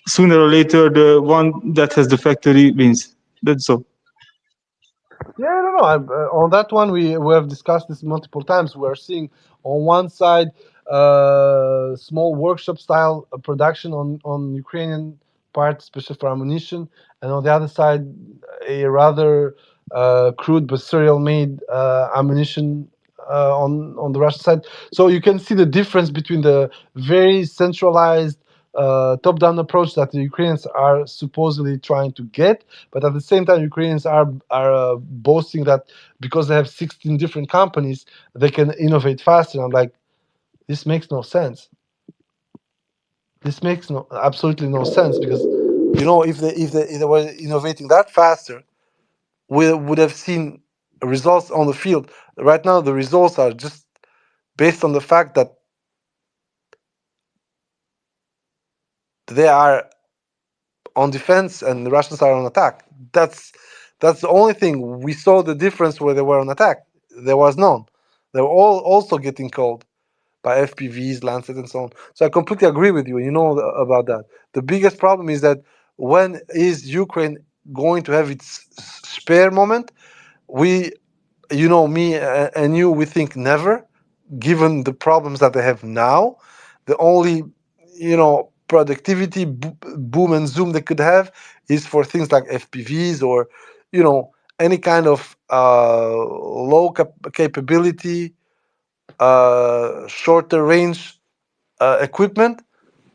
sooner or later, the one that has the factory wins. That's all. Yeah, I don't know. On that one, we have discussed this multiple times. We are seeing on one side small workshop style production on Ukrainian parts, especially for ammunition, and on the other side, a rather crude but serial made ammunition on the Russian side. So you can see the difference between the very centralized top-down approach that the Ukrainians are supposedly trying to get, but at the same time, Ukrainians are boasting that because they have 16 different companies, they can innovate faster. I'm like, this makes no sense. This makes absolutely no sense, because if they were innovating that faster, we would have seen results on the field. Right now, the results are just based on the fact that they are on defense and the Russians are on attack. That's the only thing. We saw the difference where they were on attack. There was none. They were all also getting killed by FPVs, Lancet, and so on. So I completely agree with you. You know about that. The biggest problem is that when is Ukraine going to have its spare moment? We, me and you, we think never, given the problems that they have now. The only, productivity boom and zoom they could have is for things like FPVs or, any kind of low capability, shorter range equipment.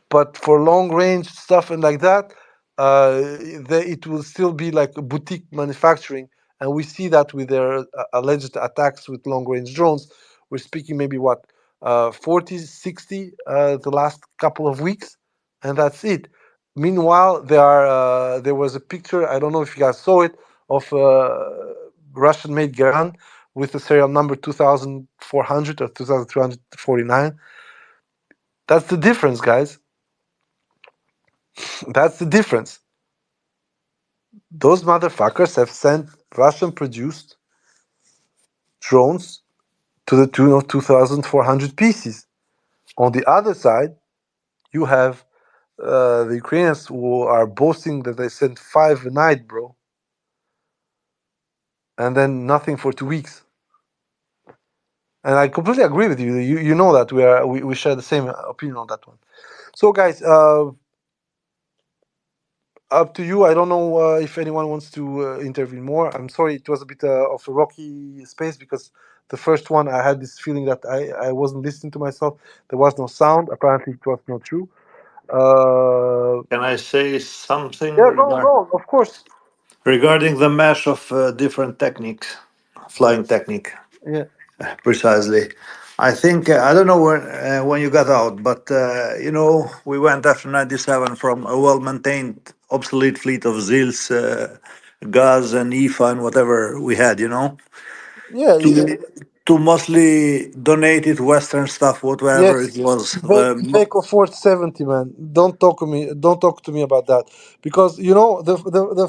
But for long range stuff and like that, it will still be like boutique manufacturing, and we see that with their alleged attacks with long range drones. We're speaking maybe 40, 60 the last couple of weeks, and that's it. Meanwhile, there was a picture, I don't know if you guys saw it, of Russian-made Geran with the serial number 2400 or 2349. That's the difference, guys. That's the difference. Those motherfuckers have sent Russian-produced drones to the tune of 2,400 pieces. On the other side, you have the Ukrainians who are boasting that they sent 5 a night, bro, and then nothing for 2 weeks. And I completely agree with you. You know that we share the same opinion on that one. So, guys, up to you. I don't know if anyone wants to intervene more. I'm sorry, it was a bit of a rocky space because the first one I had this feeling that I wasn't listening to myself. There was no sound. Apparently, it was not true. Uh, Can I say something yeah, go, go. Of course. regarding the mesh of different techniques, flying technique? Yeah. Precisely. I think I don't know when you got out, but we went after '97 from a well-maintained, obsolete fleet of Zils, Gaz, and IFA, and whatever we had, Yeah. to to mostly donated Western stuff, whatever it Yes. was. Iveco 470, man. Don't talk to me. Don't talk to me about that because you know the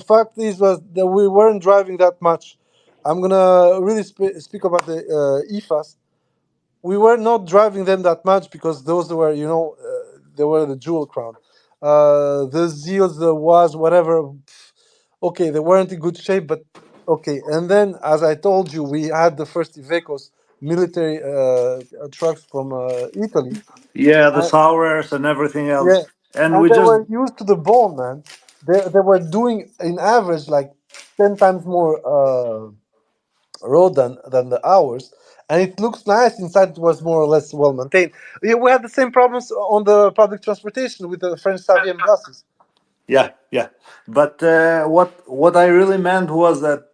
fact is was that we weren't driving that much. I'm gonna really speak about the IFAs. We were not driving them that much because those were, they were the jewel crown. The Zeals, the was whatever. Okay, they weren't in good shape, but okay. And then, as I told you, we had the first Ivecos military trucks from Italy. Yeah, the Uh, sours and everything yeah, else, and and we they just were used to the bone, man. They were doing, in average, like 10 times more road than the ours, and it looks nice inside. It was more or less well maintained. Yeah, we had the same problems on the public transportation with the French Saviem buses. yeah, yeah. But what I really meant was that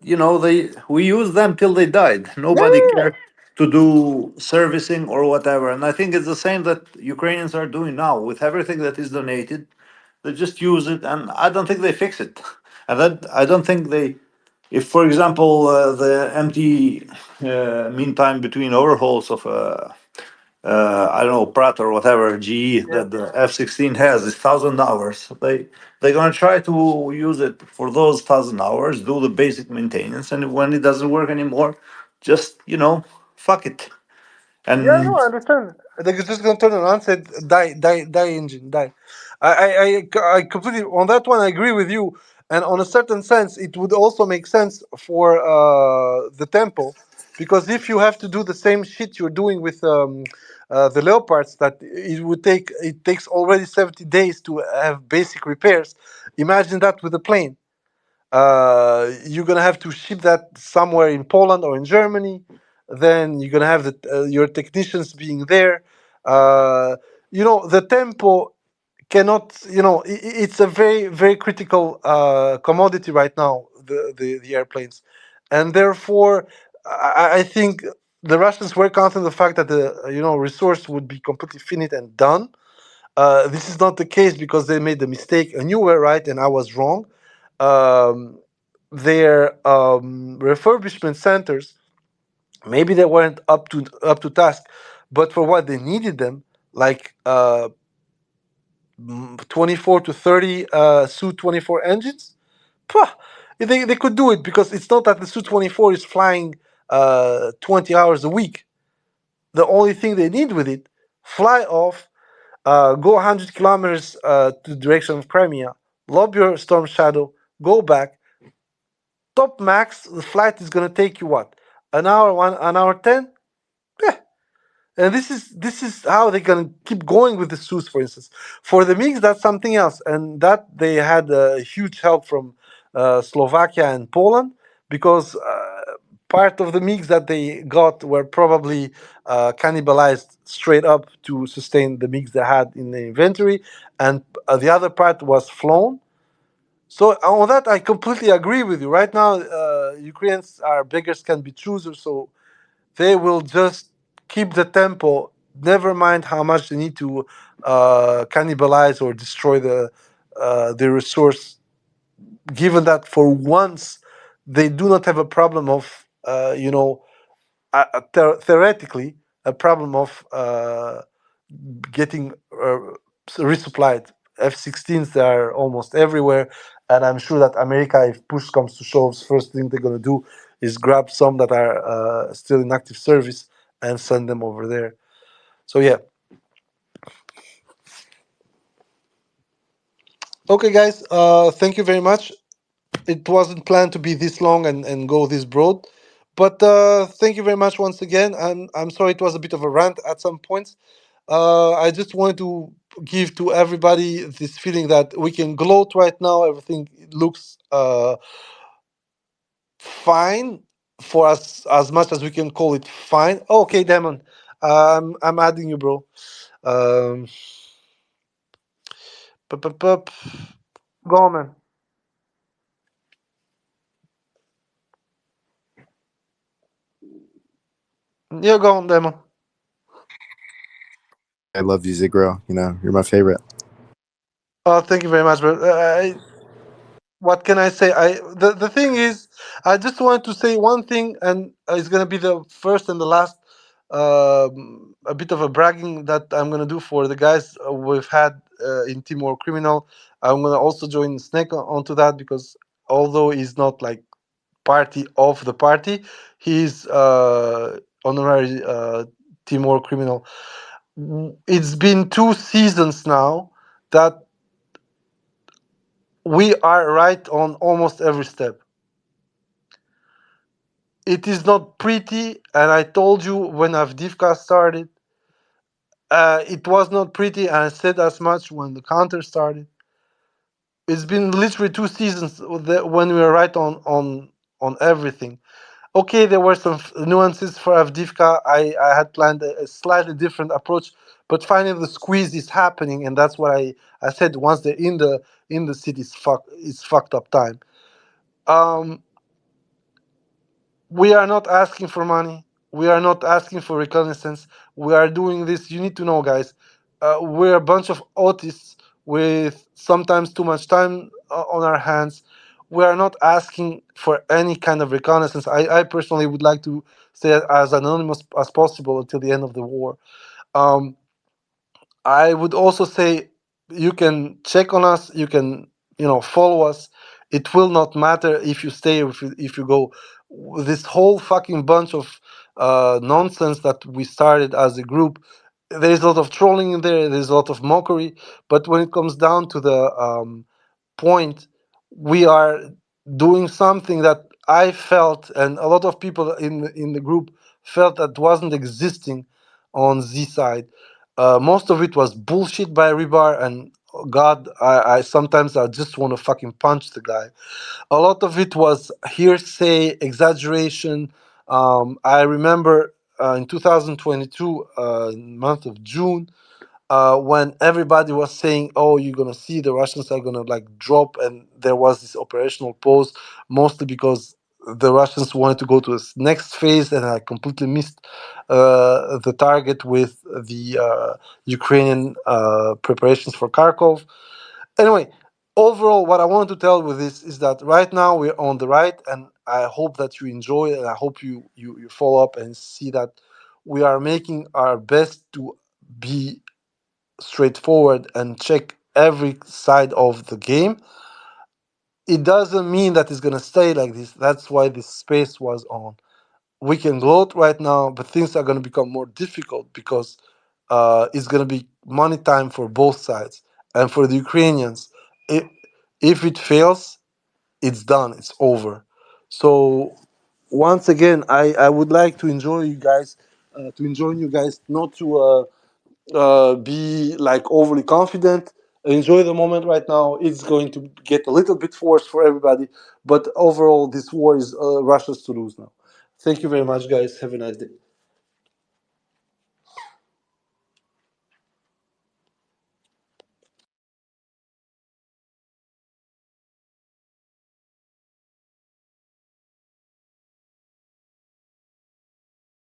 we used them till they died. Yeah, Nobody cared to do servicing or whatever. And I think it's the same that Ukrainians are doing now with everything that is donated. They just use it, and I don't think they fix it. And that I don't think they. If, for example, the empty meantime between overhauls of I don't know, Pratt or whatever GE yeah, that the F-16 has is 1,000 hours. They're gonna try to use it for those 1,000 hours, do the basic maintenance, and when it doesn't work anymore, just fuck it. yeah. No, And I understand. They're just gonna turn around and say, "Die, die, die, engine, die." I completely on that one. I agree with you, and on a certain sense, it would also make sense for the tempo, because if you have to do the same shit you're doing with the Leopards, that it takes already 70 days to have basic repairs. Imagine that with a plane. You're gonna have to ship that somewhere in Poland or in Germany. Then you're gonna have your technicians being there. Uh, the tempo cannot. It's a very very critical commodity right now. The airplanes, and therefore, I think the Russians were counting the fact that the resource would be completely finite and done. This is not the case because they made the mistake, and you were right, and I was wrong. Um, their refurbishment centers, maybe they weren't up to task, but for what they needed them, like 24 to 30 Su-24 engines, pah, they could do it because it's not that the Su-24 is flying 20 hours a week. The only thing they need with it, fly off, go 100 kilometers to the direction of Crimea, lob your Storm Shadow, go back. Top max, the flight is gonna take you what? An hour 10? Yeah. And this is how they're gonna keep going with the Sus, for instance. For the MiGs, that's something else, and that they had huge help from Slovakia and Poland because part of the MiGs that they got were probably cannibalized straight up to sustain the MiGs they had in the inventory, and the other part was flown. So on that, I completely agree with you. Right now, Ukrainians are beggars can be choosers, so they will just keep the tempo. Never mind how much they need to cannibalize or destroy the resource. Given that for once they do not have a problem of theoretically a problem of getting resupplied. F-16s, they are almost everywhere, and I'm sure that America, if push comes to shove, first thing they're gonna do is grab some that are still in active service and send them over there. So yeah. Okay, guys. Thank you very much. It wasn't planned to be this long and go this broad, But thank you very much once again. I'm sorry it was a bit of a rant at some points. I just wanted to give to everybody this feeling that we can gloat right now. Everything looks fine for us, as much as we can call it fine. Okay, Demon, I'm adding you, bro. Um, pup, pup, pup. Go on, man. Yeah, go on, Demon. I love you, Zigro. You know, you're my favorite. Thank you very much, bro. What can I say? The thing is, I just wanted to say one thing, and it's gonna be the first and the last. A bit of a bragging that I'm gonna do for the guys we've had in Team War Criminal. I'm gonna also join Snake onto that because although he's not like party of the party, he's honorary Team War Criminal. It's been 2 seasons now that we are right on almost every step. It is not pretty, and I told you when Avdiivka started, it was not pretty, and I said as much when the counter started. It's been literally 2 seasons when we were right on everything. Okay, there were some nuances for Avdiivka. I had planned a slightly different approach, but finally the squeeze is happening, and that's what I said. Once they're in the city, it's fucked up time. Um, we are not asking for money. We are not asking for reconnaissance. We are doing this. You need to know, guys. We're a bunch of autists with sometimes too much time on our hands. We are not asking for any kind of reconnaissance. I personally would like to stay as anonymous as possible until the end of the war. Um, I would also say you can check on us. You can follow us. It will not matter if you stay or if you go. This whole fucking bunch of nonsense that we started as a group. There is a lot of trolling in there. There's a lot of mockery. But when it comes down to the point, we are doing something that I felt, and a lot of people in the group felt that wasn't existing on Z side. Most of it was bullshit by Rebar, and God, I sometimes I just want to fucking punch the guy. A lot of it was hearsay, exaggeration. I remember in 2022, month of June, when everybody was saying, "Oh, you're gonna see the Russians are gonna like drop," and there was this operational pause, mostly because the Russians wanted to go to this next phase, and I completely missed the target with the Ukrainian preparations for Kharkov. Anyway, overall, what I want to tell with this is that right now we're on the right, and I hope that you enjoy it, and I hope you follow up and see that we are making our best to be straightforward and check every side of the game. It doesn't mean that it's gonna stay like this. That's why this space was on. We can gloat right now, but things are gonna become more difficult because it's gonna be money time for both sides. And for the Ukrainians, if it fails, it's done. It's over. So once again, I would like to enjoy you guys, not to be like overly confident. Enjoy the moment right now. It's going to get a little bit worse for everybody, but overall, this war is Russia's to lose now. Thank you very much, guys. Have a nice day.